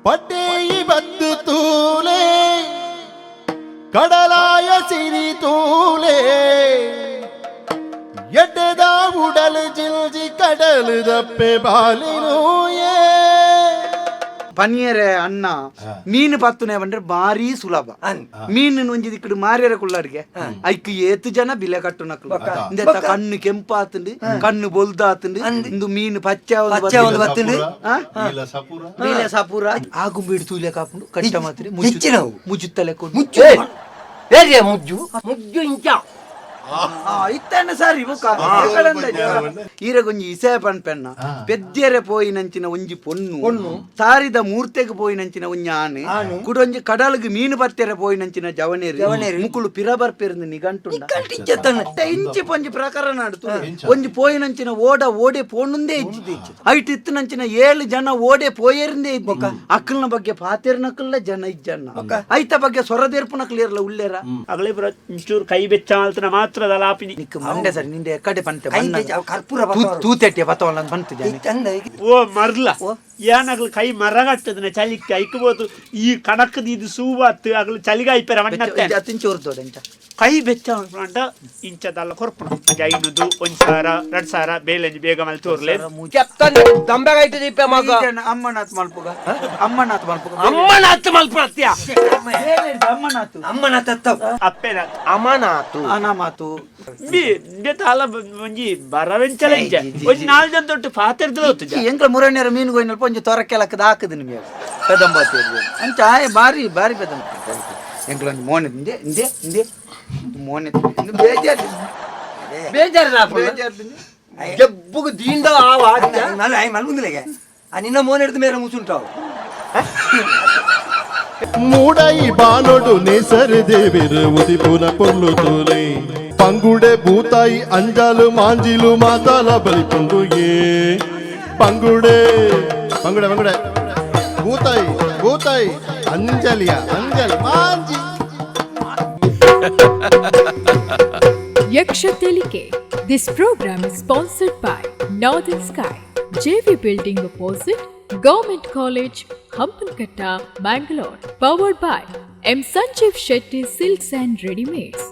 ಪಟ್ಟೇಯಿ ಬದ್ದು ತೂಲೆ ಕಡಲಾಯ ಸಿರಿ ತೂಲೆ ಎಡ್ಡೆದ ಉಡಲು ಜಿಲ್ಜಿ ಕಡಲು ದಪ್ಪೆ ಬಾಲಿನೂಯೇ ಪನಿಯರೆ ಅನ್ನ ಮೀನು ಪತ್ತುನೆ ಬಂದ್ರೆ ಭಾರಿ ಸುಲಭ. ಮೀನು ಒಂಜಿ ದಿಕ್ಕಡು ಮಾರಿಯರ ಕುಳ್ಳಾರಿಗೆ ಐಕ್ ಏತು ಜನ ಬಿಲೆ ಕಟ್ಟು ನಕ್ಲು ಇಂದ ಕಣ್ಣು ಕೆಂಪಾತುಂಡು ಕಣ್ಣು ಬೊಲ್ದಾತುಂಡು ಇಂದು ಮೀನು ಪಚ್ಚ ಬತ್ತುಂಡು ನೀಲ ಸಪೂರ ಆಗು ಬೀಡು ತೂಲೆ ಕಾಪುಂಡು ಕಟ್ಟ ಮಾತ್ರೆ ಮುಚ್ಚುತ್ತಲೆ ಕೊಂಡು ಮುಜ್ಜು ಮುಜ್ಜು ಇಂಚ ಇತ್ತನ್ನ ಸರಿ ಈರಗೊಂಜಿ ಇಸೆ ಪನ್ಪೆನ್ನ ಪೆದ್ದೆರೆ ಪೋಯಿನಂಚಿನ ಒಂಜಿ ಪೊನ್ನು ಸಾರಿದ ಮೂರ್ತೆಗೆ ಪೋಯಿನಂಚಿನ ಒಂಜಿ ಆನೆ ಕುಡೊಂಜಿ ಕಡಲ್ಗೆ ಮೀನು ಬತ್ತೆರೆ ಪೋಯಿನಂಚಿನ ಜವನೇರಿ ಮುಕುಳು ಪಿರಬರ್ಪೆರ್ದು ನಿಘಂಟುಂಡ ಇಂಚಿ ಪೊಂಜಿ ಪ್ರಕಾರ ನಡ್ತು ಒಂಜಿ ಪೋಯಿನಂಚಿನ ಓಡೆ ಪೋಣುಂದೇ ಇಜ್ಜಿದೆ ಐಟ್ ಇತ್ತನಂಚಿನ 7 ಜನ ಓಡೆ ಪೋಯರಿಂದೇ ಇದ್ದ ಅಕ್ಕಲ್ನ ಬಗ್ಗೆ ಪಾತೆರ್ನಕ್ಕಲ್ಲ ಜನ ಇಜ್ಜನ್ನ ಐತ ಬಗ್ಗೆ ಸೊರದೇರ್ಪು ನಕ್ಲಿಯರ್ಲ ಉಳ್ಳೇರ ಅಗಲೇ ಒಂಚೂರು ಕೈ ಬೆಚ್ಚ ಆಲ್ತನ ಮಾತ್ರ ದಲಾಪಿನಿ ಮಂಡೆ ಸರಿ ನಿಂದೆ ಎಕ್ಕಡೆ ಪಂತೆ ತೂತೆಟ್ಟೆ ಬತ್ತವಲ್ಲ ಬಂತಿದ್ದೆ ಓ ಮರ್ಲ ಏನಾಗ್ಲು ಕೈ ಮರಗಟ್ಟದನ ಚಲಿಕ್ಕೆ ಐಕ್ಬೋದು ಈ ಕಣಕ್ಕದ ಇದು ಸೂವಾತ್ ಆಗ್ಲು ಚಲಿಗ ಐಪೆರ ತಿಂಚೂರ್ದೋಡೆಂಚ ಕೈ ಬೆಚ್ಚ ಅಂಟ ಇಂಚದಲ್ಲ ಕೊರ್ಪುಣ 500 1,000 2,000 ಬೇಲೆಂಜಿ ಬೇಗ ಮಲ್ ತೋರ್ಲೆ ದಂಬೆಗೈತೆ ದೀಪ ಮಗ ಅಮ್ಮನಾಥ್ ಮಲ್ಪುಗ ಅಮ್ಮನಾಥ್ ಮಲ್ಪತ್ಯ ಅಮ್ಮನಾಥ್ ಅಪ್ಪೆನಾಥ್ ಅಮನಾಥ್ ಅನಾಮಾತು ತಾಲ ಒಂಜಿ ಬರವೆಂಚಲ ಒಂಜಿ 4 ಜನ ತೊಟ್ಟು ಪಾತೆರ್ದಲ ಹೊತ್ತು ಎಂಕ್ಲ ಮುರಣ್ಯರ ಮೀನು ಗೋಯ್ನಲ್ಪ ಒಂಜಿ ತೊರಕೆಲಕ್ಕದ ಹಾಕದ ನಿಮಗೆ ಪೆದಂಬಾತಿ ಅಂಚ ಬಾರಿ ಬಾರಿ ಪೆದಂಬ ಎಂಕ್ಲ ಒಂದು ಮೋನೆ ಹಿಂದೆ ಹಿಂದೆ ಹಿಂದೆ ಮೋನೆ ಜಬ್ಬುಗ ದೀಂದ ಮಲ್ಗುಂದಿಲೆಗೆ ನಿನ್ನ ಮೋನೆ ಹಿಡಿದ ಮೇಲೆ ಮುಸುಂಟಾವು ಮೂಡೈ ಬಾನೊಡು ನೇಸರು ದೇವಿರು ಉದಿಪುನ ಪೊರ್ಲು ತೋಲೆ ಪಂಗುಡೆ ಭೂತಾಯಿ ಅಂಜಾಲು ಮಾಂಜಿಲು ಮಾತಾಲ ಬಲಿಪುಂಡು ಪಂಗುಡೆ ಪಂಗುಡೆ ಪಂಗುಡೆ ಭೂತಾಯಿ Anjali Manjhi ಯಕ್ಷತೆಲಿಕೆ. This program is sponsored by Northern Sky, JV Building opposite Government College, Hampankata, Bangalore. Powered by M. Sanjeev Shetty Silks and Readymades,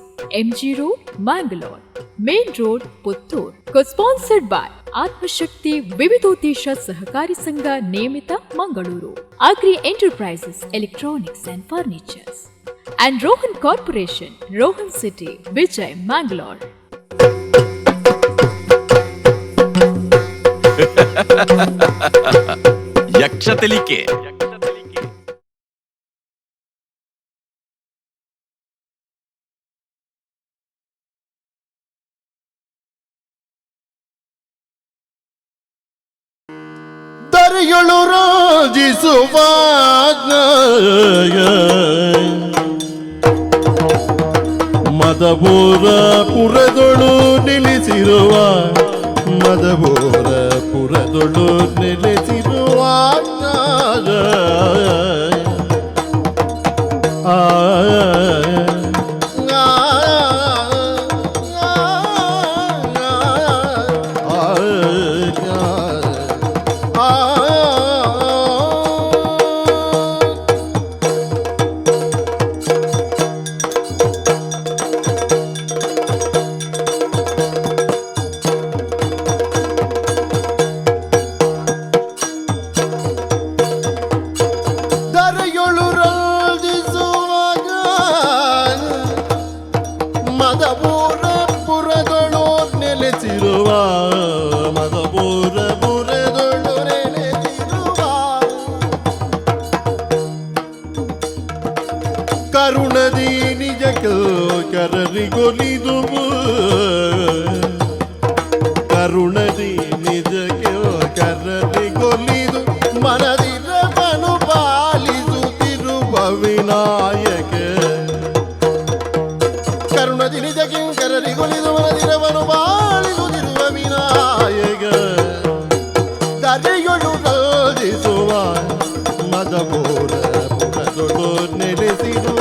MG Road, Bangalore. Main Road, Puttur. Co-sponsored by Atmashakti Vividotesha Sahakari Sangha Niyamita, Mangaluru. Agri Enterprises, Electronics and Furnitures. And Rohan Corporation, Rohan City, Vijay, Mangalore. ಯಕ್ಷತೆಲಿಕೆ. ದರೆಯೊಳು ರಾಜಿಸುವ ಮದಬೋರ ಪುರದೊಳು ನಿಲ್ಲಿಸಿರುವ ಮದಬೋರ ಪುರದೊಳು ನೆಲೆಸಿರುವ ಕರುಣದಿ ನಿಜಕ್ಕೆ ಕರರಿಗೊಲಿದು ಕರುಣದಿ ನಿಜಕ್ಕೆ ಕರರಿಗೊಲಿದು ಮನದಿರವನು ಪಾಲಿಸುತ್ತಿರುವ ವಿನಾಯಕ ಕರುಣದಿ ನಿಜಕ್ಕೆ ಕರರಿಗೊಲಿದು ಮನದಿರವನು ಪಾಲಿಸುತ್ತಿರುವ ವಿನಾಯಕ ದರೆಯೊಳು ರಾಜಿಸುವ ಮದಬೋರ ಪುರದೊಳು ನೆಲೆಸಿರುವ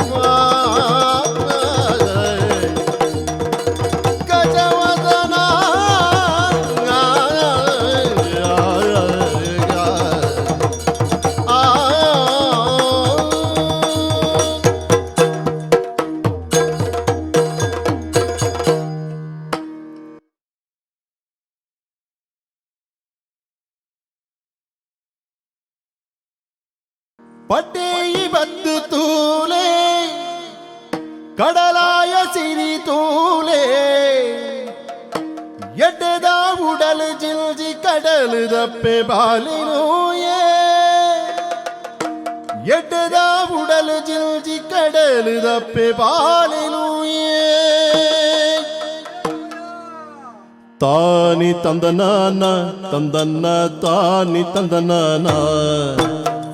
ಪಟ್ಟೇಯಿ ಬದ್ದು ತೂಲೆ ಕಡಲಾಯ ಸಿರಿ ತೂಲೆ ಎಡ್ಡೆದ ಉಡಲು ಜಿಲ್ಜಿ ಕಡಲು ದಪ್ಪೆ ಬಾಲಿನೂಯೇ ಎಡ್ಡೆದ ಉಡಲು ಜಿಲ್ಜಿ ಕಡಲು ದಪ್ಪೆ ಬಾಲಿನೂಯೇ ತಾನಿ ತಂದನಾನ ತಂದನ್ನ ತಾನಿ ತಂದನಾನ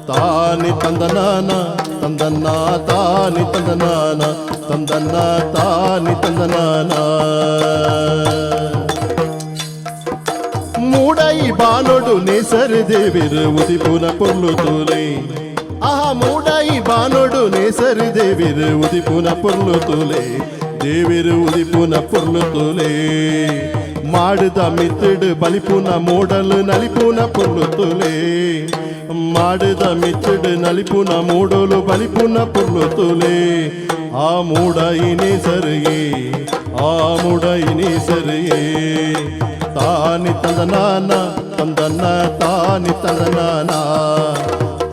ತಾನಿ ತಂದನಾನ ತಂದನ್ನ ತಾನಿ ತಂದನಾನ ತಂದನ್ನ ತಾನಿ ತಂದನಾನ ಮೂಡೈ ಬಾನೊಡು ನೇಸರು ದೇವಿರು ಉದಿಪುನ ಪೊರ್ಲು ತೂಲೆ ಆಹಾ ಮೂಡೈ ಬಾನೊಡು ನೇಸರು ದೇವಿರು ಉದಿಪುನ ಪೊರ್ಲು ತೂಲೆ ದೇವಿರು ಉದಿಪುನ ಪೊರ್ಲು ತೂಲೆ ಮಾಡುದ ಮಿತ್ತಡು ಬಲಿಪುನ ಮೋಡಲು ನಲಿಪುನ ಪೊರ್ಲು ತೂಲೆ ಮಾಡುದ ಮಿತ್ತಡು ನಲಿಪುನ ಮೋಡಲು ಬಲಿಪುನ ಪೊರ್ಲು ತೂಲೆ ಆ ಮೂಡೈನೇ ಸರಿಯೇ ಆ ಮೂಡೈನೇ ಸರಿಯೇ ತಾನಿ ತಂದನಾನ ತಂದನ್ನ ತಾನಿ ತಂದನಾನ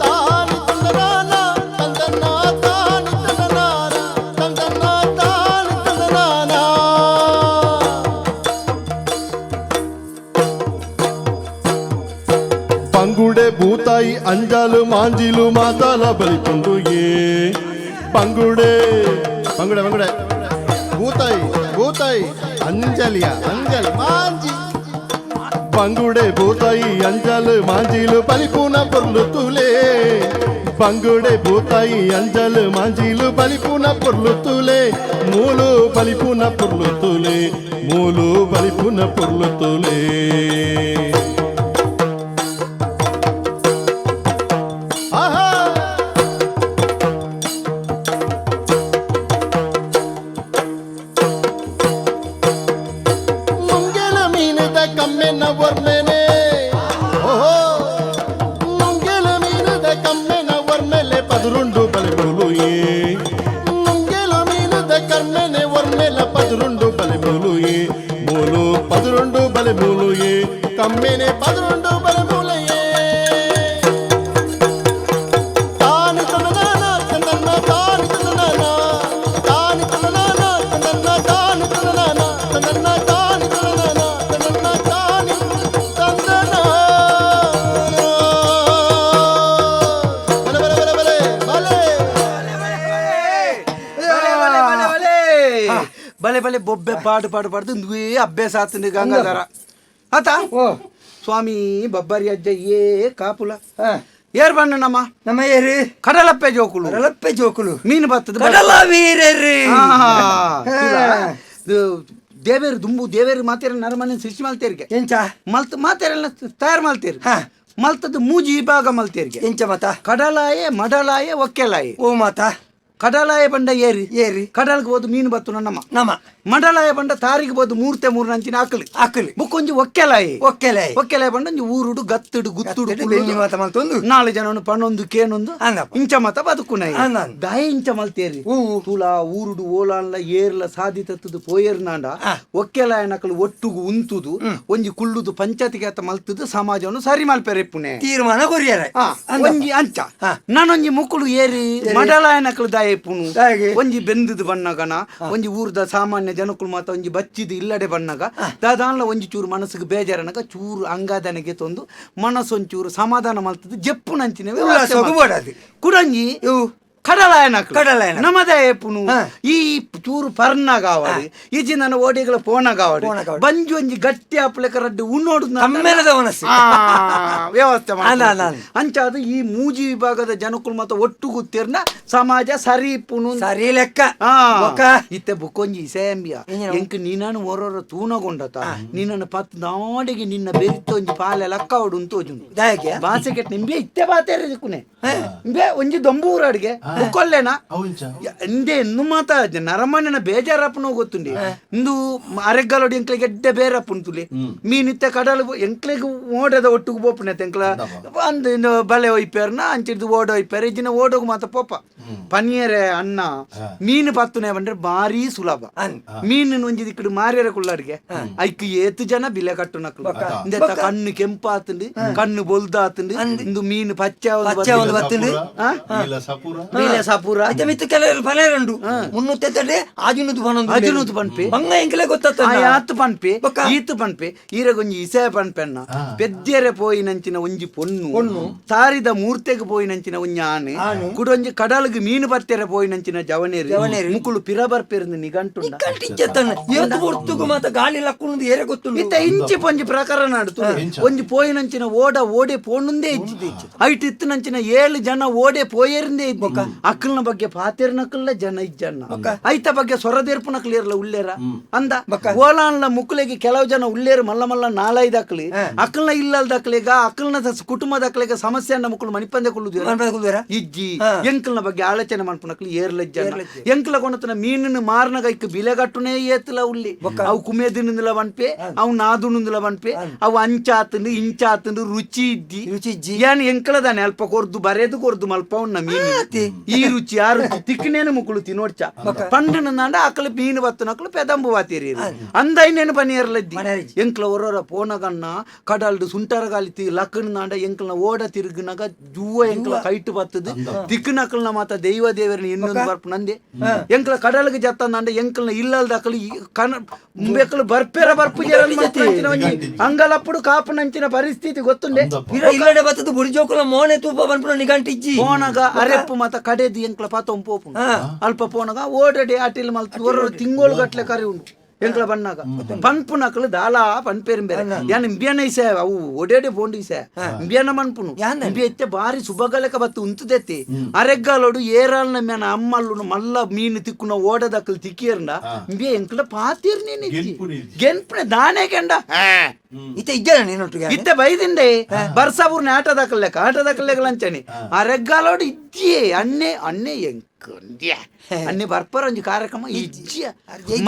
ತಾನಿ ತಂದನಾನ ತಂದನ್ನ ತಾನಿ ತಂದನಾನ ತಂದನ್ನ ತಾನಿ ತಂದನಾನ ಪಂಗುಡೆ ಭೂತಾಯಿ ಅಂಜಾಲು ಮಾಂಜಿಲು ಮಾತಾಲ ಬಲಿಪುಂಡು ಪಂಗುಡೆ ಪಂಗುಡೆ ಪಂಗುಡೆ ಭೂತಾಯಿ ಭೂತಾಯಿ ಅಂಜಲಿಯ ಅಂಜಲ್ ಮಾಂಜಿ ಪಂಗುಡೆ ಭೂತಾಯಿ ಅಂಜಲು ಮಾಂಜಿಲು ಬಲಿಪುನ ಪೊರ್ಲು ತೂಲೆ ಪಂಗುಡೆ ಭೂತಾಯಿ ಅಂಜಲು ಮಾಂಜಿಲು ಬಲಿಪುನ ಪೊರ್ಲು ತೂಲೆ ಮೂಲು ಬಲಿಪುನ ಪೊರ್ಲು ತೂಲೆ ಮೂಲು ಬಲಿಪುನ ಪೊರ್ಲು ತೂಲೆ ಕಮ್ಮೆನ ವರ್ಣನೆ ಓಹೋ ಮುಂಗೆಲ ಮೀನದ ಕಮ್ಮೆನ ವರ್ಣಲೆ ಪದುರುಂಡು ಬಲಿಬೂಲು ಮುಂಗೆಲ ಮೀನದ ಕಮ್ಮೆನೆ ವರ್ಣೆಲ ಪದುರುಂಡು ಬಲಿಬೂಲು ಮೂಲು ಪದುರುಂಡು ಬಲಿಬೂಲು ಕಮ್ಮೆನೆ ಪದುರುಂಡು ಬಲಿಬೂಲು ತಾನಿ ತಂದನಾನ ತಂದನ್ನ ತಾನಿ ತಂದನಾನ ತಾನಿ ತಂದನಾನ ತಂದನ್ನ ತಾನಿ ತಂದನಾನ ತಂದನ್ನ ತಾನಿ ತಂದನಾನ ಬಲೆ ಬಲೆ ಬೊಬ್ಬೆ ಪಾಡು ಪಾಡು ಪಾಡ್ದು ನುವೇ ಅಭ್ಯಾಸ ಆತಂದು ಗಂಗಾಧರ ಆತ ಸ್ವಾಮಿ ಬಬ್ಬರಿ ಅಜ್ಜ ಏ ಕಾಪುಲ ಏರ್ ಬಣ್ಣ ನಮ್ಮ ಏರು ಕಡಲಪ್ಪೆ ಜೋಕುಲು ಕಡಲಪ್ಪೆ ಜೋಕುಲು ಮೀನು ಬರ್ತದ ಕಡಲ ವೀರರು ದೇವೇರು ದುಂಬು ದೇವೇರು ಮಾತೇರ ನರಮನೆ ಸೃಷ್ಟಿ ಮಲ್ತೇರಿಗೆ ಎಂಚ ಮಲ್ತ ಮಾತೇರೆಲ್ಲ ತಯಾರು ಮಲ್ತೇರಿ ಮಲ್ತದ ಮೂಜಿ ವಿಭಾಗ ಮಲ್ತೇರಿಗೆ ಎಂಚ ಮತ ಕಡಲಾಯೆ ಮಡಲಾಯೆ ಒಕ್ಕೆಲಾಯೆ ಓ ಮಾತ ಕಡಲಾಯ ಬಂಡ ಏರಿ ಏರಿ ಕಡಲ್ಗೆ ಹೋದು ಮೀನು ಬತ್ತು ನಮ್ಮ ಮಂಡಲಾಯ ಬಂಡ ತಾರಿಗೆ ಬೋದು ಮೂರ್ತೆ ಮೂರು ನಂಚಿನ ಆಕಲಿ ಆಕಲಿ ಬುಕ್ಕೊಂಜಿ ಒಕ್ಕೆಲಾಯಿ ಒಕ್ಕೆಲಾಯಿ ಒಕ್ಕೆಲಾಯ ಬಂಡ ಒಂಜಿ ಊರುಡು ಗತ್ತುಡು ಗುತ್ತುಡು ಬೆಣ್ಣಿ ಮಾತ ಮಲ್ತೊಂದು 4 ಜನ ಪಣ್ಣೊಂದು ಕೇನೊಂದು ಇಂಚ ಮತ ಬದುಕುನೈ ದಾಯ ಇಂಚ ಮಲ್ತೇರಿ ತುಲ ಊರುಡು ಓಲಾನ್ಲ ಏರ್ಲ ಸಾಧಿತತ್ತದು ಪೋಯರ್ನಾಂಡ ಒಕ್ಕೆಲಾಯ ನಕಲು ಒಟ್ಟುಗು ಉಂತುದು ಒಂಜಿ ಕುಳ್ಳುದು ಪಂಚಾಯತಿಗೆ ಆತ ಮಲ್ತದು ಸಮಾಜವನ್ನು ಸರಿ ಮಲ್ಪೆರೆಪ್ಪುನೆ ತೀರ್ಮಾನ ಕೊರಿಯಾರ ಒಂಜಿ ಅಂಚ ನಾನೊಂಜಿ ಮುಕ್ಕುಳು ಏರಿ ಮಡಲಾಯ ನಕಲು ದಾಯ ಪುನು ಒಂಜಿ ಬೆಂದದು ಬಣ್ಣಗನ ಒಂಜಿ ಊರ್ದ ಸಾಮಾನ್ಯ ಜನಕ್ಕಳು ಮಾತ ಒಂಜಿ ಬಚ್ಚಿದು ಇಲ್ಲಡೆ ಬಣ್ಣಗ ದಾದಾನ್ಲ ಒಂಜಿ ಚೂರು ಮನಸ್ಸಿಗೆ ಬೇಜಾರನಗ ಚೂರು ಅಂಗಾದನೆಗೆ ತೊಂದು ಮನಸ್ಸೊಂಚೂರು ಸಮಾಧಾನ ಮಲ್ತದ್ದು ಜಪ್ಪು ನಂಚಿನ ಕುಡಂಜಿ ಕಡಲಾಯನ ನಮದೇ ಪುನು ಈ ಚೂರು ಪರ್ನಗಾವಡಿ ಈಜಿ ನನ್ನ ಓಡಿಗಳ ಪೋನಗಾವಡಿ ಬಂಜು ಒಂಜಿ ಗಟ್ಟಿ ಅಪ್ಲೆಕ ರಡ್ಡು ಉನ್ನೋಡು ವ್ಯವಸ್ಥೆ ಅಂಚಾದ ಈ ಮೂಜಿ ವಿಭಾಗದ ಜನಕ್ಕಳು ಮಾತ್ರ ಒಟ್ಟು ಗುತ್ತಿರ್ನ ಸಮಾಜ ಸರಿ ಪುನು ಸರಿ ಲೆಕ್ಕ ಇತ್ತೆ ಬುಕ್ಕೊಂಜಿ ಸೇಂಬಿಯ ಎಂಕ್ ನೀನನ್ನು ಓರೋರ ತೂನಗೊಂಡತ ನಿನ್ನನ್ನು ಪತ್ ನಾಡಿಗೆ ನಿನ್ನ ಬೆರಿತೊಂಜಿ ಪಾಲೆ ಲಕ್ಕ ಹೊಡು ತೋಜುಂಡು ಭಾಷೆ ಕೆಟ್ಟ ನಿಂಬೆ ಇತ್ತೆ ಬಾತೇರಿಕುನೆ ಒಂಜಿ ದೊಂಬೂರ ಅಡಿಗೆ ಕೊಲ್ಲೆನಾ ಅವಂಚ ಎಂದೇ ಎಂದು ಮಾತಾ ನರಮಣ್ಣಿನ ಬೇಜಾರಪ್ಪನ ಗೊತ್ತುಂಡಿ ಇಂದು ಅರೆಗ್ಗಾಲೋಡಿ ಎಂಕ್ಲೆಗೆ ಎಡ್ಡೆ ಬೇರಪ್ಪುಂತುಲಿ ಮೀನಿತ್ತ ಕಡಲು ಎಂಕ್ಲೆಗೆ ಓಡದ ಒಟ್ಟಿಗೆ ಪೋಪನೆ ಎಂಕ್ಲ ಒಂದು ಬಲೆ ಒಯ್ಪೇರ್ನ ಅಂಚಿಡ್ದು ಓಡ ಒಯ್ಪೇರ ಇಜಿನ ಓಡೋಗು ಮಾತ ಪೋಪ ಪನಿಯರೆ ಅನ್ನ ಮೀನು ಪತ್ತುನೆ ಬಂದ್ರೆ ಭಾರಿ ಸುಲಭ ಮೀನು ಒಂಜಿ ದಿಕ್ಕಡು ಮಾರಿಯರ ಕುಳ್ಳಾರಿಗೆ ಐಕ್ ಏತು ಜನ ಬಿಲೆ ಕಟ್ಟು ನಕ್ಲು ಇಂದೆತ್ತ ಕಣ್ಣು ಕೆಂಪಾತುಂಡು ಕಣ್ಣು ಬೊಲ್ದಾತುಂಡು ಇಂದು ಮೀನು ಪಚ್ಚ ಬತ್ತುಂಡು ಬೀಲೆ ಸಪೂರ ಐತೆ ಮಿತ್ತು ಕೆಲವರು ಫಲೇರಂಡು ಮುನ್ನೂತ್ತೆ ಅಜುನುದು ಪನ್ಪೆ ಬಂಗ ಎಂಕಲೇ ಗೊತ್ತ ಆತು ಪನ್ಪೆ ಈತು ಪನ್ಪೆ ಈರಗೊಂಜಿ ಇಸೆ ಪನ್ಪೆನ್ನ ಪೆದ್ಯರೆ ಪೋಯಿನಂಚಿನ ಒಂಜಿ ಪೊಣ್ಣು ತಾರಿದ ಮೂರ್ತೆಗೆ ಪೋಯಿನಂಚಿನ ಒಂಜಿ ಆನೆ ಕುಡೊಂಜಿ ಕಡಲ್ಗೆ ಮೀನು ಪತ್ತೆರೆ ಪೋಯಿನಂಚಿನ ಜವನೇರಿ ಮುಕುಳು ಪಿರಬರ್ಪೆರ್ದು ನಿಘಂಟುಂಡ ಹೊರ್ತುಗು ಮಾತ ಗಾಳಿ ಲಕ್ಕುಂದು ಏರೆ ಗೊತ್ತುಂಡು ಇತ್ತ ಇಂಚಿ ಪೊಂಜಿ ಪ್ರಕರಣ ಆಡ್ತು ಒಂಜಿ ಪೋಯಿನಂಚಿನ ಓಡೆ ಪೋಣುಂದೇ ಇಜ್ಜಿದೆ ಐಟ್ ಇತ್ತಿನಂಚಿನ 7 ಜನ ಓಡೆ ಪೋಯರಿಂದೇ ಇದ್ದ ಅಕ್ಕಲ್ನ ಬಗ್ಗೆ ಪಾತೆರ್ನಕ್ಕಲ್ಲ ಜನ ಇಜ್ಜನ್ನ ಐತ ಬಗ್ಗೆ ಸೊರದೇರ್ಪುನಕ್ಲಿ ಇರಲ್ಲ ಉಳ್ಳೇರ ಅಂದ ಓಲಾನ್ಲ ಮುಕ್ಕಳಿಗೆ ಕೆಲವು ಜನ ಉಳ್ಳೇರು ಮಲ್ಲ ಮಲ್ಲ 4-5 ಅಕ್ಲಿ ಅಕ್ಕಲ್ನ ಇಲ್ಲಲ್ದಕ್ಲಿಗ ಅಕ್ಕಲ್ನ ಕುಟುಂಬದಕ್ಲಿಗ ಸಮಸ್ಯೆಯನ್ನ ಮುಕ್ಕಳು ಮಣಿಪಂದೆ ಕೊಳ್ಳುದು ಇಜ್ಜಿ ಎಂಕಲ್ನ ಬಗ್ಗೆ ಆಲೋಚನೆ ಮಾಡ್ಪುನಕ್ಲಿ ಏರ್ಲಜ್ಜ ಎಂಕಲ ಕೊಣತನ ಮೀನಿನ ಮಾರ್ನಗ ಇಕ್ಕ ಬಿಲೆಗಟ್ಟುನೇ ಏತಲ ಉಳ್ಳಿ ಅವು ಕುಮೇದಿನಿಂದಲ ಬನ್ಪೆ ಅವು ನಾದುನಿಂದಲ ಬನ್ಪೆ ಅವು ಅಂಚಾತಂಡು ಇಂಚಾತಂಡು ರುಚಿ ಇಜ್ಜಿ ಏನ್ ಎಂಕಲದಾನೆ ಅಲ್ಪ ಕೊರ್ದು ಬರೆದು ಕೊರ್ದು ಮಲ್ಪ ಉನ್ನ ಮೀನು ಈ ರುಚಿ ಆ ರುಚಿ ತಿಕ್ಕನೇನು ಮುಕ್ಕಳು ತಿನ್ನೋಡ್ಚ ಪಂಡನ ನಾಂಡ ಅಕ್ಕಲ ಮೀನು ಬತ್ತನಕ್ಕಲು ಪೆದಂಬು ವಾತೀರಿ ಅಂದೈನೇನು ಬನಿಯರ್ಲದ್ದಿ ಎಂಕಲ ಹೊರ ಪೋನಗನ್ನ ಕಡಲ್ಡು ಸುಂಟರಗಾಲಿ ಲಕ್ಕನ ನಾಂಡ ಎಂಕಲ್ನ ಓಡ ತಿರುಗಿನಾಗ ಜೂವ ಎಂಕಲ ಕೈಟ್ ಬತ್ತದು ತಿಕ್ಕನಕ್ಕಲ್ನ ಮಾತ ದೈವ ದೇವರನ್ನ ಇನ್ನೊಂದು ಬರ್ಪ ನಂದೆ ಎಂಕಲ ಕಡಲ್ಗೆ ಜತ್ತಂದ ಎಂಕಲ್ನ ಇಲ್ಲಲ್ದ ಅಕ್ಕಲು ಬೇಕಲು ಬರ್ಪೇರ ಬರ್ಪು ಅಂಗಲప్పుడు ಕಾಪನಂಚಿನ ಪರಿಸ್ಥಿತಿ ಗೊತ್ತುಂಡೆ ಇಲ್ಲಡೆ ಬತ್ತದು ಬುರ್ಜೋಕುಲ ಮೋನೆ ತೂಪ ಬನ್ಪುನ ನಿಗಂಟಿಜ್ಜಿ ಪೋನಗ ಅರೆಪ್ಪು ಮತ ಕಡೆದು ಎಂಕಲ ಪಾತ ಪೋಪು ಅಲ್ಪ ಪೋನಗ ಓಡಡೆ ಅಟಿಲ್ ಮಲ್ತು ತಿಂಗೋಳು ಗಟ್ಲೆ ಕರಿ ಉಂಟು ಎಂಕಲ ಬನ್ನಾಗ ಪನ್ಪುನಕಲು ದಾಲ ಪನ್ಪೇರಿಂಬೇರೆ ಯಾನ್ ಇಂಬಿಯನೈಸೆ ಅವು ಒಡೆಡೆ ಪೋಂಡಿಸೆ ಇಂಬಿಯನ ಮನ್ಪುನು ಇಂಬಿಯತ್ತೆ ಬಾರಿ ಸುಬಗಲೆಕ ಬತ್ತು ಉಂತದೆತ್ತಿ ಅರೆಗ್ಗಾಲೋಡು ಏರಾಲ್ನ ಮ್ಯಾನ ಅಮ್ಮಲ್ಲು ಮಲ್ಲ ಮೀನು ತಿಕ್ಕುನ ಓಡದಕ್ಕಲು ತಿಕ್ಕಿಯರ್ನ ಇಂಬಿಯ ಎಂಕಲ ಪಾತೀರ್ನೇನಿ ಗೆನ್ಪುನೆ ದಾನೆ ಕೆಂಡ ಇತ್ತೆ ಇಜ್ಜನ ನೀನೊಟ್ಟಿಗೆ ಇತ್ತೆ ಬೈದಿಂಡೆ ಬರ್ಸಪೂರ್ನ ಆಟದಕ್ಕಲ್ಲೆಗಲಂಚನಿ ಅರೆಗ್ಗಾಲೋಡು ಇಜ್ಜಿಯೇ ಅಣ್ಣೆ ಎಂಕ ಅನ್ನೆ ಬರ್ಪರ ಒಂಜಿ ಕಾರ್ಯಕ್ರಮ ಇಜ್ಜಿಯ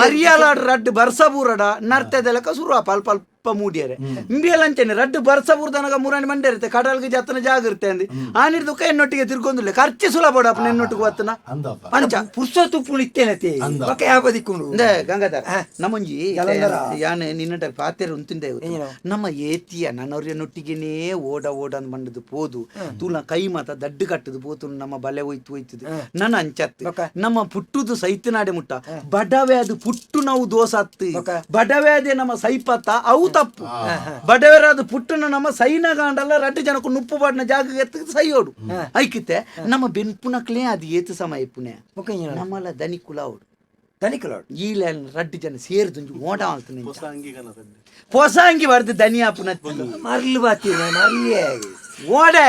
ಮರಿಯಾಲಾಡ್ ರಡ್ಡು ಬರ್ಸಬೂರಡ ನರ್ತದೆಲಕ ಶುರು ಅಲ್ಪ ಅಲ್ಪ ಮೂಡಿಯರೆ ಇಂಬಿಯಲಂಚನೆ ರಡ್ಡು ಬರ್ಸಬೂರ್ದನಗ ಮೂರನೇ ಮಂಡೆ ಇರುತ್ತೆ ಕಡಲ್ಗೆ ಜತ್ತನ ಜಾಗ ಇರುತ್ತೆ ಅಂದಿ ಆನಿರ್ದು ಕೈ ಎನ್ನೊಟ್ಟಿಗೆ ತಿರ್ಕೊಂದಿಲ್ಲ ಖರ್ಚು ಸುಲಭ ಅಪ್ಪ ಎನ್ನೊಟ್ಟಿಗೆ ಬತ್ತನ ಅಂಚ ಪುರ್ಸೊತ್ತು ಪುಣಿತ್ತೇನತಿ ಓಕೆ ಯಾವ ದಿಕ್ಕೊಂಡು ಗಂಗಾಧರ ನಮ್ಮೊಂಜಿ ಯಾನೆ ನಿನ್ನಟ ಪಾತೆರ ಉಂತಿಂದೆ ನಮ್ಮ ಏತಿಯ ನನ್ನವ್ರನ್ನೊಟ್ಟಿಗೆನೇ ಓಡ ಅಂದ್ ಮಂಡದು ಪೋದು ತೂಲ ಕೈ ಮಾತ ದಡ್ಡು ಕಟ್ಟದು ಪೋತು ನಮ್ಮ ಬಲೆ ಹೋಯ್ತದು ನನ್ನ ಅಂಚತ್ತು ನಮ್ಮ ಪುಟ್ಟುದು ಸೈತನಾಡೆ ಮುಟ್ಟ ಬಡವೆ ಅದು ಪುಟ್ಟು ನಾವು ದೋಸತ್ತು ಬಡವೆ ಅದೇ ನಮ್ಮ ಸೈಪತ್ತ ಅವು ತಪ್ಪು ಬಡವೆರಾದ ಪುಟ್ಟನ ನಮ್ಮ ಸೈನಗಾಂಡಲ್ಲ ರಡ್ಡು ಜನಕ್ಕೂ ನುಪ್ಪು ಬಾಡಿನ ಜಾಗ ಎತ್ತ ಸೈಯೋಡು ಐಕಿತ್ತೆ ನಮ್ಮ ಬೆನ್ಪುನಕ್ಲೇ ಅದು ಏತು ಸಮಯ ಪುಣ್ಯ ನಮ್ಮಲ್ಲ ದನಿಕುಲ ಅವಡು ಈಲ ರಡ್ಡು ಜನ ಸೇರಿದು ಓಟ ಆಗ್ತಾನೆ ಪೊಸಾಂಗಿ ಬರ್ದು ದನಿಯಾಪುನ ಮರ್ಲು ಬಾತಿ ಮರ್ಲಿ ಓಡೆ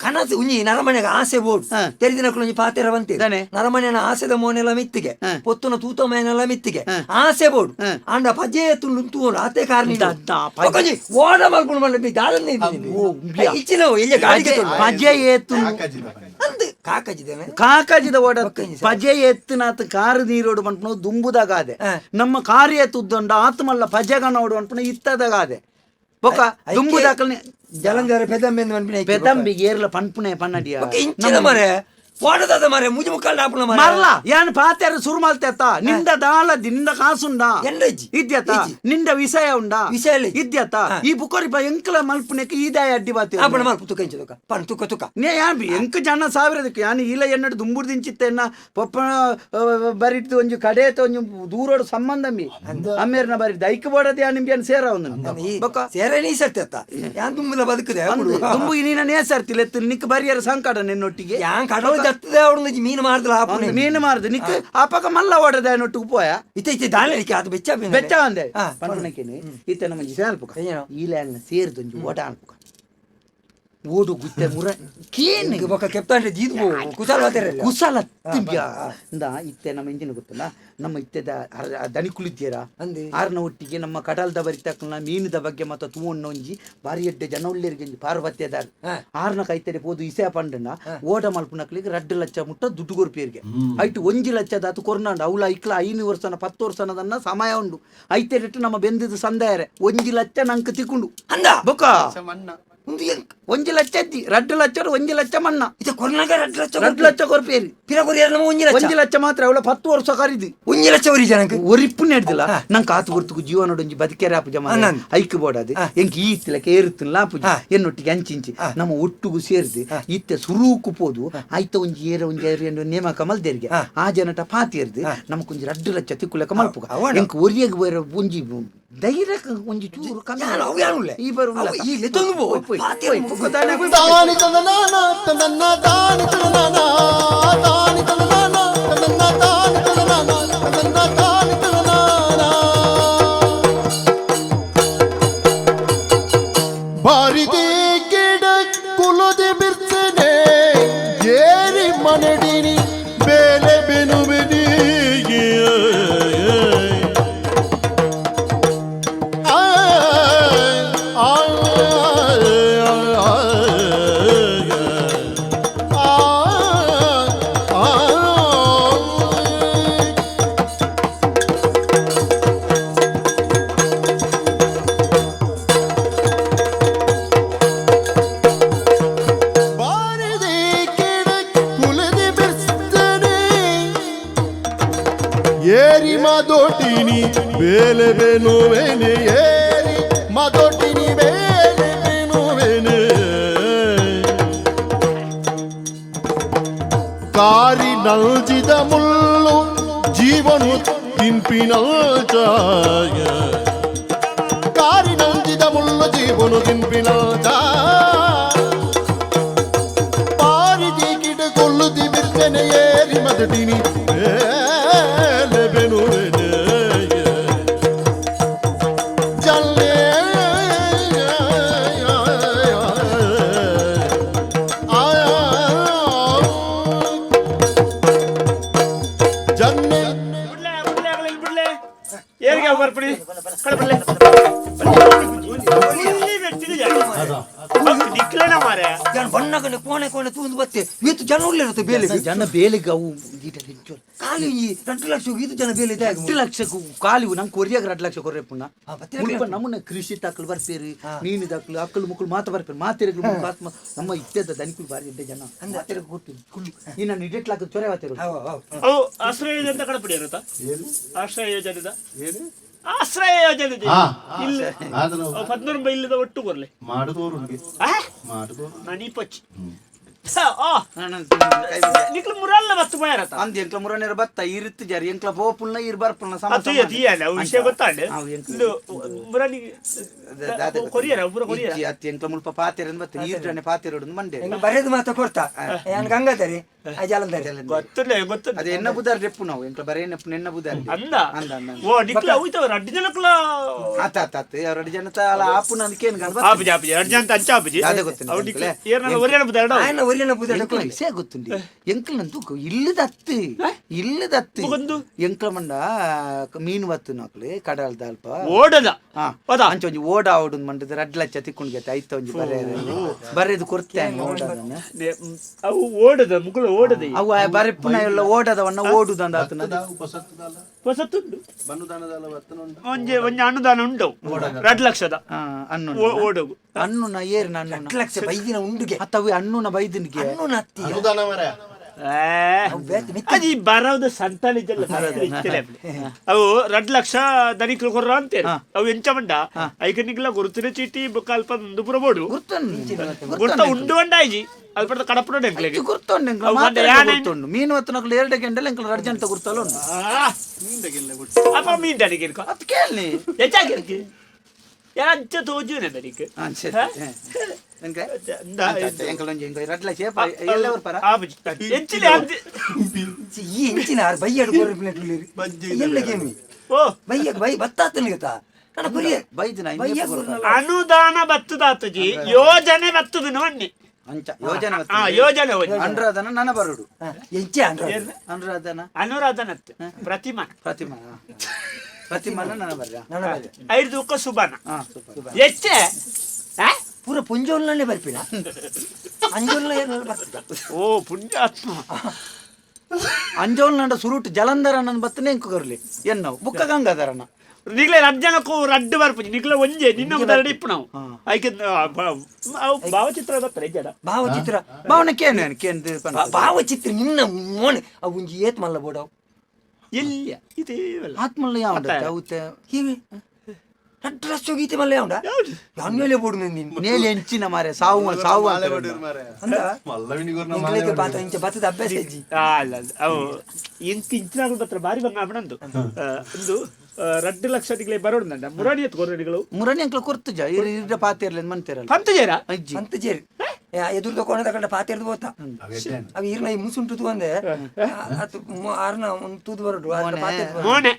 ಕನಸು ಉಂಜಿ ನರಮನೆಗ ಆಸೆ ಬೋಡು ತೆರೆದಿನಕ್ಕಳು ಒಂಜಿ ಪಾತೆರ ಬಂತೆ ನರಮನೆನ ಆಸೆದ ಮೋನೆಲ್ಲ ಮಿತ್ತಿಗೆ ಪೊತ್ತುನ ತೂತ ಮೇನೆಲ್ಲ ಮಿತ್ತಿಗೆ ಆಸೆ ಬೋಡು ಅಂಡ ಪಜೆ ತುಳು ಆತೆ ಕಾರಣ ಓಡ ಮಲ್ಕೊಂಡು ಬಂದ ದಾಳನ್ನೇ ಇಚ್ಚಿನವು ಎಲ್ಲ ಗಾಡಿಗೆ ಪಜೆ ಏತು ಅಂದ್ ಕಾಕಜಿದೇನೆ ಕಾಕಜಿದ ಓಡ ಪಜೆ ಎತ್ತಿನಾತ್ ಕಾರು ನೀರೋಡು ಬಂಟ್ನು ದುಂಬುದಾಗಾದೆ ನಮ್ಮ ಕಾರ್ಯ ತುದ್ದಂಡ ಆತ್ಮಲ್ಲ ಪಜೆಗ ನೋಡು ಅಂಟ್ನು ಇತ್ತದಾಗಾದೆ ಬೊಕ ದುಂಬುದಾಕಲ್ನೆ ಜಲಂಧರ ಪೆದಂಬಿ ಏರ್ಲ ಪನ್ಪುನೆ ಪನ್ನಡಿಯ ಇಂಚಿನ ಮರೆ ಓಡದ ಮರೆ ಮುಜಿ ಮುಕ್ಕಲ್ ಆಪುನ ಮರೆ ಮರ್ಲ ಯಾನ್ ಪಾತೆರ ಶುರು ಮಲ್ತೆತ್ತ ನಿಂದ ದಾಲದಿ ನಿಂದ ಕಾಸುಂಡ ಇದ್ಯತ ನಿಂದ ವಿಷಯ ಉಂಡ ಇದ್ಯತ ಈ ಬುಕೋರಿ ಎಂಕಲ ಮಲ್ಪುನೆಕ ಈದಾಯ ಅಡ್ಡಿ ಬಾತಿ ಆಪಣ ಮಲ್ಪು ತುಕ ಇಂಚುಕ ಪನ್ ತುಕ ನೇ ಯಾನ್ ಎಂಕ ಜನ ಸಾವಿರದಕ್ಕೆ ಯಾನ್ ಇಲ್ಲ ಎನ್ನಡು ದುಂಬುರ್ದಿಂಚಿತ್ತೆನ್ನ ಪೊಪ್ಪ ಬರಿದ್ದು ಒಂಜಿ ಕಡೆತ ಒಂಜಿ ದೂರೋಡು ಸಂಬಂಧಮಿ ಅಮ್ಮೇರ್ನ ಬರಿದ್ದು ಐಕ ಬೋಡದ ಯಾನ್ ನಿಂಬಿಯನ್ ಸೇರ ಒಂದು ಬೊಕ ಸೇರ ನೀ ಸರ್ತೆತ್ತ ಯಾನ್ ದುಂಬುಲ ಬದುಕದೆ ದುಂಬು ನೀನ ನೇ ಸರ್ತಿಲ್ಲ ನಿಕ್ ಬರಿಯರ ಸಂಕಟ ನಿನ್ನೊಟ್ಟಿಗೆ ಯಾನ್ ಕಡಲ ಮೀನು ಮಾರ್ದ ಮೀನು ಮಾರ್ದು ನಿಕ್ ಆಪಕ ಮಲ್ಲ ಓಡದ ನೊಟ್ಟಿಗೆ ಪೋಯ ಇತ್ತೆ ದಾಳಿಕೆ ಅದು ಬೆಚ್ಚ ಅಂದೆ ಪಂಡನಕೇನೆ ಇತ್ತೆ ನಮ್ಮ ಸೇರ್ಪುಕ ಈ ಲ್ಯಾಂಡ್ ಸೇರಿದೊಂಜಿ ಓಟ ಅನ್ಪುಕ ಓಡು ಗುತ್ತೆ ಮುರ ಕೇನ್ ఒక ಕೆಪ್ತಾಂಡೆ ಜೀದ್ಬೋ ಕುಶಾಲ ವಾತೆರಲ್ಲ ಕುಶಾಲ ತಿಂಬ್ಯಾ ಇಂದ ಇತ್ತೆ ನಮ್ಮ ಇಂಜಿನ ಗೊತ್ತಲ್ಲ ನಮ್ಮ ಇತ್ತೆದ ದನಿಕುಲಿದ್ದೀರಾ ಅಂದೆ ಆರ್ನ ಒಟ್ಟಿಗೆ ನಮ್ಮ ಕಡಲ್ದ ಬರಿತಕ್ಕನ ಮೀನದ ಬಗ್ಗೆ ಮತ್ತೆ ತೂವಣ್ಣ ಒಂಜಿ ಬಾರಿ ಎಡ್ಡೆ ಜನ ಒಳ್ಳೆರಿಗೆ ಪಾರ್ವತಿ ಅದಾರ ಆರ್ನ ಕೈತಡೆ ಪೋದು ಇಸೆ ಪಂಡನ ಓಡ ಮಲ್ಪನಕ್ಲಿಗೆ 2 ಲಕ್ಷ ಮುಟ್ಟ ದುಡ್ಡು ಕೊರ್ಪೇರಿಗೆ ಐಟು 1 ಲಕ್ಷದ ಅದು ಕೊರ್ನಾಂಡು ಅವಳ ಐಕ್ಲ 5 ವರ್ಷನ 10 ವರ್ಷನದನ್ನ ಸಮಯ ಉಂಡು ಐತೆರಿಟ್ಟು ನಮ್ಮ ಬೆಂದಿದ್ದು ಸಂದಾಯರೆ 1 ಲಕ್ಷ ನಂಗೆ ತಿಕ್ಕೊಂಡು ಅಂದ ಬೊಕ್ಕ 1 ಲಕ್ಷ ಅಜ್ಜಿ 2 ಲಕ್ಷ 1 ಲಕ್ಷ ಮಣ್ಣ ಇದು ಕೊರ್ನಾಗ 2 ಲಕ್ಷ ಕೊರ್ಪೇರಿ ಪಿರ ಕೊರಿಯರ್ ನಮ್ಮ 1 ಲಕ್ಷ ಮಾತ್ರ ಅವಳ 10 ವರ್ಷ ಕರಿದು 1 ಲಕ್ಷ ಒರಿ ಜನಕ್ಕೆ ಒರಿಪ್ಪು ನಡೆದಿಲ್ಲ ನಂಗೆ ಕಾತು ಗುರ್ತು ಜೀವನೊಡೊಂಜಿ ಬದುಕೇರ ಆಪು ಜಮ ಐಕ್ ಬೋಡದು ಎಂಕ್ ಈತ್ತಿಲಕ ಏರುತ್ತಿಲ್ಲ ಆಪುಜಿ ಎನ್ನೊಟ್ಟಿಗೆ ಅಂಚಿಂಚಿ ನಮ್ಮ ಒಟ್ಟುಗು ಸೇರಿದು ಇತ್ತೆ ಸುರೂಕು ಪೋದು ಆಯ್ತ ಒಂಜಿ ಏರ ನೇಮಕ ಮಲ್ದೇರಿಗೆ ಆ ಜನಟ ಪಾತಿರ್ದು ನಮಕೊಂಜಿ 2 ಲಕ್ಷ ತಿಕ್ಕುಲಕ ಮಲ್ಪುಗ ಎಂಕ್ ಒರಿಯಗ್ ಬೇರೆ ಒಂಜಿ ಧೈರ್ಯ ಒಂಜಿ ಚೂರು ಕಮ್ಮಿ ಈ ಬರುಲ್ಲ ಈ ಲೆತೊಂದು ತಾನಿ ತಂದನಾನ ತಂದನ್ನ ತಾನಿ ತಂದನಾನ ತಾನಿ ತಂದನಾನ ತಂದನ್ನ ತಾನಿ ತಂದನಾನ ತಂದನ್ನ ತಾನಿ ತಂದನಾನ ಬಾರಿದೆ ಗಿಡ ಕುಲದೆ ಬಿರ್ಸನೆ ಏರಿ ಮನಡಿನಿ ಬೇಲೆ ಬೆನುಬೆನಿ ಏರಿ ಮಾದೋಟಿನಿ ಬೇಲೆ ಬೆನುವೆನೆ ಏರಿ ಮಾದೋಟಿನಿ ಬೇಲೆ ಬೆನುವೆನೆ ಕಾರಿ ನಲ್ಜಿದ ಮುಳ್ಳು ಜೀವನು ತಿಂಪಿನ ಚಾಯ ಕಾರಿ ನಲ್ಜಿದ ಮುಳ್ಳು ಜೀವನು ತಿಂಪಿನ ಪಾರಿದಿ ಗಿಡ ಕೊಲ್ಲುದಿ ಬಿರ್ತನೆ ಏರಿ ಮದಟಿನಿ ಬಣ್ಣಗನೆ ಕೋಣೆ ಕೋಣೆ ತೂಂದು ಬತ್ತೆ ಇವತ್ತು ಜನ ಉಳ್ಳೇರುತ್ತೆ ಬೇಲೆ ಜನ ಬೇಲೆಗೆ ಅವು ಕಾಲಿ ಈ 2 ಲಕ್ಷ ಇದು ಜನ ಬೇಲೆ 2 ಲಕ್ಷಕ್ಕೂ ಕಾಲಿವು ನಂಗೆ ಕೊರಿಯಾಗ 2 ಲಕ್ಷ ಕೊರ್ರೆ ಪುಣ್ಣ ನಮ್ಮನ್ನ ಕೃಷಿ ತಾಕಲು ಬರ್ಪೇರಿ ಮೀನು ದಾಖಲು ಅಕ್ಕಲು ಮಕ್ಕಳು ಮಾತು ಬರ್ಪೇರಿ ಮಾತಿರಗಳು ನಮ್ಮ ಇತ್ತೆದ ದನಿಕುಲು ಬಾರಿ ಇದ್ದೆ ಜನ ಮಾತಿರ ಕೊಟ್ಟು ಕುಳ್ಳು ಈ ನಾನು ಇಡೆಟ್ಲಾಕ ಚೊರೆ ಆತಿರು ಅವು ಆಶ್ರಯ ಯೋಜನೆ ಅಂತ ಕಡಪಡಿ ಇರುತ್ತಾ ಆಶ್ರಯ ಯೋಜನೆದ ಆಶ್ರಯ ಯೋಜನೆ ಇಲ್ಲ 14 ರೂಪಾಯಿ ಇಲ್ಲದ ಒಟ್ಟು ಕೊರ್ಲೆ ನಾನು 20 ನಿಕ್ಲ ಮುರಲ್ಲ ಬತ್ತು ಮಾರತ ಅಂದ್ ಎಂಕ್ಲ ಮುರನೇರ ಬತ್ತ ಇರುತ್ತು ಜಾರಿ ಎಂಕ್ಲ ಪೋಪುಲ್ನ ಇರ್ ಬರ್ಪುಲ್ನ ಸಮಸ್ಯೆ ಅತಿಯಲ್ಲ ವಿಷಯ ಗೊತ್ತಾಂಡೆ ಇದು ಮುರನಿ ಕೊರಿಯರ ಪೂರ ಕೊರಿಯರ ಅತಿ ಎಂಕ್ಲ ಮುಲ್ಪ ಪಾತೆರ ಬತ್ತ ಈರ್ ಜನೆ ಪಾತೆರ ಹೊಡೆದು ಮಂಡೆ ಬರೆದು ಮಾತ ಕೊಡ್ತಾ ಏನ್ ಗಂಗಾಧರಿ ಜಲಂಧರಿ ಗೊತ್ತಿಲ್ಲ ಅದು ಎನ್ನ ಬುದಾರ ರೆಪ್ಪು ನಾವು ಎಂಕ್ಲ ಬರೇ ಎನ್ನ ಬುದಾರ ಅಂದ ಓ ನಿಕ್ಲ ಹೋಯ್ತವ 2 ಜನಕ್ಲ ಆತ 2 ಜನ ಅಲ್ಲ ಆಪುನ ಅದಕ್ಕೆ ಏನು ಗಂಡ ಆಪುಜಿ 2 ಜನ ಅಂಚ ಆಪುಜಿ ಅದೇ ಗೊತ್ತಿಲ್ಲ ಅವು ನಿಕ್ಲ ಏರ್ನ ಒರಿಯನ ಬುದಾರ ఆయన ఒరిన బుదడ విషయ గుర్తుంది ఎంకలంతు ఇల్లు దత్తి ఎంకల మండ ಮೀನು ಬತ್ತು ನಾಕ್ಲೆ ಕಡಲ್ ದಾಲ್ಪ ಓಡದ ಅಂಚ ಒಂಜಿ ಓಡ ಆವಡು ಮಂಡದ 2 ಲಕ್ಷ ತಿಕ್ಕೊಂಡು ಗೆತ್ತ ಐತ ಒಂಜಿ ಬರೆದು ಕೊಡ್ತೇನೆ ಓಡದನ್ನ ಅವು ಓಡದ ಮುಗುಳ ಓಡದ ಅವು ಬರೆಪ್ಪುನ ಎಲ್ಲ ಓಡದವನ್ನ ಓಡುದಂದ ಆತನ ಹೊಸತುಂಡು ಒಂಜಿ ಅನುದಾನ ಉಂಟು 2 ಲಕ್ಷದ ಓಡೋಗು ಅನ್ನುನ ಏರು ನಾನು 2 ಲಕ್ಷ ಬೈದಿನ ಉಂಡುಗೆ ಅಥವಾ ಅನ್ನುನ ಬೈದಿನಿಗೆ ಅನ್ನುನ ಅತ್ತಿ ಅನುದಾನ ಮರ అది బరవద సంతానిజల్ల అవు 2 లక్ష దనికులు కొర్ర అంతే అవు ఎంచమంట ఐకనికుల గుర్తున చీటి బొక్కల్ప దుపుర బోడు గుర్త ఉండు అండాయి అది ಪಡ್ತ ಕಡಪಡ ಎಂಕ್ಲೆಗೆ ಗುರ್ತೊಂಡು ಎಂಕ್ಲ ಮಾತ್ರ ಗುರ್ತೊಂಡು ಮೀನು ಹೊತ್ತನಕ್ಲು 2 ಗಂಟೆ ಎಂಕ್ಲ 2 ಜನ ಗುರ್ತಲ್ಲ ಉಂಟು ಅಪ್ಪ ಮೀನ್ ದನಿಗೆ ಇರ್ಕೊ ಅದು ಕೇಳಿ ಹೆಚ್ಚಾಗಿರ್ಕಿ ಯಾರಂಚ ತೋಜುನೆ ದನಿಗೆ ఈ ఎంచిన బయ్యాడు కొర్రె ప్లేట్లు ఎల్లకేమి ఓ బయ్యకు బై బత్తాతని కదా ನನ್ನ ಕೊರಿಯರ್ ಬೈದಿನ ಅನುದಾನ ಬತ್ತದಾತಜಿ ಯೋಜನೆ ಬತ್ತದ ಅನ್ನಿ ಅಂಚ ಯೋಜನೆ ಯೋಜನೆ ಅನುರಾಧನ ನನ್ನ ಬರುಡು ಎಂಚೆ ಅನುರಾಧನ ಅನುರಾಧನತ್ ಪ್ರತಿಮಾ ಪ್ರತಿಮಾನ ನನ್ನ ಬರ್ರ 5 ದುಃಖ ಸುಬಾನ ಎಚ್ಚೆ ಪೂರ ಪುಂಜೋಲ್ನಲ್ಲೇ ಬರ್ಪಿನ ಅಂಜೋಲ್ನ ಬರ್ತದ ಓ ಪುಣ್ಯಾತ್ಮ ಅಂಜೋಲ್ ನಂಡ ಸುರುಟ್ ಜಲಂಧರ ನನ್ನ ಬತ್ತನೆ ಎಂಕು ಕರ್ಲಿ ಎನ್ನವು ಬುಕ್ಕ ಗಂಗಾಧರನ ನಿಗ್ಲೆ ರಜ್ಜನಕ್ಕೂ ರಡ್ಡು ಬರ್ಪುಜಿ ನಿಗ್ಲೆ ಒಂಜೆ ನಿನ್ನ ಮೊದಲು ಇಪ್ಪು ನಾವು ಐಕೆ ಭಾವಚಿತ್ರ ಗೊತ್ತಾರೆ ಜಡ ಭಾವಚಿತ್ರ ಭಾವನಕ್ಕೆ ಏನು ಕೇಂದ್ರ ಭಾವಚಿತ್ರ ನಿನ್ನ ಮೋನೆ ಅವು ಒಂಜಿ ಏತ್ ಮಲ್ಲ ಬೋಡವ್ ಎಲ್ಲಿಯ ಇದೇವಲ್ಲ ಆತ್ಮಲ್ಲ ಯಾವ ಹೀಗೆ ಅಡ್ರೆಸ್ ಗೀತೆ ಮಲ್ಲ ಯಾವ್ಡ ಯಾನ್ಮೇಲೆ ಬೋಡು ನೀನು ನೇಲೆ ಎಂಚಿನ ಮಾರೆ ಸಾವು ಸಾವು ಇಂಗ್ಲಿಗೆ ಪಾತ್ರ ಇಂಚ ಬತ್ತದ ಅಭ್ಯಾಸ ಇಜ್ಜಿ ಅಲ್ಲ ಅವು ಎಂತ ಇಂಚಿನಾಗ ಬತ್ರ ಬಾರಿ ಬಂಗ ಬಿಡಂದು ಒಂದು 2 ಲಕ್ಷ ತಿಂಗಳೇ ಬರೋಣ ಮುರಾಣಿ ಎತ್ಕೋರಣಿಗಳು ಮುರಣಿ ಅಂಕಲ್ ಕೊರ್ತುಜ ಇರ ಪಾತಿ ಇರ್ಲಿ ಮಂತಿರಲ್ಲ ಪಂತಜೇರ ಅಜ್ಜಿ ಅಂತ ಜೇರಿ ಎದುರು ತಕೊಂಡ ತಕೊಂಡ ಪಾತೆರ್ದು ಹೋತ ಅವು ಈರ್ನ ಈ ಮುಸುಂಟು ತಗೊಂಡೆ ಅದು ಆರ್ನ ಒಂದು ತೂದು ಬರೋಡು ಮೋನೆ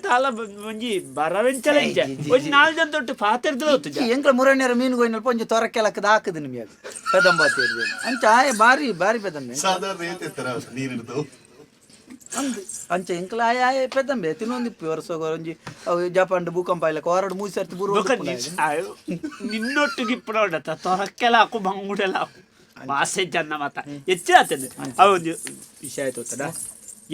ತಾಲ ಒಂಜಿ ಬರವೆಂಚಲ ಇಂಚ ಒಂಜಿ 4 ಜನ ತೊಟ್ಟು ಪಾತೆರ್ದು ಹೋತು ಎಂಕ್ಲ ಮುರಣ್ಯರ ಮೀನು ಗೋಯ್ನಲ್ಪ ಒಂಜಿ ತೊರಕೆಲಕ್ಕದ ಹಾಕದ ನಿಮಗೆ ಪೆದಂಬಾತಿ ಇರ್ಲಿ ಅಂಚ ಆಯ್ ಬಾರಿ ಬಾರಿ ಪೆದಂಬೆ ಸಾಧಾರಣ ಏತಿರ್ತಾರ ನೀರಿಡ್ದು ಅಂಚ ಎಂಕ್ಲ ಆಯ್ ಪೆದಂಬೆ ತಿನ್ನೊಂದಿಪ್ಪು ವರ್ಷ ಒಂಜಿ ಅವು ಜಪಾನ್ ಭೂಕಂಪ ಇಲ್ಲ ಹೊರಡು 3 ಸರ್ತಿ ಬುರು ನಿನ್ನೊಟ್ಟಿಗಿಪ್ಪಡ ಹೊಡತ ತೊರಕ್ಕೆಲ್ಲ ಹಾಕು ಬಂಗುಡೆಲ್ಲ ಹಾಕು ಭಾಷೆ ಜನ ಮಾತ ಹೆಚ್ಚೆ ಆತದೆ ಅವೊಂದು ವಿಷಯ ಆಯ್ತು ಗೊತ್ತದ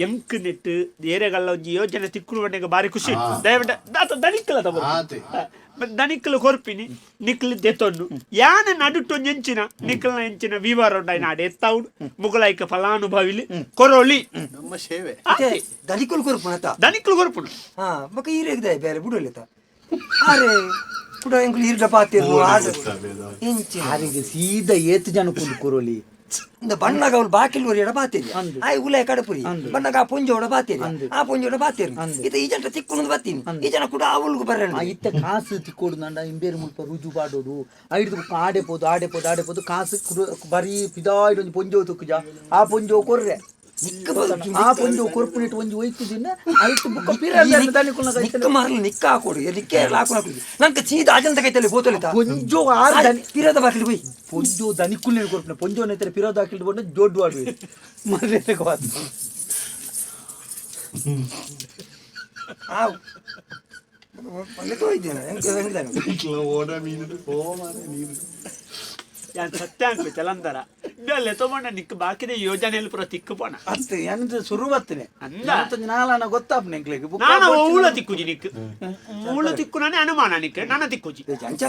ಎಂಕ್ ನೆಟ್ಟು ಏರೆಗಲ್ಲ ಒಂಜಿ ಯೋಜನೆ ತಿಕ್ಕುಡು ಬಣ್ಣಗೆ ಬಾರಿ ಖುಷಿ ದಯವಿಟ್ಟು ದಾತ ದನಿಕ್ಕಲ ತಗೋ ದನಿಕ್ಕಲು ಕೊರ್ಪಿನಿ ನಿಕ್ಲು ದೆತ್ತೊಂಡು ಯಾನ ನಡುಟ್ಟು ಎಂಚಿನ ನಿಕ್ಲನ ಎಂಚಿನ ವಿವರ ಉಂಟಾಯಿ ನಾಡು ಎತ್ತೌಡು ಮುಗಳೈಕ ಫಲಾನುಭವಿಲಿ ಕೊರೋಲಿ ನಮ್ಮ ಸೇವೆ ದಲಿಕುಲ್ ಕೊರ್ಪುಣತ ದನಿಕ್ಕಲು ಕೊರ್ಪುಣ ಹಾ ಬಕ ಈರೆಗ್ದೆ ಬೇರೆ ಬುಡಲಿತ ಅರೆ ಪುಡ ಎಂಕ್ಲು ಈರ್ದ ಪಾತೆರ್ದು ಆಡ ಎಂಚಿ ಯಾರಿಗೆ ಸೀದಾ ಏತ್ ಜನ ಕುಂದು ಕುರೋಲಿ இந்த ಬಣ್ಣಗ ಅವಳು ಬಾಕಿಲ್ ಒರಿಯಡ ಬಾತೇರಿ ಆಯ್ ಉಲೆ ಕಡಪುರಿ ಬಣ್ಣಗ ಆ ಪುಂಜೋಡ ಬಾತೇರಿ ಆ ಪುಂಜೋಡ ಬಾತೇರಿ ಇತ ಈ ಜನ ತಿಕ್ಕುಣದು ಬತ್ತೀನಿ ಈ ಜನ ಕೂಡ ಅವಳಿಗೂ ಬರೋಣ ಇತ್ತ ಕಾಸು ತಿಕ್ಕೋಡು ನಂಡ ಇಂಬೇರು ಮುಲ್ಪ ರುಜು ಬಾಡೋಡು ಐದು ಆಡೆಪೋದು ಕಾಸು ಬರೀ ಪಿದಾಯ್ಡು ಒಂಜಿ ಪೊಂಜೋ ತುಕ್ಕುಜ ಆ ಪೊಂಜೋ ಕೊರ್ರೆ ಆ ಪೊಂಜೋ ಕೊರ್ಪುನಿಟ್ಟು ಒಂಜಿ ಒಯ್ತುದಿನ ಐತು ಬುಕ್ಕ ನಿಕ್ಕ ಮಾರಲು ನಿಕ್ಕ ಹಾಕೋಡು ನಿಕ್ಕ ಹಾಕೊಂಡು ಹಾಕುದು ನಂಗೆ ಸೀದಾ ಅಜಂತ ಕೈತಲ್ಲಿ ಬೋತಲಿತ ಪೊಂಜೋ ಪಿರದ ಬಾಕಿಲ್ ಹೋಯ್ ಪೊಂಜೋ ದನಿಕ್ಕುಲ್ಲೆ ಕೊರ್ಪುನ ಪೊಂಜೋ ನೈತರೆ ಪಿರೋದ ಹಾಕಿಲ್ ಬೋಡ ಜೋಡ್ಡು ಆಡುವೆ ಮರ್ರೆ ವಾದ ಆವ್ ಒಳ್ಳೆ ತೋಯ್ದೇನೆ ಎಂಕೆ ಹೇಳಿದಾನೆ ಓಡ ಮೀನು ನೀರು ಯಾನ್ ಸತ್ಯ ಅನ್ಪಿ ಚಲಂತರ ಇಲ್ಲೇ ತಗೊಂಡ ನಿಕ್ ಬಾಕಿದ ಯೋಜನೆಯಲ್ಲಿ ಪುರ ತಿಕ್ಕು ಪೋಣ ಅತ್ತೆ ಎಂತ ಶುರು ಬತ್ತನೆ ಅಂದ ನಾಳನ ಗೊತ್ತಾಪ್ನೆ ಎಂಕ್ಲೆಗೆ ನಾನು ಊಳ ತಿಕ್ಕುಜಿ ನಿಕ್ ಊಳ ತಿಕ್ಕು ನಾನೇ ಅನುಮಾನ ನಿಕ್ ನನ್ನ ತಿಕ್ಕುಜಿ ಅಂಚ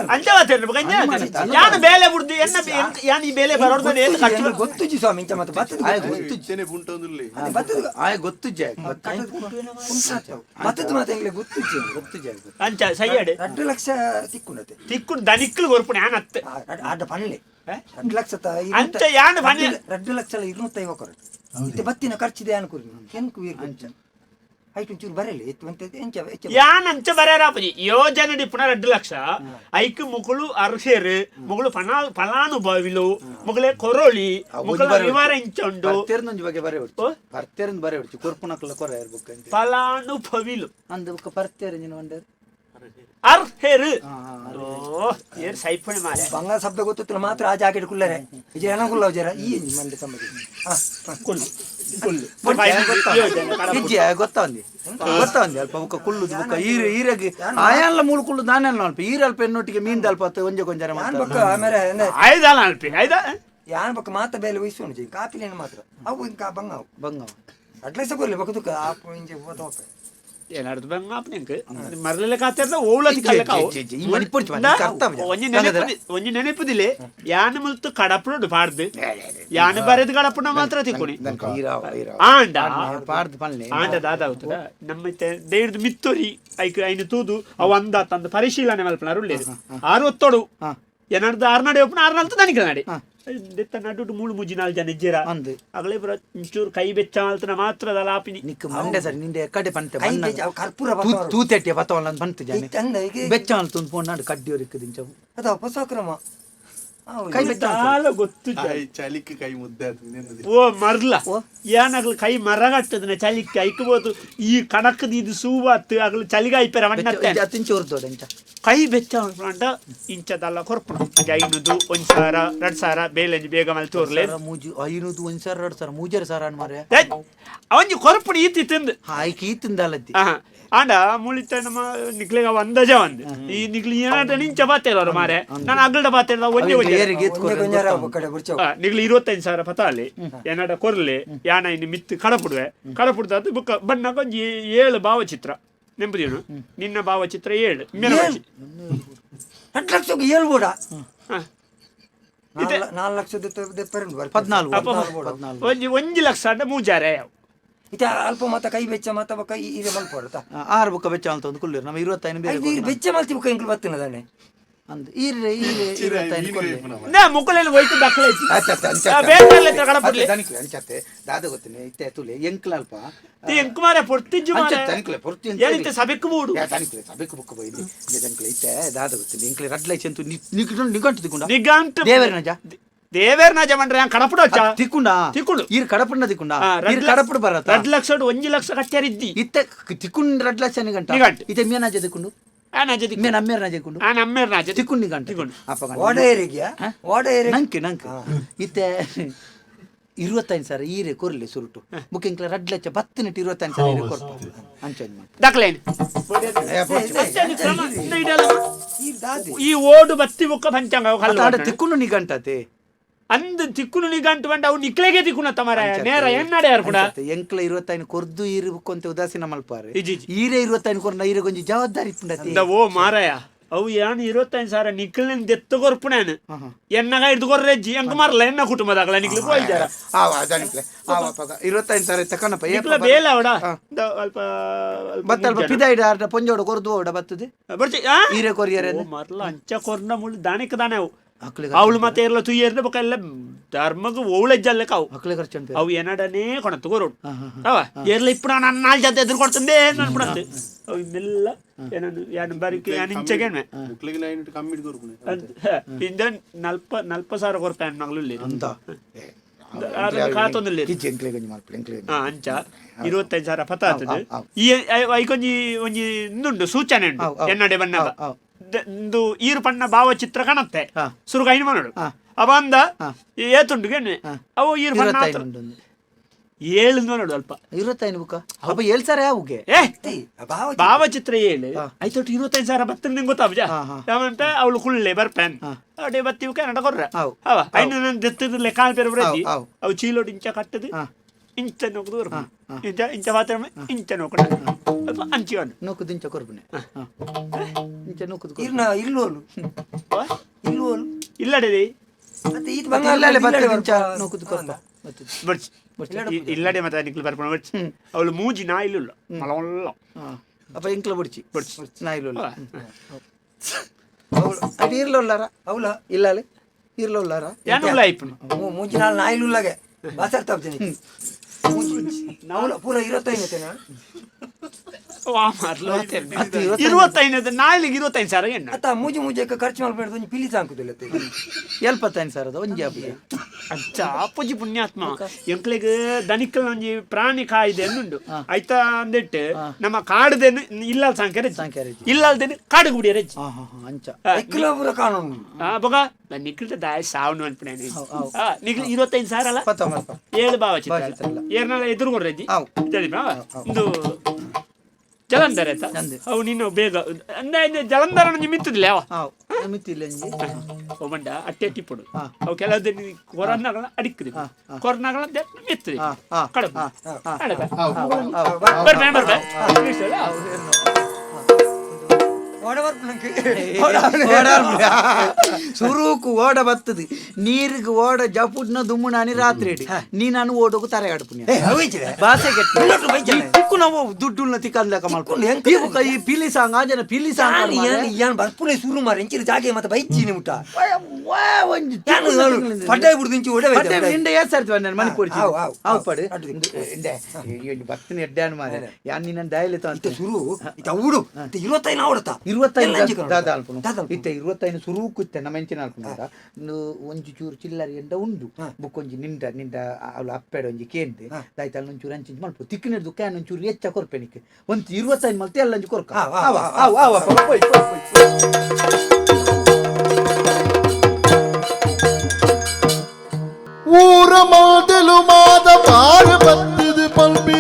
ಯಾನು ಬೇಲೆ ಬಿಡ್ದು ಯಾನ್ ಈ ಬೇಲೆ ಬರೋದು ಏನು ಖರ್ಚು ಗೊತ್ತುಜಿ ಸ್ವಾಮಿ ಇಂಚ ಮತ್ತೆ ಬತ್ತದ ಗೊತ್ತಿದ್ದೇನೆ ಬುಂಟೊಂದಿರ್ಲಿ ಬತ್ತದ ಆಯ್ ಗೊತ್ತುಜ್ಜೆ ಬತ್ತದ ಮತ್ತೆ ಎಂಗ್ಲೆ ಗೊತ್ತುಜಿ ಅಂಚ ಸೈಯಡೆ 2 ಲಕ್ಷ ತಿಕ್ಕುಂಡತೆ ತಿಕ್ಕು ದನಿಕ್ಕಲು ಕೊರ್ಪುಣ ಯಾನ್ ಅತ್ತೆ ಆಡ ಪನ್ಲೆ 2 ಲಕ್ಷ ಅಂಚ ಯಾನ್ ಬನ್ನಿ 2 ಲಕ್ಷ 250 ಕೊರಡು ಇತ್ತೆ ಬತ್ತಿನ ಖರ್ಚಿದೆ ಅನ್ಕುರಿ ಕೆಂಕು ಅಂಚ ಐಟು ಚೂರು ಬರಲಿ ಎತ್ತು ಅಂತ ಎಂಚ ಯಾನ್ ಅಂಚ ಬರೆಯರಾಪಜಿ ಯೋಜನೆ ಡಿಪ್ಪುನ 2 ಲಕ್ಷ ಐಕ್ ಮುಗುಳು ಅರ್ಹೇರು ಮುಗುಳು ಫಲಾನುಭವಿಲು ಮುಗುಳೆ ಕೊರೋಳಿ ಮುಗುಳ ವಿವರ ಇಂಚುಂಡು ಬರ್ತೇರ್ನೊಂಜಿ ಬಗ್ಗೆ ಬರೆ ಬಿಡ್ತು ಬರ್ತೇರಿಂದ ಬರೆ ಬಿಡ್ತು ಕೊರ್ಪುನಕ್ಲ ಕೊರ ಇರ್ಬೇಕು ಫಲಾನುಭವಿಲು ಅಂದ ಬುಕ್ಕ ಬರ್ತೇರ ಒಂಡರ್ ಅರ್ಹೇರು ಏನ್ ಸೈಪಣೆ ಮಾರೆ ಬಂಗಾಳ ಶಬ್ದ ಗೊತ್ತಿಲ್ಲ ಮಾತ್ರ ಆ ಜಾಕೆಟ್ ಕುಲ್ಲರೆ ಇದು ಏನಗುಲ್ಲ ಜರ ಈ ಮಂಡೆ ಸಂಬಂಧ ಗೊತ್ತಾಂದಿ ಅಲ್ಪ ಬುಕ್ಕ ಕುಳ್ಳುದು ಬುಕ್ಕ ಈರಗೆ ಆಯಲ್ಲ ಮೂಳು ಕುಳ್ಳು ದಾನೆಲ್ಲ ಅಲ್ಪ ಈರಲ್ಪ ಹೆಣ್ಣೊಟ್ಟಿಗೆ ಮೀನ್ ಅಲ್ಪ ಒಂಜೆ ಕೊಂಜರ ಬಕ್ಕ ಆಮೇಲೆ ಐದಲ್ಲ ಅಲ್ಪಿ ಐದ ಯಾನ್ ಬಕ್ಕ ಮಾತ ಬೇಲೆ ವಹಿಸೋಣ ಕಾಪಿಲೇನು ಮಾತ್ರ ಅವು ಇಂಕ ಬಂಗಾವ್ ಬಂಗಾವ್ ಅಟ್ಲೈಸ ಕೊರ್ಲಿ ಬಕ್ಕದುಕ ಆಪು ಇಂಜೆ ಹೋತ ಏನಾರ್ದು ಬಂಗ ಆಪ್ನಿಂಕ್ ಮರಲೆಲ್ಲ ಕಾತಿರ್ದ ಓಳತಿ ಕಲ್ಲಕಾವು ಒಂಜಿ ನೆನಪುದಿಲೆ ಯಾನ ಮುಲ್ತು ಕಡಪುಡು ಪಾಡ್ದು ಯಾನ ಬರೆದು ಕಡಪುನ ಮಾತ್ರ ತಿಕ್ಕೊಣಿ ಆಂಡ ಆಂಡ ದಾದ అవుతుందా ನಮ್ಮ ದೇವ್ರದು ಮಿತ್ತೊರಿ ಐಕ್ ಐನು ತೂದು ಅವು ಅಂದ ತಂದು ಪರಿಶೀಲನೆ ಮಲ್ಪನ ರುಳ್ಳೇದು 60 ಏನಾರ್ದು 6 ನಡೆ ಒಪ್ಪನ 6 ನಲ್ತು ದನಿಕ ನಡೆ ದೆತ್ತ ನಡುಟು 3-4 ಜನ ಇಜ್ಜೇರ ಅಗಲೇ ಬರ ಇಂಚೂರು ಕೈ ಬೆಚ್ಚ ಮಾಲ್ತನ ಮಾತ್ರ ದಲಾಪಿನಿ ನಿಕ್ ಮಂಡೆ ಸರಿ ನಿಂದೆ ಕಡೆ ಪಂತೆ ಕರ್ಪೂರ ತೂತೆಟ್ಟೆ ಬತ್ತವಲ್ಲ ಬಂತು ಜಾನೆ ಬೆಚ್ಚ ಮಾಲ್ತು ಪೋನ್ ನಾಡು ಕಡ್ಡಿಯೋರ್ ಇಕ್ಕದಿಂಚವು ಅದ ಹೊಸ ಕ್ರಮ ಕೈ ಬೆಚ್ಚ ಚಾಲ ಗೊತ್ತು ಚಲಿಕ್ಕೆ ಕೈ ಮುದ್ದೆ ಆಗ್ತದೆ ಓ ಮರ್ಲ ಏನಾಗ್ಲಿ ಕೈ ಮರಗಟ್ಟದನೆ ಚಲಿಕ್ಕೆ ಐಕ್ಬೋದು ಈ ಕಣಕದ ಇದು ಸೂವಾತ್ ಆಗ್ಲಿ ಚಲಿಗ ಐಪೆರ ಮಣ್ಣತ್ತೆ ತಿಂಚು ಹೊರತೋಡೆ ಇಂಚ ಕೈ ಬೆಚ್ಚ ಅಂಟ ಇಂಚದಲ್ಲ ಕೊರ್ಪು ಐನದು 1,000 2,000 ಬೇಲೆಂಜಿ ಬೇಗ ಮಲ್ ತೋರ್ಲೆ ಮೂಜಿ 500 1,000 2,000 ಮೂಜರ ಸಾರ ಅನ್ಮಾರೆ ಅವನ್ಜಿ ಕೊರ್ಪುಡು ಈತಿ ತಿಂದು ಆಯ್ಕೆ ಈ ತಿಂದಲ್ಲದ್ದಿ ಆಂಡ ಮುಳಿತ ನಮ್ಮ ನಿಕ್ಲೆಗ ಒಂದಜ ಒಂದು ಈ ನಿಕ್ಲಿ ಏನಾಟ ನಿಂಚ ಬಾತೇರವ್ರು ಮಾರೆ ನಾನು ಅಗಲ್ಡ ಬಾತೇರ ಒಂಜೆ ನಿಕ್ಲಿ 25,000 ಪತಾಲಿ ಏನಾಟ ಕೊರ್ಲೆ ಯಾನ ಇನ್ನು ಮಿತ್ತು ಕಡಪುಡುವೆ ಕಡಪುಡ್ದ ಅದು ಬುಕ್ಕ ಬಣ್ಣ ಒಂಜಿ 7 ಭಾವಚಿತ್ರ ನೆಂಬುದೇನು ನಿನ್ನ ಭಾವಚಿತ್ರ 7 ಮೆರವಣಿಗೆ 2 ಲಕ್ಷಕ್ಕೆ ಹೇಳ್ಬೋಡ ಇದೆ 4 ಲಕ್ಷದ 14 ಒಂಜಿ ಲಕ್ಷ ಅಂಡ ಮೂಜಾರೆ ಇತ ಅಲ್ಪ ಮತ ಕೈ ಬೆಚ್ಚ ಮತ ಕೈ ಇದೆ ಮಲ್ಪಡ್ತಾ 6 ಬುಕ್ಕ ಬೆಚ್ಚ ಅಂತ ಒಂದು ಕುಳ್ಳಿರು ನಮ್ಮ 25 ಬೇರೆ ಬೆಚ್ಚ ಮಲ್ತಿ ಬುಕ್ಕ ಇಂಕ್ಲು ಬತ್ತಿನದಾನೆ ಅಂದ್ ಈರ್ರೆ 25 ಕೊಡ್ಲಿ ನಾ ಮುಕ್ಕಲೆಲ್ಲ ಹೋಯ್ತು ದಾಖಲೆ ಬೇಕಲ್ಲ ಕಡಪುಡ್ಲಿ ಅಂಚತ್ತೆ ದಾದ ಗೊತ್ತಿನ ಇತ್ತೆ ತುಲೆ ಎಂಕ್ಲಲ್ಪ ಎಂಕ್ ಮಾರೆ ಪೊರ್ತಿಜ್ಜು ಮಾರೆ ತನಿಕ್ಲೆ ಪೊರ್ತಿ ಏನಿತ್ತೆ ಸಭೆಕ್ಕೆ ಮೂಡು ತನಿಕ್ಲೆ ಸಭೆಕ್ಕೆ ಬುಕ್ಕ ಬೈದಿ ತನಿಕ್ಲೆ ಇತ್ತೆ ದಾದ ಗೊತ್ತಿನ ಎಂಕ್ಲೆ ರಡ್ಲೈ ಚೆಂತು ನಿಗಂಟು ತಿಕ್ಕೊಂಡ ನಿಗಂಟು ದೇವರನಜ ದೇವೇರ್ನ ಜಮಂಡ್ರೆ ಹಂಗೆ ಕಡಪುಡು ಹಚ್ಚ ತಿಕ್ಕೊಂಡು ಈರ್ ಕಡಪುಂಡ ತಿಕ್ಕೊಂಡ ಈರ್ ಕಡಪುಡು ಬರತ್ತ 2 ಲಕ್ಷ 1 ಲಕ್ಷ ಕಟ್ಟ್ಯಾರಿದ್ದಿ ಇತ್ತೆ ತಿಕ್ಕೊಂಡು 2 ಲಕ್ಷ ನಿಗಂಟ ನಿಗಂಟು ಇತ್ತೆ ಮೇನಾಜ ತಿಕ್ಕೊಂಡು ಮೇನ ಅಮ್ಮೇರ್ನಾಜ ತಿಕ್ಕೊಂಡು ಅಮ್ಮೇರ್ನಾಜ ತಿಕ್ಕೊಂಡು ನಿಗಂಟ ಅಪ್ಪ ಓಡ ಏರಿಗ್ಯಾ ಓಡ ಏರಿ ನಂಕೆ ಇತ್ತೆ 25,000 ಈರೆ ಕೊರ್ಲಿ ಸುರುಟು ಮುಖ್ಯಂಕ್ಲ 2 ಲಕ್ಷ 10 ನಿಟ್ಟು 25,000 ಈರೆ ಕೊರ್ಪ ಅಂಚನ್ ಮಾಡಿ ದಾಖಲೆ ಈ ಓಡು ಬತ್ತಿ ಬುಕ್ಕ ಪಂಚಾಂಗ ತಿಕ್ಕೊಂಡು ನಿಗಂಟತೆ ಅಂದ್ ತಿಕ್ಕುನು ನಿಗಂಟು ಬಂಡ ಅವು ನಿಕ್ಲೆಗೆ ತಿಕ್ಕುನ ತಮರ ನೇರ ಎನ್ನಡೆ ಯಾರು ಕೂಡ ಎಂಕ್ಲ 25 ಕೊರ್ದು ಇರುಕೊಂತ ಉದಾಸೀನ ಮಲ್ಪಾರೆ ಈರೆ 25 ಕೊರ್ನ ಈರೆ ಗೊಂಜಿ ಜವಾಬ್ದಾರಿ ಪುಂಡತಿ ಓ ಮಾರಾಯ ಅವು ಯಾನು 25,000 ನಿಕ್ಲಿನ ದೆತ್ತು ಕೊರ್ಪುಣೇನು ಎನ್ನಗ ಹಿಡ್ದು ಕೊರ್ರೆಜ್ಜಿ ಎಂಕ ಮಾರಲ್ಲ ಎನ್ನ ಕುಟುಂಬದಾಗಲ ನಿಕ್ಲಿ ಹೋಯ್ತಾರ 25,000 ತಕನಪ್ಪ ನಿಕ್ಲ ಬೇಲ ಅವಡ ಅಲ್ಪ ಬತ್ತಲ್ಪ ಪಿದಾಯಿಡ ಅರ್ಧ ಪೊಂಜೋಡ ಕೊರ್ದು ಓಡ ಬತ್ತದೆ ಬರ್ತಿ ಈರೆ ಕೊರಿಯರೆ ಮರ್ಲ ಅಂಚ ಕೊರ್ನ ಮುಳ್ಳು ದಾಣಿಕ ದಾನೆ ಅವು ಅವಳು ಮತ್ತೆ ಎಲ್ಲ ತುಯ್ಯರ್ದ ಬೊಕ್ಕ ಎಲ್ಲ ಧರ್ಮಗ ಓಳೆಜ್ಜಲ್ಲಕ ಅವು ಅವು ಏನಡನೇ ಕೊಣತ್ತು ಕೊರೋಡು ಅವ ಎಲ್ಲ ಇಪ್ಪಡ ನಾನು 4 ಜೊತೆ ಎದುರು ಕೊಡ್ತಂದೆ ಅನ್ಬಿಡತ್ತೆ ಅವು ಇನ್ನೆಲ್ಲ ಏನನ್ನು ಯಾನು ಬಾರಿಕೆ ಯಾನು ಇಂಚಗೇನೆ ಇಂದ 40,000 ಕೊರ್ಪ ಮಗಳು ಕಾತೊಂದಿಲ್ಲ ಅಂಚ 25,000 ಪತ ಆಗ್ತದೆ ಈ ಐಕೊಂಜಿ ಒಂಜಿ ಇನ್ನುಂಡು ಸೂಚನೆ ಉಂಟು ಎನ್ನಡೆ ಬಣ್ಣ ಈರು ಪಣ್ಣ ಭಾವಚಿತ್ರ ಕಾಣತ್ತೆ ಸುರುಗ ಐನು ಮಾಡೋಡು ಅವ ಅಂದ ಏತುಂಡು ಗೆಣ್ಣೆ ಅವು ಈರು ಪಣ್ಣ 7 ನೋಡು ಅಲ್ಪ 25 ಬುಕ್ಕ ಅಪ್ಪ 7,000 ಯಾವುಗೆ ಭಾವಚಿತ್ರ 7 ಆಯ್ತು 25,000 ಬತ್ತ ನಿಂಗೆ ಗೊತ್ತಾಬ್ ಯಾವಂತ ಅವಳು ಕುಳ್ಳೆ ಬರ್ಪೇನ್ ಅಡೆ ಬತ್ತಿ ಕನ್ನಡ ಕೊರ್ರ ಅವ ಐನು ನನ್ನ ದೆತ್ತದಿಲ್ಲ ಕಾಲ್ ಪೇರು ಬರದಿ ಅವು ಚೀಲೋಡು ಇಂಚ ಕಟ್ಟದು ಇಂಚ ನೋಕದು ಇಂಚ ಇಂಚ ಮಾತ್ರ ಇಂಚ ನೋಕಡ ಅಂಚಿ ಅನ್ನು ನೋಕದು ಇಂಚ ಕೊರ್ಬನೆ ಇಂಚ ನೋಕದು ಇರ್ನ ಇಲ್ಲೋಲು ಇಲ್ಲೋಲು ಇಲ್ಲಡೆ ಮತ್ತೆ ಈತ ಬಂಗಾರಲೆ ಬತ್ತೆ ಇಂಚ ನೋಕದು ಕೊರ್ಬ ಬರ್ಚಿ ಇಲ್ಲಡೆ ಮತ್ತೆ ನಿಕ್ಲು ಬರ್ಪಣ ಬರ್ಚಿ ಅವಳು ಮೂಜಿ ನಾ ಇಲ್ಲ ಮಲವಲ್ಲ ಅಪ್ಪ ಇಂಕ್ಲ ಬಿಡ್ಚಿ ಬರ್ಚಿ ನಾ ಇಲ್ಲ ಅದು ಇರ್ಲೊಲ್ಲಾರ ಅವಳ ಇಲ್ಲ ಅಲ್ಲಿ ಇರ್ಲೊಲ್ಲಾರ ಯಾನು ಲೈಫ್ ಮೂಜಿ ನಾಲ್ ನಾಯಿಲುಲ್ಲಗೆ ಬಾಸರ್ತಾ ಹೋಗ್ತೀನಿ ನಾವು ಪೂರ 25 25 ನಾಳಿಗೆ 25,000 ಎಣ್ಣ ಅತ್ತ ಮೂಜಿ ಮೂಜಕ್ಕೆ ಖರ್ಚು ಮಾಡ್ಬೇಡ್ದು ಒಂಜಿ ಪಿಲಿ ಸಾಂಕುದಿಲ್ಲ 75,000 ಒಂಜಿ ಅಪ್ಪ ಅಚ್ಚ ಅಪ್ಪುಜಿ ಪುಣ್ಯಾತ್ಮ ಎಂಕ್ಲೆಗೆ ದನಿಕಲ್ ಒಂಜಿ ಪ್ರಾಣಿ ಕಾಯ್ದೆ ಅನ್ನುಂಡು ಆಯ್ತಾ ಅಂದಿಟ್ಟು ನಮ್ಮ ಕಾಡದೆ ಇಲ್ಲ ಸಂಖ್ಯೆ ಇಲ್ಲಲ್ದೇನೆ ಕಾಡಿಗೆ ಬಿಡಿ ರಜ್ಜಿ ಅಂಚ ಪೂರ ಕಾನೂನು ಬೊಗ ನಿಕ್ಲಿತ ದಾಯ ಸಾವನು ಅನ್ಪಣೆ ನಿಕ್ಲಿ 25,000 ಅಲ್ಲ 7 ಭಾವಚಿತ್ರ ಏರ್ನೆಲ್ಲ ಎದುರು ಕೊಡ್ರಜ್ಜಿ ಒಂದು ಜಲಂಧರ ಆಯ್ತಾ ಅವು ನೀನು ಬೇಗ ಅಂದ್ರೆ ಜಲಂಧರ ಮಿತ್ತದಿಲ್ಲ ಯಾವ ಮಿತ್ತಿಲ್ಲ ಒಬ್ಬಂಡ ಅಟ್ಟೆ ಟಿಪ್ಪುಡು ಅವು ಕೆಲವು ಕೊರೋನಾಗಳ ಅಡಿಕ್ಕಿದೆ ಕೊರೋನಾಗಳ ಮಿತ್ತದೆ ಕಡಬ ಸುರುಕು ಓಡ ಬತ್ತದು ನೀರಿಗೆ ಓಡ ಜಪುಡ್ನ ದುಮ್ಮುನ ಅನಿ ರಾತ್ರಿ ನೀ ನಾನು ಓಡೋಗು ತಾರೆ ಆಡ್ಪುಣ್ಯ ಭಾಷೆ ಕೆಟ್ಟು ನಾವು ದುಡ್ಡು ತಿಕ್ಕಂದಕ ಮಾಡ್ಕೊಂಡು ಈ ಪಿಲಿ ಸಾಂಗ್ ಆಜನ ಪಿಲಿ ಸಾಂಗ್ ಯಾನ್ ಬರ್ಪುನೆ ಸುರು ಮಾರ ಇಂಚಿನ ಜಾಗೆ ಮತ್ತೆ ಬೈಚಿನಿ ಮುಟ ಒಂಜಿ ಪಡ್ಡಾಯಿ ಬಿಡ್ದು ಇಂಚಿ ಓಡವೆ ಇಂಡ ಏರ್ಸಾರ್ತಿ ನಾನು ಮನೆ ಕೊಡ್ಚಿ ಅವು ಪಡು ಇಂಡೆ ಭಕ್ತನ ಎಡ್ಡಾನು ಮಾರೆ ಯಾನ್ ನಿನ್ನ ಡಯಲ್ ಸುರು ಇತ ಊಡು 25 ಆವಡತ 25 ದಾದಾಲ್ಪುನು ಇತ್ತೆ 25 ಸುರೂಕುತ್ತೆ ನಮೆಂಚಿನ ಅಲ್ಪುಂಡ ಒಂಜಿ ಚೂರು ಚಿಲ್ಲರಿ ಎಂಡ ಉಂಡು ಬುಕ್ಕೊಂಜಿ ನಿಂಡ ಅವಳು ಅಪ್ಪೆಡ ಒಂಜಿ ಕೇಂದೆ ದಾಯ್ತ ಅಲ್ಲಿ ಒಂಚೂರು ಅಂಚಿಂಚು ಮಲ್ಪ ತಿಕ್ಕಿನಿಡ್ದು ಕ್ಯಾನ್ ಒಂಚೂರು ಹೆಚ್ಚ ಕೊರ್ಪೆನಿಕ್ಕೆ ಒಂದು 25 ಮಲ್ತೆ ಅಲ್ಲಂಜಿ ಕೊರ್ಕ ಊರ ಮಾದಲು ಮಾದ ಪಾರ ಬತ್ತದು ಪಲ್ಪಿ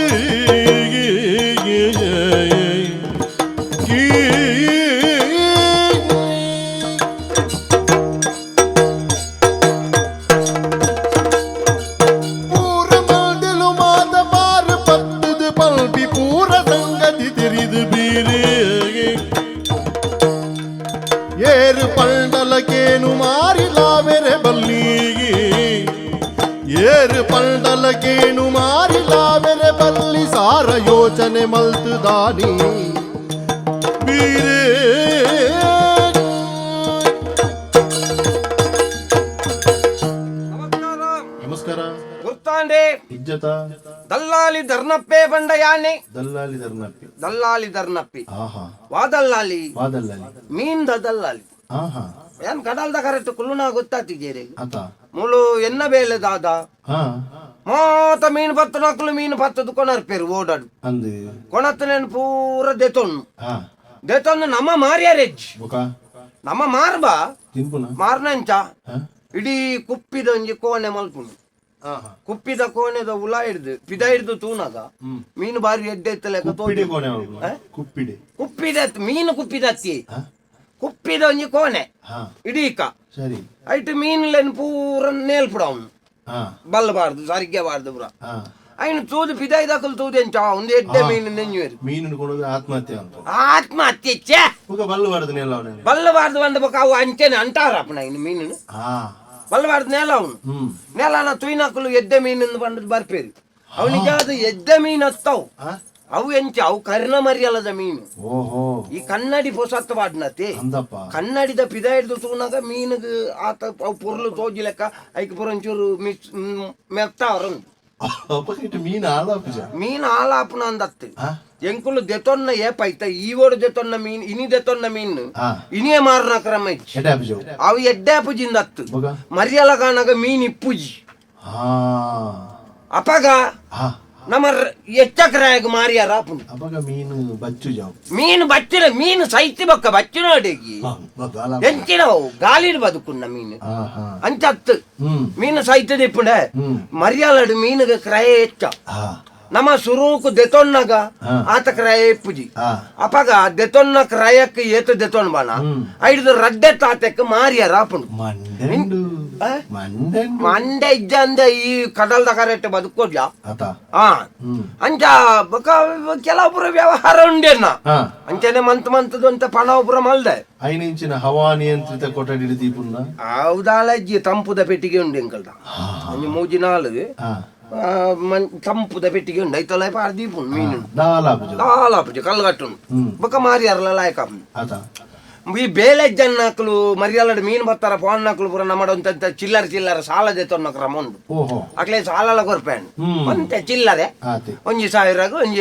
ಊರ ಮಾದಲು ಮಾದ ಪಾರ ಬತ್ತದು ಪಲ್ಪಿ ಪೂರ ಸಂಗತಿ ತೆರಿದು ಬೀರೆ ಏರು ಪಂಡಲಕೇನು ಮಾರಿಲಾವೆರೆ ಬಲ್ಲಿಗೆ ಏರು ಪಲ್ಡಲಕೇನು ಮಾರಿಲಾವೆರೆ ಬಲ್ಲಿ ಸಾರ ಯೋಚನೆ ಮಲ್ತು ದಾನಿ ಬೀರೇ ನಮಸ್ಕಾರ ಗುರ್ತಾಂಡೆ ಇಜ್ಜತ ದಲ್ಲಾಲಿ ಧರ್ನಪ್ಪೆ ಬಂಡ ಯಾನೆ ದಲ್ಲಾಲಿ ಧರ್ನಪ್ಪಿ ದಲ್ಲಾಲಿ ವಾದಲ್ಲಾಲಿ ವಾದಲ್ಲಲ್ಲಿ ಮೀನ್ ದಲ್ಲಾಲಿ ಏನ್ ಕಡಲ್ದ ಕರೆಕ್ಟ್ ಕುಲ್ಲುನ ಗೊತ್ತಾತಿದ್ದೀರಿ ಆತ ಮುಳು ಎನ್ನ ಬೇಲೆ ದಾದ ಮಾತ ಮೀನು ಪತ್ತು ನಕ್ಲು ಮೀನು ಪತ್ತದು ಕೊಣರ್ಪೇರು ಓಡಾಡು ಅಂದು ಕೊಣತ್ತು ನೆನ್ ಪೂರ ದೆತೊನ್ನು ನಮ್ಮ ಮಾರ್ಯಾರೆಜ್ ನಮ್ಮ ಮಾರ್ಬಾ ಮಾರ್ನಂಚ ಇಡೀ ಕುಪ್ಪಿದ ಒಂಜಿ ಕೋಣೆ ಮಲ್ಪುಂಡು ಕುಪ್ಪಿದ ಕೋಣೆದ ಉಲ ಹಿಡ್ದು ಪಿದ ಹಿಡ್ದು ತೂನಗ ಮೀನು ಬಾರಿ ಎಡ್ಡೆತ್ತಲೆಕ್ಕ ಕುಪ್ಪಿದ ಮೀನು ಕುಪ್ಪಿದತ್ತಿ ಕುಪ್ಪಿದ ಒಂಜಿ ಕೋಣೆ ಇಡೀಕ ಐಟು ಮೀನುಲೆನ್ ಪೂರ ನೇಲ್ಪುಡ ಅವನು ಬಲ್ಲಬಾರ್ದು ಸರಿಗಬಾರ್ದು ಪುರ ಅಯ್ನ ತೂದು ಪಿದಾಯ್ದಕಲ್ ತೂದು ಎಂಚ ಒಂದು ಎಡ್ಡೆ ಮೀನು ನೆಂಜುವೆರು ಮೀನು ಆತ್ಮಹತ್ಯೆ ಬಲ್ಲಬಾರ್ದು ಬಂದ ಬಕ್ಕ ಅವು ಅಂಚೆನೆ ಅಂಟಾರಪ್ಪನ ಇನ್ನು ಮೀನು ಬಲ್ಲಬಾರ್ದು ನೆಲ ಅವನು ನೆಲನ ತುಯ್ನಕಲು ಎಡ್ಡೆ ಮೀನು ಬಂದದ್ದು ಬರ್ಪೇರಿ ಅವನಿಗೆ ಅದು ಎಡ್ಡೆ ಮೀನು ಹತ್ತವು ಅವು ಎಂಚ ಅವು ಕರ್ಣ ಮರಿಯಲ್ಲದ ಮೀನು ಈ ಕನ್ನಡಿ ಪೊಸತ್ತು ಬಾಡ್ನತಿ ಕನ್ನಡಿದ ಪಿದ ಹಿಡ್ದು ತೂನಾಗ ಮೀನಿಗೆ ಆತ ಅವು ಪುರ್ಲು ತೋಜಿ ಲೆಕ್ಕ ಐಕ್ ಪುರ ಒಂಚೂರು ಮೆತ್ತ ಅವರೊಂದು ಮೀನು ಆಲಾಪುನ ಅಂದತ್ತು ಎಂಕುಲು ದೆತೊನ್ನ ಏಪೈತ ಈವೋಡು ದೆತೊನ್ನ ಮೀನು ಇನಿ ದೆತೊನ್ನ ಮೀನು ಇನಿಯೇ ಮಾರನ ಕ್ರಮ ಇಚ್ಚಿ ಅವು ಎಡ್ಡೆ ಪುಜಿಂದತ್ತು ಮರಿಯಲ ಕಾಣಾಗ ಮೀನು ಇಪ್ಪುಜಿ ಅಪಗ ನಮ್ಮ ಎಚ್ಚಕ್ರಾಗ ಮಾರಿಯಾರ ಮೀನು ಬಚ್ಚಿನ ಮೀನು ಸೈತಿ ಬಕ್ಕ ಬಚ್ಚಿನ ಅಡಿಗೆ ಎಂಚಿನವು ಗಾಲಿಡ್ ಬದುಕುನ್ನ ಮೀನು ಅಂಚತ್ತು ಮೀನು ಸೈತದ ಇಪ್ಪುಂಡೆ ಮರಿಯಾಲಡು ಮೀನುಗೆ ಕ್ರಯ ಹೆಚ್ಚ ನಮ್ಮ ಸುರೂಕು ದೆತೊನ್ನಗ ಆತ ಕ್ರಯ ಇಪ್ಪುಜಿ ಅಪಗ ದೆತೊನ್ನ ಕ್ರಯಕ್ಕೆ ಏತ ದೆತೊನ್ ಬಾಣ ಐದು ರಡ್ಡೆ ತಾತಕ್ಕೆ ಮಾರಿಯಾರ ಅಪ್ಪುಂಡು ಮಂಡೆ ಇಜ್ಜ ಅಂದೆ ಈ ಕಡಲ್ದ ಕರೆಕ್ಟ್ ಬದುಕೋದ್ಯ ಅಂಚ ಕೆಲವೊಬ್ಬರ ವ್ಯವಹಾರ ಉಂಡೆನ್ನ ಅಂಚನೆ ಮಂತದು ಅಂತ ಪಣವಪುರ ಮಲ್ದೆ 5 ಇಂಚಿನ ಹವಾ ನಿಯಂತ್ರಿತ ಕೊಠಡಿ ದೀಪುನ್ನ ಹೌದಾಳಜ್ಜಿ ತಂಪುದ ಪೆಟ್ಟಿಗೆ ಉಂಡು ಎಂಕಲ್ದ ಒಂದು ಮೂಜಿನಾಳು ತಂಪುದ ಪೆಟ್ಟಿಗೆ ಉಂಡು ಐತಲ್ಲ ಪಾರ್ದೀಪು ಮೀನು ದಾಲಾಪುಜ ಕಲ್ಗಟ್ಟು ಬೊಕ್ಕ ಮಾರಿಯಾರಲ್ಲ ಲಾಯಕ ಈ ಬೇಲೆ ಜನ್ನಕ್ಲು ಮರಿಯಾಲಡು ಮೀನು ಬರ್ತಾರ ಫೋನ್ ನಕ್ಲು ಪುರ ನಮ್ಮಡೊಂತ ಚಿಲ್ಲರ ಸಾಲದೆ ತೊನ್ನ ಕ್ರಮ ಉಂಡು ಅಕ್ಲೆ ಸಾಲಲ ಕೊರ್ಪೇಣ್ ಒಂತೆ ಚಿಲ್ಲರೆ 1,000 ಒಂಜಿ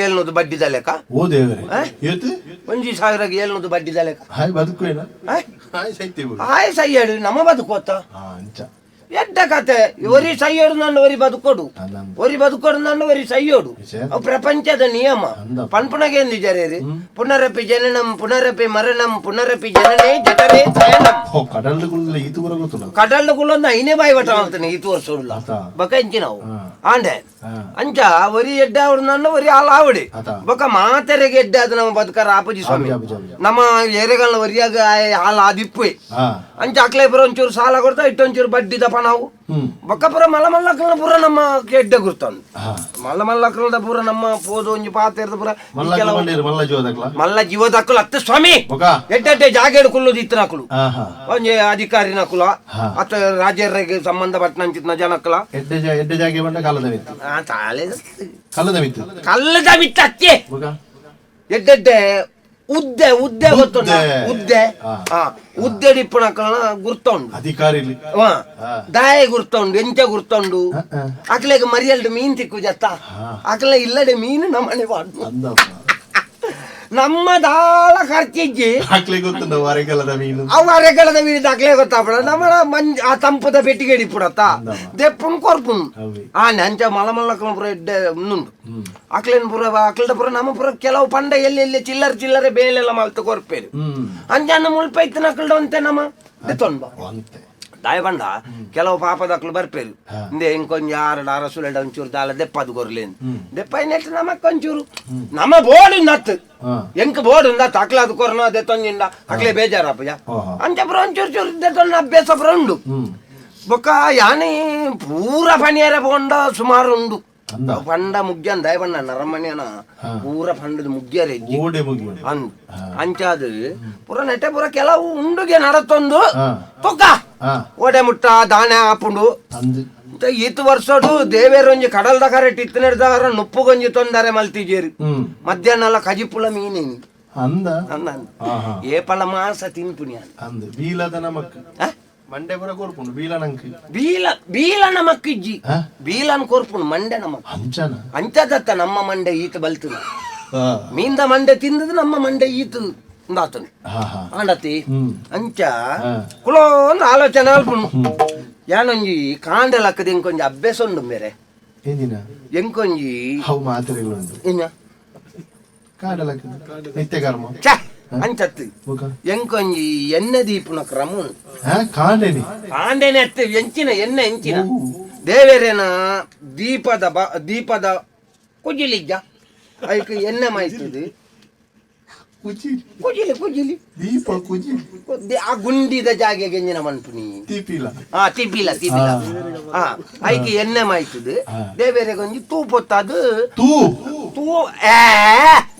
700 ಬಡ್ಡಿದ ಲೆಕ್ಕ 1,000 700 ಬಡ್ಡಿದ ಲೆಕ್ಕ ಹಾಯ್ ಸೈಯಡು ನಮ್ಮ ಬದುಕೋತ ಎಡ್ಡ ಕತೆ ಒರಿ ಸೈಯೋಡು ನನ್ನ ಒರಿ ಬದುಕೋಡು ನನ್ನ ಒರಿ ಸೈಯೋಡು ಅವು ಪ್ರಪಂಚದ ನಿಯಮ ಪನ್ಪುಣಗೆ ಎಂದಿದ್ದಾರೆ ಪುನರಪಿ ಜನನಂ ಪುನರಪಿ ಮರಣಂ ಪುನರಪಿ ಜನನೇ ಜಠರೇ ಶಯನಂ ಕಡಲ್ಗುಳೊಂದು ಐನೇ ಬಾಯಿ ಬಟ ಆಗ್ತಾನೆ ಈತು ವರ್ಷ ಬಕ ಎಂಚಿನವು ಆಂಡೆ ಅಂಚ ಒರಿ ಎಡ್ಡ ಅವ್ರು ನನ್ನ ಒರಿ ಆಲಾವಡಿ ಬೊಕ ಮಾತೆರೆಗೆ ಎಡ್ಡೆ ಅದು ನಮ್ಮ ಬದುಕರ ಆಪುಜಿ ಸ್ವಾಮಿ ನಮ್ಮ ಎರೆಗಳನ್ನ ಒರಿಯಾಗ ಹಾಲ ಆದಿಪ್ಪೆ ಅಂಚ ಅಕ್ಲೆ ಪುರ ಒಂಚೂರು ಸಾಲ ಕೊಡ್ತಾ ಇಟ್ಟೊಂಚೂರು ಬಡ್ಡಿದ ನಾವು ಬೊಕ್ಕ ಪುರ ಮಲ್ಲಕಲ್ನ ಪುರ ನಮ್ಮ ಎಡ್ಡೆ ಗುರ್ತಂದು ಮಲ್ಲಕಲ್ದ ಪುರ ನಮ್ಮ ಪೋದು ಒಂಜಿ ಪಾತೆರ್ದ ಪುರ ಮಲ್ಲ ಜೀವದಕ್ಕಲು ಅತ್ತ ಸ್ವಾಮಿ ಎಡ್ಡೆ ಜಾಗೇಡು ಕುಲ್ಲುದು ಇತ್ತನಕಲು ಒಂಜಿ ಅಧಿಕಾರಿ ನಕುಲ ಅತ್ತ ರಾಜ್ಯರಿಗೆ ಸಂಬಂಧಪಟ್ಟಂಚಿನ ಜನಕ್ಕಲ ಕಲ್ಲದ ಬಿತ್ತಕ್ಕೆ ಎಡ್ಡೆ ಉದ್ದೆ ಗೊತ್ತುಂಡ ಉದ್ದೆ ಡಿಪ್ಪಣಕಲ್ನ ಗುರ್ತುಂಡು ಅಧಿಕಾರಿ ದಾಯ ಗುರ್ತುಂಡು ಎಂಚ ಗುರ್ತುಂಡು ಅಕ್ಲೆಗೆ ಮರಿಯಲ್ಡು ಮೀನ್ ತಿಕ್ಕು ಜತ್ತ ಅಕ್ಲೆ ಇಲ್ಲಡೆ ಮೀನು ನಮ್ಮನೆ ಬಾಡ್ದು ನಮ್ಮ ದಾಳ ಖರ್ಚಿಜ್ಜಿ ಹಾಕ್ಲಿ ಗೊತ್ತುಂಡ ಹೊರಗೆಲ್ಲದ ಮೀನು ಅವು ಅರೆಗಳದ ಮೀನು ದಾಖಲೆ ಗೊತ್ತಾಪಡ ನಮ್ಮ ಆ ತಂಪದ ಪೆಟ್ಟಿಗೆ ಹಿಡಿಪುಡತ್ತ ದೆಪ್ಪುನ್ ಕೊರ್ಪುನ್ ಆನೆ ಅಂಚ ಮಲಮಲ್ಲಕನ ಪುರ ಎಡ್ಡೆ ಉಂಡು ಅಕ್ಲೇನ್ ಪುರ ಅಕ್ಲದ ಪುರ ನಮ್ಮ ಪುರ ಕೆಲವು ಪಂಡ ಎಲ್ಲೆಲ್ಲಿ ಚಿಲ್ಲರೆ ಬೇಲೆಲ್ಲ ಮಲ್ತು ಕೊರ್ಪೇರು ಅಂಜಾನ ಮುಲ್ಪ ಇತ್ತು ನಕಲ್ಡ ಅಂತೆ ನಮ್ಮ ದೆತ್ತೊಂದು ದಾಯ ಬಂಡ ಕೆಲವು ಪಾಪದಕ್ಲು ಬರ್ಪೇರು ಇಂದೆ ಇಂಕೊಂಜ ಆರಡ ಸುಲೆಡ ಒಂಚೂರು ದಾಲ ದೆಪ್ಪದು ಕೊರ್ಲೇನು ದೆಪ್ಪ ನೆಟ್ ನಮಕ್ ಒಂಚೂರು ನಮ್ಮ ಬೋರ್ಡ್ ನತ್ತು ಎಂಕ್ ಬೋರ್ಡ್ ನತ್ತು ಅಕ್ಲದು ಕೊರ್ನ ದೆತ್ತೊಂಜಿಂದ ಅಕ್ಲೆ ಬೇಜಾರಪ್ಪಜ ಅಂಚ ಪುರ ಒಂಚೂರು ಚೂರು ದೆತ್ತೊಂದು ಅಭ್ಯಾಸ ಪುರ ಉಂಡು ಬೊಕ್ಕ ಯಾನಿ ಪೂರ ಪಣಿಯರ ಬೋಂಡ ಸುಮಾರು ಉಂಡು ಪಂಡ ಮುಗ್ಯನ್ ದಯ ಬಣ್ಣ ನರಮಣ್ಯನ ಪೂರ ಪಂಡದ ಮುಗ್ಯರೆ ಅಂದು ಅಂಚಾದ ಪುರ ನೆಟ್ಟೆ ಪುರ ಕೆಲವು ಉಂಡುಗೆ ನಡತೊಂದು ತೊಕ್ಕ ಓಡೆ ಮುಟ್ಟ ದಾಣೆ ಹಾಪುಂಡು ಈತು ವರ್ಷಡು ದೇವೇರೊಂಜಿ ಕಡಲ್ದ ಕರೆಟ್ ಇತ್ತು ನಡೆದಾರ ನುಪ್ಪುಗೊಂಜಿ ತೊಂದರೆ ಮಲ್ತಿಜೇರಿ ಮಧ್ಯಾಹ್ನ ಎಲ್ಲ ಕಜಿಪುಳ ಮೀನೇನಿ ಅಂದ ಏಪಳ ಮಾಸ ತಿನ್ಪುನಿ ಅಂದ ಬೀಲದ ನಮಕ್ ಮಂಡೆ ಪುರ ಕೊರ್ಪುಂಡು ಬೀಲನಂಕ್ ಬೀಲನ ಮಕ್ಕಿಜ್ಜಿ ಬೀಲನ್ ಕೊರ್ಪುಂಡು ಮಂಡೆ ನಮಕ್ ಅಂಚದತ್ತ ನಮ್ಮ ಮಂಡೆ ಈತ ಬಲ್ತದ ಮೀಂದ ಮಂಡೆ ತಿಂದದು ನಮ್ಮ ಮಂಡೆ ಈತು ಅಂದಾತನು ಆಂಡತಿ ಅಂಚ ಕುಲೋ ಒಂದು ಆಲೋಚನೆ ಅಲ್ಪುಂಡು ಯಾನೊಂಜಿ ಕಾಂಡೆಲಕ್ಕದ ಎಂಕೊಂಜಿ ಅಭ್ಯಾಸ ಉಂಡು ಬೇರೆ ಎಂಕೊಂಜಿ ಇನ್ನ ನಿತ್ಯ ಕರ್ಮ ಅಂಚತ್ತು ಎಂಕೊಂಜಿ ಎಣ್ಣೆ ದೀಪುನ ಕ್ರಮ ಕಾಂಡೆನೆ ಅತ್ತೆ ಎಂಚಿನ ಎಣ್ಣೆ ಎಂಚಿನ ದೇವೇರೇನ ದೀಪದ ಕುಜಿಲಿಜ್ಜ ಅದಕ್ಕೆ ಎಣ್ಣೆ ಮಾಯ್ತದೆ ಕುಜಿಲಿ ಆ ಗುಂಡಿದ ಜಾಗೆಗೆ ಎಂಜಿನ ಮನ್ಪುನಿ ತಿಪಿಲ ಐಕೆ ಎಣ್ಣೆ ಮಾಯ್ತದೆ ದೇವೇರೆಗೊಂಜಿ ತೂಪೊತ್ತದು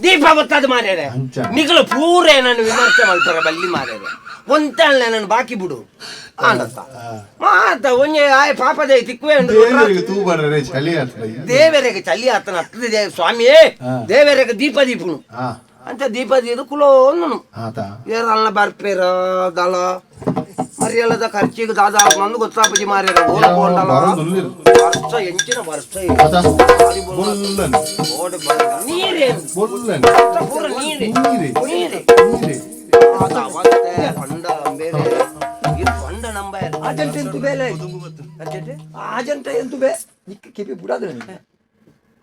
ದೀಪ ಗೊತ್ತದು ಮಾರ್ಯಾರೆ ನಿಗಳು ಪೂರೇ ನಾನು ವಿಮರ್ಶೆ ಮಾಡ್ತಾರೆ ಬಲ್ಲಿ ಮಾರ್ಯಾರೆ ಒಂತಳ್ಳೆ ನಾನು ಬಾಕಿ ಬಿಡು ಆಂಡತ್ತ ಮಾತ ಒಂಜೆ ಆಯ್ ಪಾಪದ ತಿಕ್ಕುವೆ ದೇವರಿಗೆ ಚಳಿ ಆತನ ಹತ್ತದೆ ಸ್ವಾಮಿಯೇ ದೇವರಿಗೆ ದೀಪುನು ಅಂತ ದೀಪ ದೀದು ಕುಲೋ ಒಂದನು ಏರಲ್ನ ಬರ್ಪೇರ ದಳ ಮರಿಯಲ್ಲದ ಖರ್ಚಿಗೆ ದಾದಾ ಮಂದು ಗೊತ್ತಾಪಜಿ ಮಾರ್ಯಾರ ವರ್ಷ ಎಂಚಿನ ವರ್ಷ ನೀರೇನು ಪೂರ ನೀರೇ ಪಂಡ ಬೇರೆ ಪಂಡ ನಂಬ ಅಜಂಟ ಎಂತು ಬೇಲೆ ಅಜಂಟ ಎಂತು ಬೇ ಕಿಪಿ ಬಿಡಾದ್ರೆ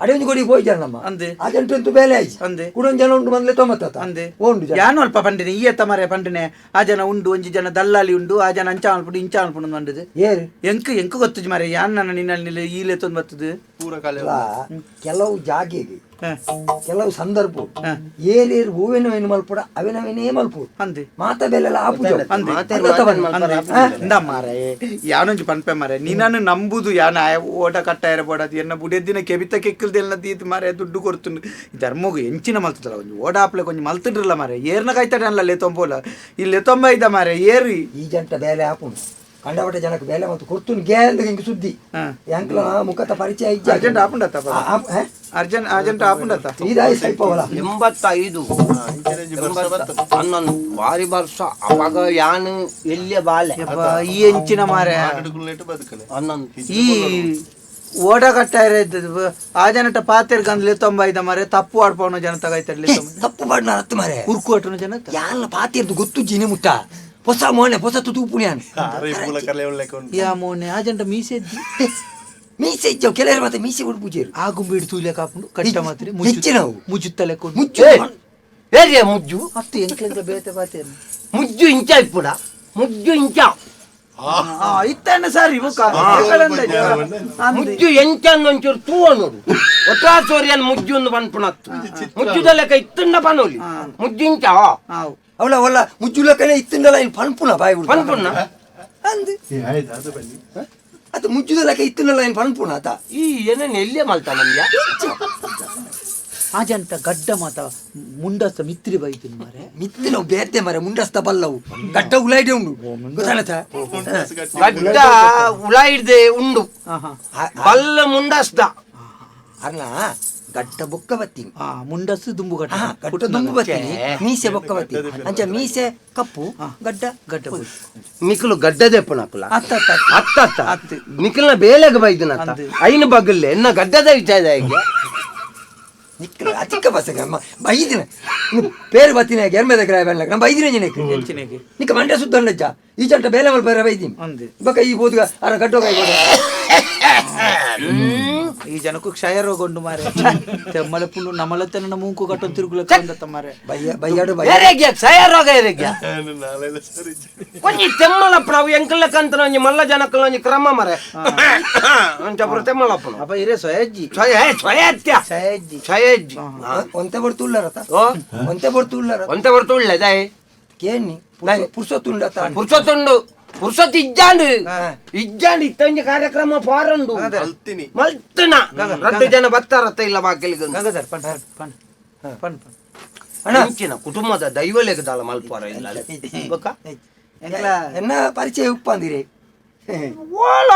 ಅಡೆ ಒಂದು ಕೊಡಿ ಹೋಯ್ತಾರೆ ನಮ್ಮ ಅಂದೆ ಅಜಂಟ ಎಂತು ಬೇಲೆ ಆಯ್ತು ಅಂದೆ ಕುಡೊಂದು ಜನ ಉಂಡು ಬಂದ್ಲೆ ತೊಂಬತ್ತ ಅಂದೆ ಉಂಡು ಯಾನು ಅಲ್ಪ ಪಂಡಿನೆ ಈ ಎತ್ತ ಮರೆ ಪಂಡಿನೆ ಆ ಜನ ಉಂಡು ಒಂಜಿ ಜನ ದಲ್ಲಾಲಿ ಉಂಡು ಆ ಜನ ಅಂಚ ಅನ್ಪುಡು ಇಂಚ ಅನ್ಪುಡು ಮಂಡದು ಏರು ಎಂಕ್ ಗೊತ್ತುಜಿ ಮರೆ ಯಾನ್ ನನ್ನ ನಿನ್ನಲ್ಲಿ ಈಲೆ ತೊಂದು ಬರ್ತದೆ ಪೂರ ಕಾಲ ಕೆಲವು ಜಾಗೆಗೆ ಕೆಲವು ಸಂದರ್ಭ ಏನೇರು ಹೂವಿನವೇನು ಮಲ್ಪುಡ ಅವಿನವೇನೇ ಮಲ್ಪುಡು ಅಂದೆ ಮಾತ ಬೆಲೆಲ್ಲ ಮಾರೆ ಯಾನೊಂಜಿ ಪನ್ಪೆ ಮಾರೆ ನೀನನ್ನು ನಂಬುದು ಯಾನ ಓಟ ಕಟ್ಟ ಇರಬೋಡದು ಎನ್ನ ಬುಡೆದ್ದಿನ ಕೆಬಿತ ಕೆಕ್ಕಲ್ದೆಲ್ಲ ತೀತು ಮಾರೆ ದುಡ್ಡು ಕೊಡ್ತುಂಡು ಧರ್ಮಗು ಎಂಚಿನ ಮಲ್ತದಲ್ಲ ಒಂಜಿ ಓಡ ಆಪ್ಲೆ ಕೊಂಚ ಮಲ್ತಿಡ್ರಲ್ಲ ಮಾರೆ ಏರ್ನ ಕಾಯ್ತಾಡೆ ಅಲ್ಲ ಲೆತೊಂಬೋಲ ಈ ಲೆತೊಂಬ ಇದ್ದ ಮಾರೆ ಏರಿ ಈ ಜಂಟ ಬೇಲೆ ಹಾಪುಂಡು ಕಂಡಪಟ್ಟ ಜನಕ್ಕೆ ಬೇಲೆ ಮತ್ತು ಕೊಡ್ತುನ್ ಗ್ಯಾರಂತ ಹಿಂಗೆ ಸುದ್ದಿ ಎಂಕ್ಲ ಮುಖತ ಪರಿಚಯ ಇಜ್ಜ ಅರ್ಜೆಂಟ್ ಆಪುಂಡತ್ತ ಅರ್ಜೆಂಟ್ ಆಪುಂಡತ್ತ ಇದಾಯಿ ಸ್ವಲ್ಪ ಹೊಲ 85 11 ಬಾರಿ ವರ್ಷ ಅವಾಗ ಯಾನು ಎಲ್ಲಿಯ ಬಾಲೆ ಈ ಎಂಚಿನ ಮಾರೆ ಈ ಓಡ ಕಟ್ಟ ಇರೋದು ಆ ಜನಟ ಪಾತೆರ್ ಗಂದ್ಲೆ 95 ಮಾರೆ ತಪ್ಪು ಆಡ್ಪವನ ಜನ ತಗೈತರ್ಲಿ ತಪ್ಪು ಮಾಡ್ನ ಹತ್ತು ಮಾರೆ ಉರ್ಕು ಅಟ್ಟನ ಜನ ಯಾಲ್ಲ ಪಾತೆರ್ದು ಗೊತ್ತು ಜಿನೆ ಮುಟ್ಟ ಹೊಸ ಮೋನೆ ಹೊಸ ತೂಪುಣ್ಯಾನ್ ಯಾ ಮೋನೆ ಆ ಜಂಟ ಮೀಸೆ ಮೀಸೆ ಇಚ್ಚವು ಕೆಲವರು ಮತ್ತೆ ಮೀಸೆ ಕೊಡು ಪೂಜೆರು ಆ ಗುಂಬಿಡು ತೂಲೆ ಕಾಪುಂಡು ಕಟ್ಟ ಮಾತ್ರ ನಾವು ಮುಜ್ಜುತ್ತಲೆ ಕೊಡು ಮುಜ್ಜು ಅತ್ತು ಎಂಕ್ಲೆಂಕ ಬೇತೆ ಪಾತೆರ್ ಮುಜ್ಜು ಇಂಚ ಇಪ್ಪುಡ ಮುಜ್ಜು ಇಂಚ ಇತ್ತಣ್ಣ ಸರಿ ಮುಜ್ಜು ಎಂಚಂದು ಒಂಚೂರು ತೂವನೋಡು ಒತ್ತಾಸೋರಿಯನ್ ಮುಜ್ಜು ಒಂದು ಪನ್ಪುಣತ್ತು ಮುಜ್ಜುದಲೆಕ್ಕ ಇತ್ತಂಡ ಪನೋಲಿ ಮುಜ್ಜು ಇಂಚ ಅವಳ ಅವಳ ಮುಜ್ಜುಲಕ್ಕನೆ ಇತ್ತಂಡಲ್ಲ ಇನ್ ಪನ್ಪುಣ ಬಾಯಿ ಪನ್ಪುಣ ಅಂದ್ ಅದು ಮುಜ್ಜುದಲಕ್ಕ ಇತ್ತಂಡಲ್ಲ ಇನ್ ಪನ್ಪುಣ ಆತ ಈ ಏನೇನು ಎಲ್ಲಿಯೇ ಮಲ್ತಾ ನಮ್ಗೆ ಆ ಜಂಟ ಗಡ್ಡ ಮಾತ ಮುಂಡಸ್ತ ಮಿತ್ರಿ ಬೈತೀನಿ ಮಾರೆ ಮಿತ್ತಿ ನಾವು ಬೇತೆ ಮಾರೆ ಮುಂಡಸ್ತ ಬಲ್ಲವು ಗಡ್ಡ ಉಲಾಯ್ಡೆ ಉಂಡು ಗೊತ್ತಾನತ ಗಡ್ಡ ಉಲಾಯ್ದೆ ಉಂಡು ಬಲ್ಲ ಮುಂಡಸ್ತ ಅರ್ನ ಗಡ್ಡ ಬೊಕ್ಕ ಬತ್ತೀನಿ ಮುಂಡಸ್ಸು ದುಂಬು ಗಡ್ಡ ಗಡ್ಡ ದುಂಬು ಬತ್ತೀನಿ ಮೀಸೆ ಬೊಕ್ಕ ಬತ್ತೀನಿ ಅಂಚ ಮೀಸೆ ಕಪ್ಪು ಗಡ್ಡ ಗಡ್ಡ ನಿಖಲು ಗಡ್ಡದೆ ಪುಣಕುಲ ಅತ್ತ ನಿಖಲ್ನ ಬೇಲೆಗೆ ಬೈದನ ಐನ ಬಗಲ್ಲೆ ಎನ್ನ ಗಡ್ಡದ ವಿಚಾರ ನಿಕ್ಕಲ ಚಿಕ್ಕ ಬಸ್ಸಗೆ ಬೈದಿನ ಪೇರು ಬತ್ತಿನ ಗೆರ್ಮೆದ ಗ್ರಾಯ ಬೆಲ್ಲ ನಮ್ಮ ಬೈದಿನ ಜಿನಕ್ಕೆ ಎಂಚಿನೆಗೆ ನಿಕ್ಕ ಮಂಡ್ಯ ಸುತ್ತಂಡಜ್ಜ ಈ ಚಂಟ ಬೇಲೆ ಮಲ್ ಬೇರೆ ಬೈದಿನಿ ಅಂದೆ ಬಕ ಈ ಬೋದ್ಗ ಅರ ಗಡ್ಡೋ ಕೈ ಈ ಜನಕ್ಕೂ ಕ್ಷಯ ರೋಗ ಉಂಡು ಮಾರೆ ತೆಮ್ಮಲ ಪುಲ್ಲು ನಮಲತನ ಮೂಕು ಕಟ್ಟೊ ತಿರುಗುಲ ಮಾರೆ ಬೈಯಾಡು ಏರೆಗ್ಯ ಕ್ಷಯ ರೋಗ ಏರೆಗ್ಯ ಒಂಜಿ ತೆಮ್ಮಲಪ್ಪನ ಅವು ಎಂಕಲ್ಲಕ್ಕಂತ ಒಂಜಿ ಮಲ್ಲ ಜನಕ್ಕಲ್ಲ ಒಂಜಿ ಕ್ರಮ ಮರೆ ಒಂಚಪ್ರ ತೆಮ್ಮಲಪ್ಪನ ಅಪ್ಪ ಇರೇ ಸೊಯಜ್ಜಿ ಸ್ವಯತ್ಯ ಸಯಜ್ಜಿ ಸ್ವಯಜ್ಜಿ ಒಂತೆ ಬಡ್ತು ಉಳ್ಳಾರತ ಓ ಒಂತೆ ಬಡ್ತು ಉಳ್ಳಾರ ಒಂತೆ ಬರ್ತು ಉಳ್ಳೆದಾಯ್ ಕೇಳಿ ಪುರ್ಸೊತ್ತುಂಡತ ಪುರ್ಸೊತ್ತುಂಡು ಪುರ್ಸೊತ್ ಇಜ್ಜಾಂಡು ಇತ್ತಂಜಿ ಕಾರ್ಯಕ್ರಮ ಪಾರಂಡು ಅಲ್ತೀನಿ ಮಲ್ತನ 2 ಜನ ಬರ್ತಾರತ್ತ ಇಲ್ಲ ಬಾಕಿಲಿಗೆ ಗಂಗಾಧರ್ ಪನ್ ಪನ್ ಪನ್ ಪನ್ ಅಂಚಿನ ಕುಟುಂಬದ ದೈವಲೇಖದಾಳ ಮಲ್ಪಾರ ಇಲ್ಲ ಬೊಕ್ಕ ಎಂಕ್ಲ ಎನ್ನ ಪರಿಚಯ ಉಪ್ಪಂದಿರಿ ಓಳ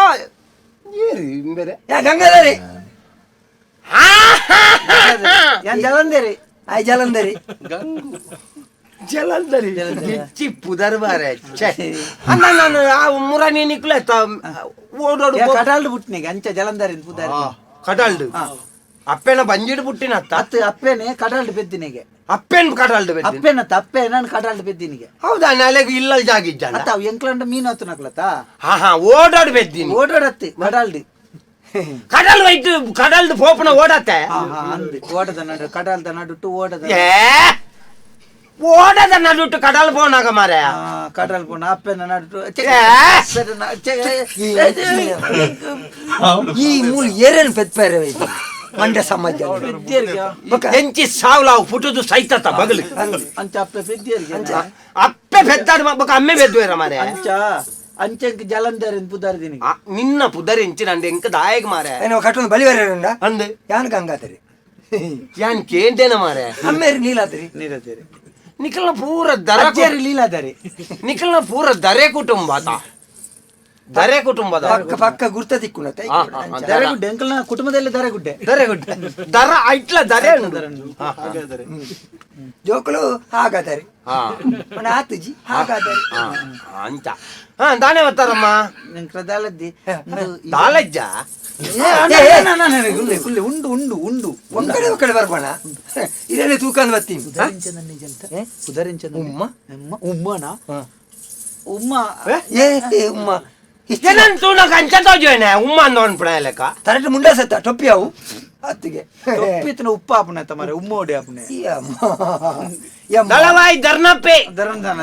ಏರಿ ಬೇರೆ ಯಾ ಗಂಗಾಧರಿ ಯಾನ್ ಜಲಂದೇರಿ ಆಯ್ ಜಲಂಧರಿ ಜಲಂಧರಿ ಹೆಚ್ಚಿ ಪುದರ್ ಬಾರೆ ಅಣ್ಣ ನಾನು ಆ ಮುರಾನಿ ನಿಕ್ಲೆ ಓಡೋಡು ಕಟಾಲ್ಡು ಬುಟ್ನಿಗೆ ಅಂಚ ಜಲಂಧರಿ ಪುದಾರಿ ಕಟಾಲ್ಡು ಅಪ್ಪೆನ ಬಂಜಿಡು ಬುಟ್ಟಿನತ್ತ ಅತ್ತು ಅಪ್ಪೇನೆ ಕಟಾಲ್ಡು ಬೆದ್ದಿನಿಗೆ ಅಪ್ಪೆನ್ ಕಟಾಲ್ಡು ಬೆದ್ದಿ ಅಪ್ಪೇನತ್ತ ಅಪ್ಪೆ ನಾನು ಕಟಾಲ್ಡು ಬೆದ್ದಿನಿಗೆ ಹೌದಾ ನಾಳೆಗೆ ಇಲ್ಲಲ್ ಜಾಗಿಜ್ಜಾನ ಅತ್ತ ಅವು ಎಂಕ್ಲಂಡ ಮೀನು ಹತ್ತು ನಕ್ಲತ್ತ ಹಾ ಓಡಾಡು ಬೆದ್ದಿನಿ ಓಡಾಡತ್ತೆ ಕಟಾಲ್ಡು ಕಡಲ್ ವೈಟ್ ಕಡಲ್ದು ಪೋಪನ ಓಡತ್ತೆ ಅಂದು ಓಡದ ನಡು ಕಟಾಲ್ದ ನಡುಟ್ಟು ಓಡದ ಏ ಓಡದ ನಡುಟ್ಟು ಕಡಲ್ ಪೋನಾಗ ಮಾರೆ ಕಟಾಲ್ ಪೋಣ ಅಪ್ಪೆನ ನಡುಟ್ಟು ಈ ಮೂಲ ಏರೇನು ಪೆತ್ಪೇರೆ ಮಂಡ್ಯ ಸಮಾಜ ಎಂಚಿ ಸಾವ್ಲಾವು ಪುಟುದು ಸೈತತ ಬಗಲು ಅಂಚ ಅಪ್ಪೆ ಬೆದ್ದಿಯರಿಗೆ ಅಪ್ಪೆ ಬೆದ್ದಾಡು ಬೊಕ ಅಮ್ಮೆ ಬೆದ್ದುವೇರ ಮಾರೆ ಅಂಚ ಅಂಚಂಕ್ ಜಲಂಧರಿ ಪುದಾರ್ದಿನಿ ನಿನ್ನ ಪುದರ್ ಎಂಚಿನ ಅಂದೆ ಎಂಕ ದಾಯಗ್ ಮಾರೆ ಏನೋ ಕಟ್ಟೊಂದು ಬಲಿವೇರ ಅಂದೆ ಯಾನ್ ಗಂಗಾತರಿ ಯಾನ್ ಕೇಂತೇನ ಮಾರೆ ಅಮ್ಮೇರಿ ನೀಲಾತರಿ ನೀರದೇರಿ ನಿಖಲ್ನ ಪೂರ ದರ ಅಜ್ಜೇರಿ ಲೀಲಾದಾರಿ ನಿಖಲ್ನ ಪೂರ ದರೆ ಕುಟುಂಬದ ದರೆ ಕುಟುಂಬದ ಪಕ್ಕ ಪಕ್ಕ ಗುರ್ತ ತಿಕ್ಕುನತ್ತೆ ದರೆಗುಡ್ಡೆ ಅಂಕಲ್ನ ಕುಟುಂಬದಲ್ಲಿ ದರೆಗುಡ್ಡೆ ದರೆ ಗುಡ್ ದರ ಐಟ್ಲ ದರೆ ಹಾಗಾದರೆ ಜೋಕುಲು ಹಾಗಾದರೆ ಹಾ ಮನ ಆತುಜಿ ಹಾಗಾದರೆ ಅಂತ ಹಾ ದಾನೆ ಬರ್ತಾರಮ್ಮ ನಿಂಕ್ಲ ದಾಲದ್ದಿ ದಾಲಜ್ಜ ಉಂಡು ಉಂಡು ಉಂಡು ಒಂಕಡೆ ಬರ್ಬೋಣ ಇದೇನೆ ತೂಕಂದು ಬರ್ತೀನಿ ಉದರಿಂಚಂದ ಉಮ್ಮ ಉಮ್ಮನ ಉಮ್ಮ ಏ ಉಮ್ಮ ಏನನ್ ತೂಣ ಕಂಚ ತೋಜೋನೆ ಉಮ್ಮ ಅಂದವನ್ ಪುಣ ಲೆಕ್ಕ ತರಟ್ ಮುಂಡ ಸತ್ತ ಟೊಪ್ಪಿ ಅವು ಅತ್ತಿಗೆ ಉಪ್ಪಿತನ ಉಪ್ಪ ಆಪನೆ ತಮಾರೆ ಉಮ್ಮ ಓಡಿ ಆಪನೆ ದಳವಾಯಿ ಧರ್ನಪ್ಪೆ ದರಂದನ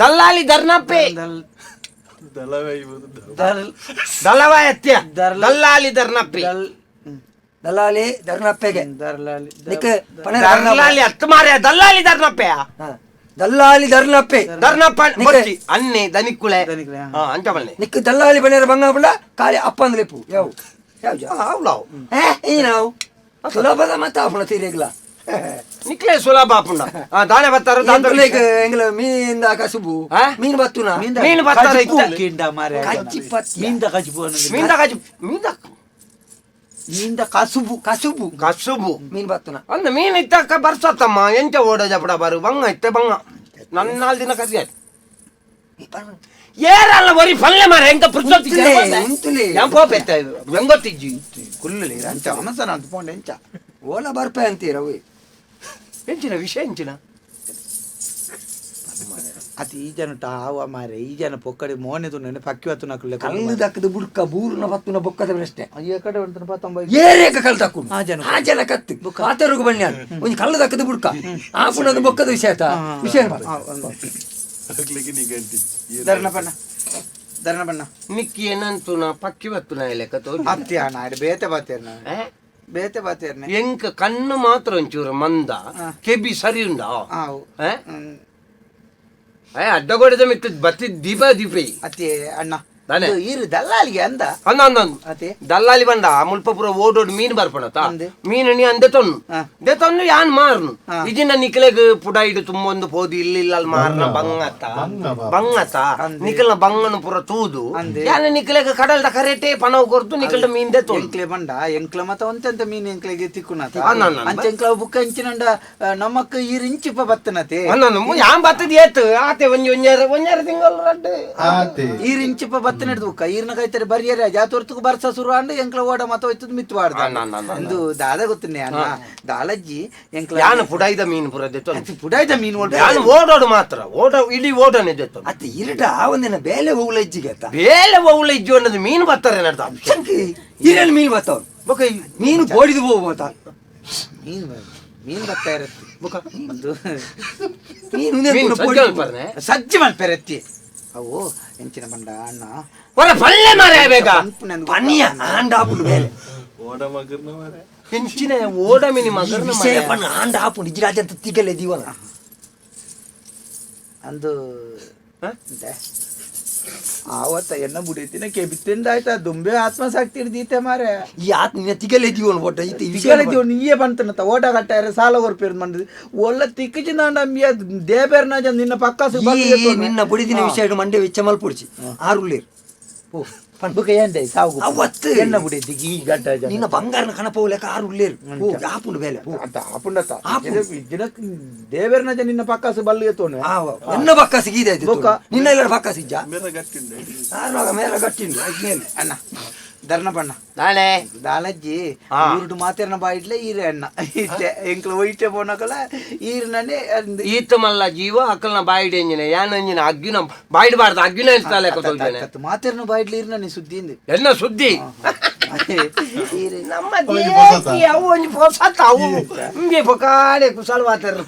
ದಲ್ಲಾಲಿ ಧರ್ನಪ್ಪೆ ದಳವಾಯಿ ಅತ್ಯ ದಲ್ಲಾಲಿ ಧರ್ನಪ್ಪೆ ದಲಾಲಿ ಧರ್ನಪ್ಪೆಗೆ ದರ್ಲಾಲಿ ದಲ್ಲಾಲಿ ಹತ್ತು ಮಾರೆ ದಲ್ಲಾಲಿ ಧರ್ನಪ್ಪೆಯ ದಲ್ಲಾಲಿ ಧರ್ನಪ್ಪೆ ಧರ್ನಪ್ಪ ಬಚ್ಚಿ ಅನ್ನೆ ದನಿಕ್ಕುಳೆ ಅಂಚ ಬಲ್ಲೆ ನಿಕ್ ದಲ್ಲಾಲಿ ಬನ್ನೇರ ಬಂಗ ಬಿಡ ಕಾಲಿ ಅಪ್ಪ ಅಂದ್ರೆ ಪೂ ಯಾವ ಅವ್ಲಾವ್ ನಾವು ಸುಲಭದ ಮತ್ತೆ ಆಪಣ ತೀರೆಗ್ಲ ನಿಕ್ಲೆ ಸುಲಭ ಆಪುಂಡ ದಾನೆ ಬತ್ತಾರ ಎಂಗ್ಲ ಮೀನಿಂದ ಕಸುಬು ಮೀನು ಬತ್ತುನ ಮೀನು ಬತ್ತಾರ ಕಿಂಡ ಮಾರೆ ಕಚ್ಚಿ ಪತ್ತಿ ಮೀಂದ ಕಜುಬು ಮೀಂದ ಕಜು ಮೀಂದ ಮೀಂದ ಕಸುಬು ಕಸುಬು ಕಸುಬು ಮೀನು ಬತ್ತುನ ಅಂದ ಮೀನ್ ಇತ್ತಕ್ಕ ಬರ್ಸತ್ತಮ್ಮ ಎಂಚ ಓಡ ಜಪಡ ಬರು ಬಂಗ ಇತ್ತೆ ಬಂಗ ನನ್ನ 4 ದಿನ ಕರಿಯ ಏರಲ್ಲ ಬರೀ ಪಲ್ಲೆ ಮಾರ ಎಂಕ ಪುರ್ಸೊತ್ತಿ ಉಂತುಲೆ ಎಂಪೋಪೆತ್ತ ಬೆಂಗೊತ್ತಿಜ್ಜಿ ಕುಲ್ಲುಲಿ ಅಂಚ ಅಮಸನ ಅಂತ ಪೋಂಡೆ ಎಂಚ ಓಲ ಬರ್ಪೆ ಅಂತೀರವು ಎಂಚಿನ ವಿಷಯ ಎಂಚಿನ ಅತಿ ಈ ಜನ ಹಾವ ಮಾರೆ ಈ ಜನ ಪೊಕ್ಕಡೆ ಮೋನೆದು ನೆನೆ ಪಕ್ಕಿ ಹೊತ್ತು ನಕಲೆ ಕಲ್ಲು ದಕ್ಕದ ಬುಡ್ಕ ಬೂರ್ನ ಬತ್ತುನ ಬೊಕ್ಕದ ಅಷ್ಟೇ ಈ ಕಡೆ ಉಂಟು 95 ಏರೇಕ ಕಲ್ ತಕ್ಕು ಆ ಜನ ಕತ್ತು ಆತರುಗು ಬನ್ನಿ ಒಂದು ಕಲ್ಲು ದಕ್ಕದ ಬುಡ್ಕ ಆ ಪುನದ ಬೊಕ್ಕದ ವಿಷಯ ವಿಷಯ ಆಗ್ಲಿಕ್ಕೆ ನಿಗಂಟಿ ಧರ್ಣ ಬಣ್ಣ ನಿಕ್ಕಿ ಏನಂತುನ ಪಕ್ಕಿ ಬತ್ತುನ ಲೆಕ್ಕ ತೋಜಿ ಅತ್ಯ ನಾಡು ಬೇತೆ ಬಾತೇರ್ನ ಬೇತೆ ಬಾತೇರ್ನ ಎಂಕ ಕಣ್ಣು ಮಾತ್ರ ಒಂಚೂರು ಮಂದ ಕೆಬಿ ಸರಿ ಉಂಡ ಆವು ಅಡ್ಡಗೋಡೆದ ಮಿತ್ತ ಬತ್ತಿ ದೀಪ ಅತಿ ಅಣ್ಣ ದಾನೆ ಇರು ದಲ್ಲಾಲಿಗೆ ಅಂದ ಅಂದಂದು ಅತಿ ದಲ್ಲಾಲಿ ಬಂಡ ಮುಲ್ಪಪುರ ಓಡೋಡು ಮೀನು ಬರ್ಪಣತ ಮೀನು ನೀ ಅಂದೆ ತೊನ್ನು ದೆತೊನ್ನು ಯಾನ್ ಮಾರ್ನು ಇದಿನ ನಿಕ್ಲೆಗ್ ಪುಡ ಇಡು ತುಂಬೊಂದು ಪೋದಿ ಇಲ್ಲ ಮಾರ್ನ ಬಂಗತ ನಿಖಲ್ನ ಬಂಗನ ಪುರ ತೂದು ಯಾನ ನಿಕ್ಲೆಗ್ ಕಡಲ್ದ ಕರೆಟೆ ಪಣವ್ ಕೊರ್ತು ನಿಖಲ್ದ ಮೀನ್ ದೆತ್ತು ಎಂಕ್ಲೆ ಬಂಡ ಎಂಕ್ಲ ಮತ ಒಂತೆಂತ ಮೀನು ಎಂಕ್ಲೆಗೆ ತಿಕ್ಕುನತ ಅಂಚ ಎಂಕ್ಲ ಬುಕ್ಕ ಇಂಚಿನಂಡ ನಮಕ್ ಈರ್ ಇಂಚಿಪ ಬತ್ತನತೆ ಯಾನ್ ಬತ್ತದ ಏತ್ ಆತೆ ಒಂಜಾರ ತಿಂಗಳು ರಡ್ಡು ಈರ್ ಇಂಚಿಪ ಬತ್ತ ಮಾತು ನಡೆದು ಈರ್ನ ಕೈತಾರೆ ಬರಿಯರೆ ಜಾತೋರ್ತಕ್ಕೆ ಬರ್ಸ ಶುರು ಅಂಡ್ ಎಂಕ್ಲ ಓಡ ಮತ ಹೋಯ್ತದ ಮಿತ್ ಮಾಡ್ದ ಇಂದು ದಾದ ಗೊತ್ತನೆ ಅಣ್ಣ ದಾಲಜ್ಜಿ ಎಂಕ್ಲ ಯಾನು ಪುಡಾಯ್ದ ಮೀನು ಪುರ ದೆತ್ತು ಪುಡಾಯ್ದ ಮೀನು ಯಾನು ಓಡೋಡು ಮಾತ್ರ ಇಡೀ ಓಡನೆ ದೆತ್ತು ಅತ್ತ ಇರಟ ಒಂದಿನ ಬೇಲೆ ಹೋಗ್ಲ ಇಜ್ಜಿಗೆ ಅತ್ತ ಬೇಲೆ ಹೋಗ್ಲ ಇಜ್ಜು ಅನ್ನೋದು ಮೀನು ಬರ್ತಾರೆ ನಡ್ದ ಇರಲ್ಲಿ ಮೀನು ಬರ್ತಾವ ಬೊಕ ಮೀನು ಬೋಡಿದು ಹೋಗ್ಬೋತ ಮೀನು ಬರ್ತಾ ಇರತ್ತೆ ಒಂದು ಮೀನು ಸಜ್ಜಿ ಮಲ್ಪೆರತ್ತಿ ಅವು ಎಂಚಿನ ಬಂಡ ಅಣ್ಣ ಹೊರ ಪಲ್ಲೆ ಮಾರೇ ಬೇಗ ಪನ್ನಿಯ ಆಂಡ ಹಾಪುಂಡು ಬೇಲೆ ಓಡ ಮಗರ್ನ ಮಾರೆ ಹೆಂಚಿನ ಓಡ ಮೀನಿ ಮಗರ್ನ ವಿಷಯ ಪಣ್ಣ ಆಂಡ ಹಾಪುಂಡು ಇಜ್ಜಿ ರಾಜ್ಯ ಅಂತ ತಿಕ್ಕಲೆ ದೀವನ ಅಂದು ಆವತ್ತ ಎನ್ನ ಬುಡಿತಿನ ಕೆಬಿತ್ತಿಂದಾಯ್ತಾ ದುಂಬೆ ಆತ್ಮಸಾಕ್ತಿ ಹಿಡ್ದೀತೆ ಮಾರೆ ಈ ಆತ್ಮ ತಿಕ್ಕಲೆ ದೀವನ ಬೊಟ್ಟ ಇತ್ತೆ ತಿಕ್ಕಲೆ ದೀವ ನೀಯೇ ಬಂತನತ ಓಟ ಕಟ್ಟಾರೆ ಸಾಲ ಹೊರಪೇರ್ ಮಂಡ್ರಿ ಒಳ್ಳೆ ತಿಕ್ಕಚಿಂದ ದೇಬೇರ್ನ ನಿನ್ನ ಪಕ್ಕ ನಿನ್ನ ಬುಡಿದಿನ ವಿಷಯ ಮಂಡೆ ವೆಚ್ಚ ಮಲ್ಪುಡ್ಚಿ ಆರುಳ್ಳೇರು ಓ ಬುಕ ಏನ್ದೆ ಸಾವು ಅವತ್ತು ಎನ್ನ ಬುಡಿತಿ ಈ ಗಡ್ಡ ನಿನ್ನ ಬಂಗಾರನ ಕಣಪೋಲೆಕ ಆರುಳ್ಳೇರು ಓ ಹಾಪುಂಡು ಬೇಲೆ ಅಂತ ಆಪುಂಡತ ದಿನ ದೇಬೇರ್ನ ನಿನ್ನ ಪಕ್ಕ ಬಲ್ಲು ಎತ್ತೋನೆ ಎನ್ನ ಪಕ್ಕ ಸಿಗಿದೆ ನಿನ್ನ ಎಲ್ಲರ ಪಕ್ಕ ಸಿಜ್ಜ ಮೇರೆ ಗಟ್ಟಿಂಡೆ ಮೇಲೆ ಗಟ್ಟಿಂಡು ಮೇಲೆ ಅಣ್ಣ ಧರ್ನ ಬಣ್ಣ ನಾಳೆ ದಾಲಜ್ಜಿ ಊರುಡು ಮಾತೇರ್ನ ಬಾಯಿಡ್ಲೆ ಈರೆ ಅಣ್ಣ ಇಷ್ಟೆ ಎಂಕ್ಲ ಒಯ್ಟೆ ಪೋನಕಲ ಈರ್ನೇ ಈತ ಮಲ್ಲ ಜೀವ ಅಕ್ಕಲ್ನ ಬಾಯಿಡ್ ಎಂಜಿನ ಯಾನ ಎಂಜಿನ ಅಗ್ಗಿನ ಬಾಯಿಡ್ಬಾರ್ದು ಅಗ್ಗಿನ ಇರ್ತಾಳೆ ಮಾತೇರ್ನ ಬಾಯಿಡ್ಲೆ ಈರ್ನೇ ಸುದ್ದಿ ಇಂದು ಎಲ್ಲ ಸುದ್ದಿ ಈರೆ ನಮ್ಮ ದೇಶಿ ಅವು ಒಂಜಿ ಪೊಸತ್ ಅವು ಹಿಂಗೆ ಪೊಕಾಡೆ ಕುಸಲ್ ಮಾತಾಡ್ರು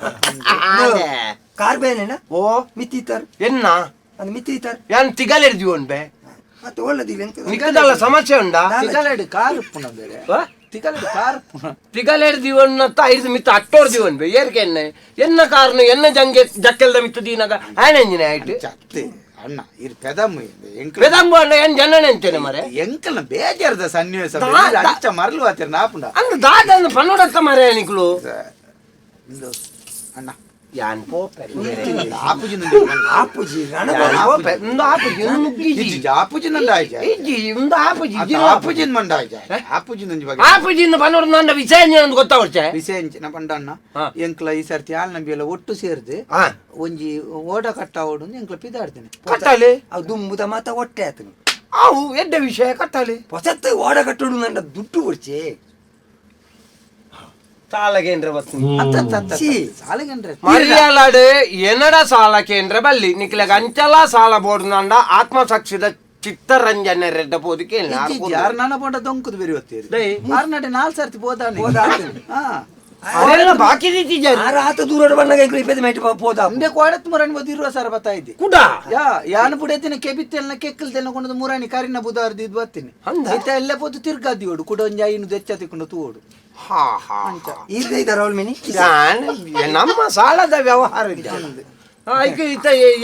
ಕಾರ್ಬೇನೇನ ಓ ಮಿತ್ತಿತ್ತಾರ ಎನ್ನ ಅದು ಮಿತ್ತಿತ್ತಾರ ಯಾನ್ ತಿಗಲೆಡ್ದಿ ಬೇ ಮತ್ತೆ ಒಳ್ಳೇದಿಲ್ಲ ಎಂತ ಮಿಕ್ಕದಲ್ಲ ಸಮಸ್ಯೆ ಉಂಡಾ ತಿಗಲೆಡು ಕಾರು ಪುಣ ಬೇರೆ ತಿಗಲೆಡು ಕಾರು ಪುಣ ತಿಗಲೆಡ್ದಿವನ್ನತ್ತ ಐದು ಮಿತ್ತ ಅಟ್ಟೋರ್ದಿವನ್ ಬೇ ಏರ್ಕೆ ಎನ್ನ ಕಾರಣ ಎನ್ನ ಜಂಗೆ ಜಕ್ಕೆಲ್ದ ಮಿತ್ತು ದೀನಾಗ ಆಯ್ನೆಂಜಿನ ಆಯ್ತು ಚತ್ತೆ ಅಣ್ಣ ಇರ್ ಪೆದಮ್ಮು ಎಂಕ್ಲ ಬೆದಂಬು ಅಣ್ಣ ಏನ್ ಜನನೆ ಅಂತೇನೆ ಮರೆ ಎಂಕಲ್ನ ಬೇಜಾರದ ಸನ್ನಿವೇಶ ಅಂಚ ಮರಲು ಆತಿರ ನಾಪುಂಡ ಅಂದ್ ದಾದ ಪನ್ನೋಡತ್ತ ಮರೆ ನಿಕ್ಲು ಇಂದು ಅಣ್ಣ ಯಾನ್ ಪೋಪೆ ಆಪುಜಿ ಆಪುಜಿ ಆಪುಜಿ ನಂದ ಆಪುಜಿನ್ ಮಂಡ ಆಪುಜಿ ನಂಜಿ ಬಗ್ಗೆ ಆಪುಜಿಂದ ಪನ್ನೋಡ ನನ್ನ ವಿಷಯ ಒಂದು ಗೊತ್ತಾವರ್ಚೆ ವಿಷಯ ಎಂಚಿನ ಪಂಡಣ್ಣ ಎಂಕ್ಲ ಈ ಸರ್ತಿ ಹಾಲ್ ನಂಬಿಯೆಲ್ಲ ಒಟ್ಟು ಸೇರ್ದು ಒಂಜಿ ಓಡ ಕಟ್ಟ ಓಡು ಎಂಕ್ಲ ಪಿದಾಡ್ತೇನೆ ಕಟ್ಟಾಲಿ ಅದು ದುಂಬುದ ಮಾತ ಹೊಟ್ಟೆ ಆತನು ಅವು ಎಡ್ಡ ವಿಷಯ ಕಟ್ಟಾಲಿ ಹೊಸತ್ತು ಓಡ ಕಟ್ಟೋಡು ನನ್ನ ದುಡ್ಡು ಕೊಡ್ಚೆ ಸಾಲ ಕೇಂದ್ರ ಸಾಲಗಂಡ್ರೆ ಮರ್ಯಾಲಾಡು ಎನ್ನಡ ಸಾಲ ಕೇಂದ್ರ ಬಲ್ಲಿ ನಿಕ್ಲೆಗ ಅಂಚಲ ಸಾಲ ಬೋರ್ಡ್ ನಂಡ ಆತ್ಮಸಾಕ್ಷಿದ ಚಿತ್ತರಂಜನೆ ರೆಡ್ಡ ಪೋದು ಕೇಳಿ ಯಾರು ನನ್ನ ಪಂಡ ದೊಂಕುದು ಬೇರೆ ಹೊತ್ತೀರಿ ಆರ್ನಾಡೆ 4 ಸರ್ತಿ ಬೋದಾನೆ ಅವರೆಲ್ಲ ಬಾಕಿ ಆರ ಆತ ದೂರ ಬಂದಾಗ ಇಪ್ಪತ್ತು ಮೈಟ್ ಪೋದ ಅಂದೆ ಕೋಡತ್ ಮುರಾಣಿ ಬೋದು 20 ಸಾವಿರ ಬತ್ತಾಯಿದ್ದೆ ಕುಡ ಯಾನು ಪುಡೇತಿನ ಕೆಬಿತ್ತೆಲ್ನ ಕೆಕ್ಕಲ್ತೆಲ್ನ ಕೊಂಡದು ಮುರಾಣಿ ಕಾರಿನ ಬುಧಾರ್ದಿ ಇದು ಬರ್ತೀನಿ ಇತ್ತ ಎಲ್ಲ ಪೋದು ತಿರ್ಗಾದಿ ಓಡು ಕುಡ ಒಂಜಿ ಐನು ದೆಚ್ಚ ತಿಕ್ಕೊಂಡು ತೂಡು ಈಗ ಇದ್ದಾರ ಅವಳ ಮಿನಿ ನಮ್ಮ ಸಾಲದ ವ್ಯವಹಾರ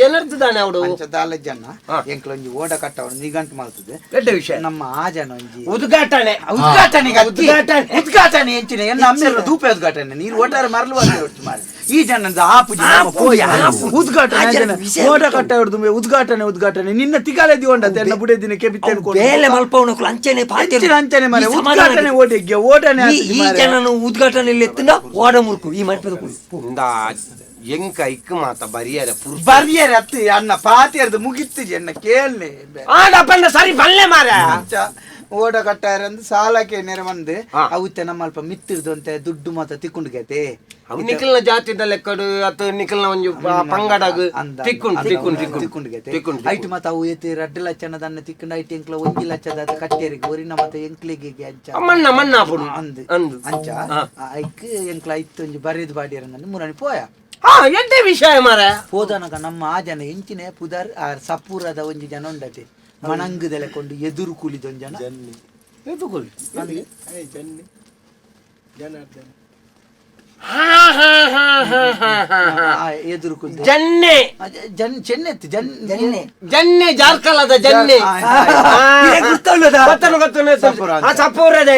ಏನರ್ತಿದ್ದಾನೆ ಅವಡು ದಾಲಜ್ಜನ್ನ ಎಂಕ್ಲೊಂಜಿ ಓಡ ಕಟ್ಟವಳು ನಿಗಂಟು ಮಾಡ್ತದೆ ದೊಡ್ಡ ವಿಷಯ ನಮ್ಮ ಆಜನ ಒಂಜಿ ಉದ್ಘಾಟನೆ ಉದ್ಘಾಟನೆ ಎಂಚಿನ ಎನ್ನ ಅಮ್ಮೆಲ್ಲ ಧೂಪ ಉದ್ಘಾಟನೆ ನೀರು ಒಟ್ಟಾರೆ ಮರಲು ಮಾಡಿ ಈ ಜನದ ಆಪುಜಿ ಉದ್ಘಾಟನೆ ಓಡ ಕಟ್ಟ ಹಿಡಿದು ಉದ್ಘಾಟನೆ ನಿನ್ನ ತಿಗಾಲೆದಿ ಹೊಂಡತ್ತೆ ಎನ್ನ ಬುಡೇ ದಿನಕ್ಕೆ ಬೇಲೆ ಮಲ್ಪವನಕ್ಕೂ ಅಂಚನೆ ಅಂಚನೆ ಮರೆ ಉದ್ಘಾಟನೆ ಓಟಿಗೆ ಓಟನೆ ಈ ಜನನು ಉದ್ಘಾಟನೆ ಎತ್ತಿನ ಓಡ ಮುಲ್ಕು ಈ ಮಲ್ಪದ ಎಂಕ ಇಕ್ಕ ಮಾತ ಬರಿಯರ ಬರಿಯರ ಅತ್ತಿ ಅನ್ನ ಪಾತಿಯರ್ದು ಮುಗಿತ್ತು ಎನ್ನ ಕೇಳ್ನೆ ಆಡಪ್ಪಂದ ಸರಿ ಬಲ್ಲೆ ಮಾರ ಓಡ ಕಟ್ಟಾರಂದು ಸಾಲಕ್ಕೆ ನೆರೆ ಬಂದು ಅವತ್ತೆ ನಮ್ಮ ಅಲ್ಪ ಮಿತ್ತಿರ್ದು ಅಂತ ದುಡ್ಡು ಮಾತ ತಿಕ್ಕೊಂಡ್ಗೈತೆ ನಿಖಲ್ನ ಜಾತಿದ ಲೆಕ್ಕಡು ಅಥವಾ ನಿಖಲ್ನ ಒಂದು ಪಂಗಡಗ ತಿಕ್ಕೊಂಡು ಐಟ್ ಮತ್ತ ಅವು ಎತ್ತಿ 2 ಲಕ್ಷದ ಅನ್ನ ತಿಕ್ಕೊಂಡು ಐಟ್ ಎಂಕ್ಲ 1 ಲಕ್ಷದ ಕಟ್ಟೇರಿಗೆ ಒರಿನ ಮತ್ತೆ ಎಂಕ್ಲಿಗೆ ಅಂಚ ಮಣ್ಣ ಅಂಚ ಐಕ್ ಎಂಕ್ಲ ಐತ್ ಒಂಜಿ ಬರಿದ್ ಬಾಡಿಯರಂದು ಮುರಾಣಿ ಪೋಯ ಎಂತ ವಿಷಯ ಮಾರ ಹೋದನಗ ನಮ್ಮ ಆ ಜನ ಎಂಚಿನ ಪುದರ್ ಆ ಸಪೂರದ ಒಂಜಿ ಜನ ಉಂಡತೆ ಮಣಂಗದೆಲೆ ಕೊಂಡು ಎದುರು ಕೂಲಿದೊಂದು ಜನ ಎದುರುಕೂಲಿ ಎದುರು ಕೂಲಿ ಜನ್ನೆ ಜನ್ನೆ ಜಾರ್ಕಲದ ಜನ್ನೆ ಸಪೂರದ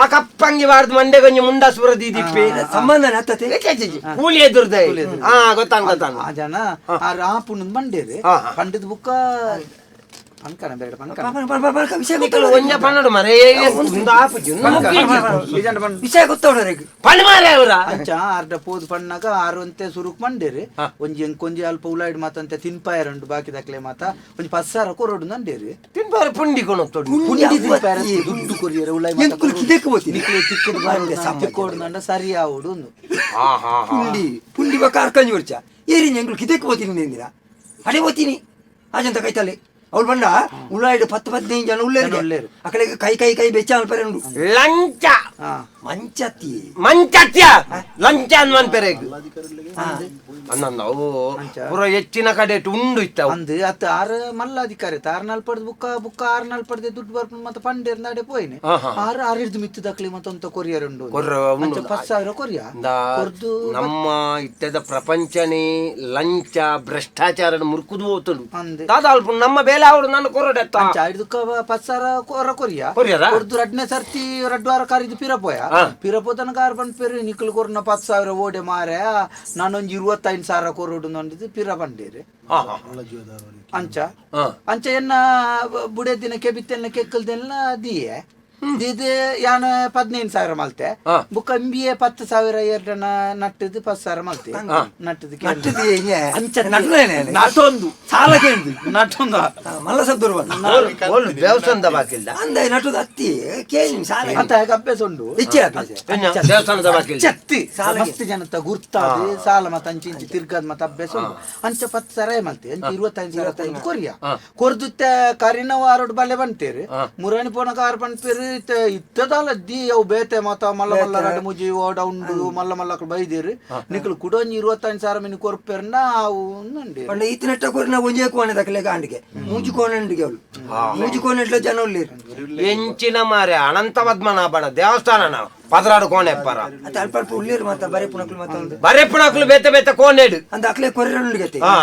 ಆ ಕಪ್ಪಂಗಿ ಬಾರ್ದು ಮಂಡೆ ಕೊಂಚ ಮುಂಡಾಸುರದ ದಿಪ್ಪಿ ಸಂಬಂಧ ಕೂಲಿ ಎದುರ್ದ ಗೊತ್ತಾಂಗ ಆ ಜನ ಆ ರಾಪುನ ಮಂಡೇದು ಪಂಡಿತ ಬುಕ್ಕ ಪಂಕನ ಬೇಡ ಪಂಕನ ವಿಷಯ ನಿಖಲು ಒಂಜ ಪನ್ನಡು ಮರೇ ಒಂದು ಆಪುಜಿ ವಿಷಯ ಗೊತ್ತವರಿಗೆ ಪಣ್ಣ ಮಾರೇ ಅವರ ಅಂಚ ಆರ್ಡ ಪೋದು ಪಣ್ಣಾಗ ಆರುವಂತೆ ಸುರುಕ್ ಮಂಡೇರಿ ಒಂಜಿ ಎಂಕೊಂಜಿ ಅಲ್ಪ ಉಲಾಯ್ಡ್ ಮಾತಂತೆ ತಿನ್ಪಾಯರಂಡು ಬಾಕಿ ದಾಖಲೆ ಮಾತ ಒಂಜಿ 10,000 ಕೊರೋಡು ನಂಡೇರಿ ತಿನ್ಪಾರ ಪುಂಡಿ ಕೊಣೊತ್ತೊಡು ಪುಂಡಿ ತಿನ್ಪಾಯರ ದುಡ್ಡು ಕೊರಿಯರ ಉಲಾಯ್ ಮಾತ ತಿಕ್ಕೋಡು ನಂಡ ಸರಿ ಆವುಡು ಒಂದು ಪುಂಡಿ ಬಕ್ಕ ಅರ್ಕಂಜಿ ವರ್ಷ ಏರಿ ಎಂಗ್ಳು ಕಿದಕ್ಕೆ ಹೋತೀನಿ ಎಂದಿರಾ ಅಡೆ ಹೋತೀನಿ ಅಜಂತ ಕೈತಲ್ಲಿ ಅವ್ಳು ಬಂಡ ಉಳ್ಳಾಯ್ಡು 10-15 ಜನ ಉಳ್ಳೇರು ಅಕಡೆ ಕೈ ಬೆಚ್ಚ ಅಲ್ಪರೆ ಉಂಡು ಲಂಚ ಮಂಚತ್ತಿ ಮಂಚತ್ಯ ಲಂಚ ಅನ್ವನ್ ಪೆರೆಗ್ ಅನ್ನಂದ ಅವು ಪುರ ಹೆಚ್ಚಿನ ಕಡೆ ಉಂಡು ಇತ್ತವು ಅಂದು ಅತ್ತ ಆರು ಮಲ್ಲಾಧಿಕಾರಿ ಆರ್ನಾಲ್ ಪಡೆದು ಬುಕ್ಕ ಆರ್ನಾಲ್ ಪಡೆದೆ ದುಡ್ಡು ಬರ್ಪು ಮತ್ತೆ ಪಂಡೇರ್ ನಾಡೆ ಪೋಯ್ನೆ ಆರು ಹಿಡ್ದು ಮಿತ್ತು ದಕ್ಲಿ ಮತ್ತೊಂತ ಕೊರಿಯರ್ ಉಂಡು 10,000 ಕೊರಿಯ ನಮ್ಮ ಇತ್ತದ ಪ್ರಪಂಚನೇ ಲಂಚ ಭ್ರಷ್ಟಾಚಾರ ಮುರ್ಕುದು ಹೋತುಂಡು ದಾದಾಲ್ಪ ನಮ್ಮ ಬೇಲೆ ಅವರು ನನ್ನ ಕೊರಡೆತ್ತ ಹಿಡ್ದು 10,000 ಕೊರಿಯ ಕೊರ್ದು 2ನೇ ಸರ್ತಿ 2 ವಾರ ಕರಿದು ಪಿರಪೋ ತನಕ ಆರು ಬಂದ್ ಪೇರು ನಿಕ್ಲು ಕೊರ್ನ 10,000 ಓಡೆ ಮಾರೆ ನಾನೊಂದು 25,000 ಕೊರೋಡು ನೋಡಿದ್ದು ಪಿರ ಬಂಡೇರಿ ಅಂಚ ಎನ್ನ ಬುಡೆ ದಿನ ಕೆಬಿತ್ತೆಲ್ಲ ಕೆಕ್ಕಲ್ದೆಲ್ಲ ದಿಯೆ ಇದು ಯಾನ 15,000 ಮಲ್ತೆ ಬುಕ್ಕ MBA 10,000 ಎರಡನ ನಟ್ಟದು 10,000 ಮಲ್ತೆ ನಟೊಂದು ಸಾಲ ಕೇಳಿದ್ವಿ ನಟೊಂದು ಮಲ್ಲ ಸಬ್ದೂರು ದೇವಸ್ಥಾನದ ಬಾಕಿಲ್ಲ ಅಂದ ನಟುದು ಹತ್ತಿ ಕೇಳಿ ಸಾಲ ಅಂತ ಅಭ್ಯಾಸ ಉಂಡು ದೇವಸ್ಥಾನದ ಬಾಕಿಲ್ಲ ಚತ್ತಿ ಮಸ್ತ್ ಜನತ ಗುರ್ತಾದ ಸಾಲ ಮತ್ತ ಅಂಚಿ ಇಂಚಿ ತಿರ್ಗಾದ ಮತ್ತ ಅಭ್ಯಾಸ ಉಂಡು ಅಂಚ 10,000 ಮಲ್ತೆ ಅಂಚ 25,000 ಕೊರಿಯ ಕೊರ್ದುತ್ತೆ ಕರಿನ ವಾರೋಡ್ ಬಲ್ಲೆ ಬಂತೇರಿ ಮುರಾಣಿ ಪೋನ ಕಾರ್ ಬಂತೇರಿ ಇತ್ತದಲ್ಲ ದಿ ಅವು ಬೇತೆ ಮತ ಮಲ್ಲ ಮಲ್ಲ ರಡ್ ಮುಜಿ ಓಡ ಉಂಡು ಮಲ್ಲ ಮಲ್ಲ ಬೈದೇರಿ ನಿಕ್ಲು ಕುಡೊಂಜಿ 25,000 ಮಿನಿ ಕೊರ್ಪೆರ್ನ ಅವು ನಂಡಿ ಪಂಡ ಈತ ನೆಟ್ಟ ಕೊರ್ನ ಒಂಜೆ ಕೋಣೆ ದಕ್ಕಲೆ ಗಾಂಡಿಗೆ ಮೂಜಿ ಕೋಣೆಂಡಿಗೆ ಅವಳು ಮೂಜಿ ಕೋಣೆಟ್ಲ ಜನ ಉಳ್ಳೇರು ಎಂಚಿನ ಮಾರೆ ಅನಂತ ಪದ್ಮನಾಭನ ದೇವಸ್ಥಾನ ನಾವು ಪದರಾಡು ಕೋಣೆ ಎಪ್ಪರ ಅಲ್ಪ ಅಲ್ಪ ಉಳ್ಳೇರು ಮಾತ ಬರೆ ಪುಣಕ್ಲು ಮಾತ ಒಂದು ಬರೆ ಪುಣಕ್ಲು ಬೇತೆ ಬೇತೆ ಕೋಣೆಡು ಅಂದ ಅಕ್ಲೆ ಕೊರ್ರೆ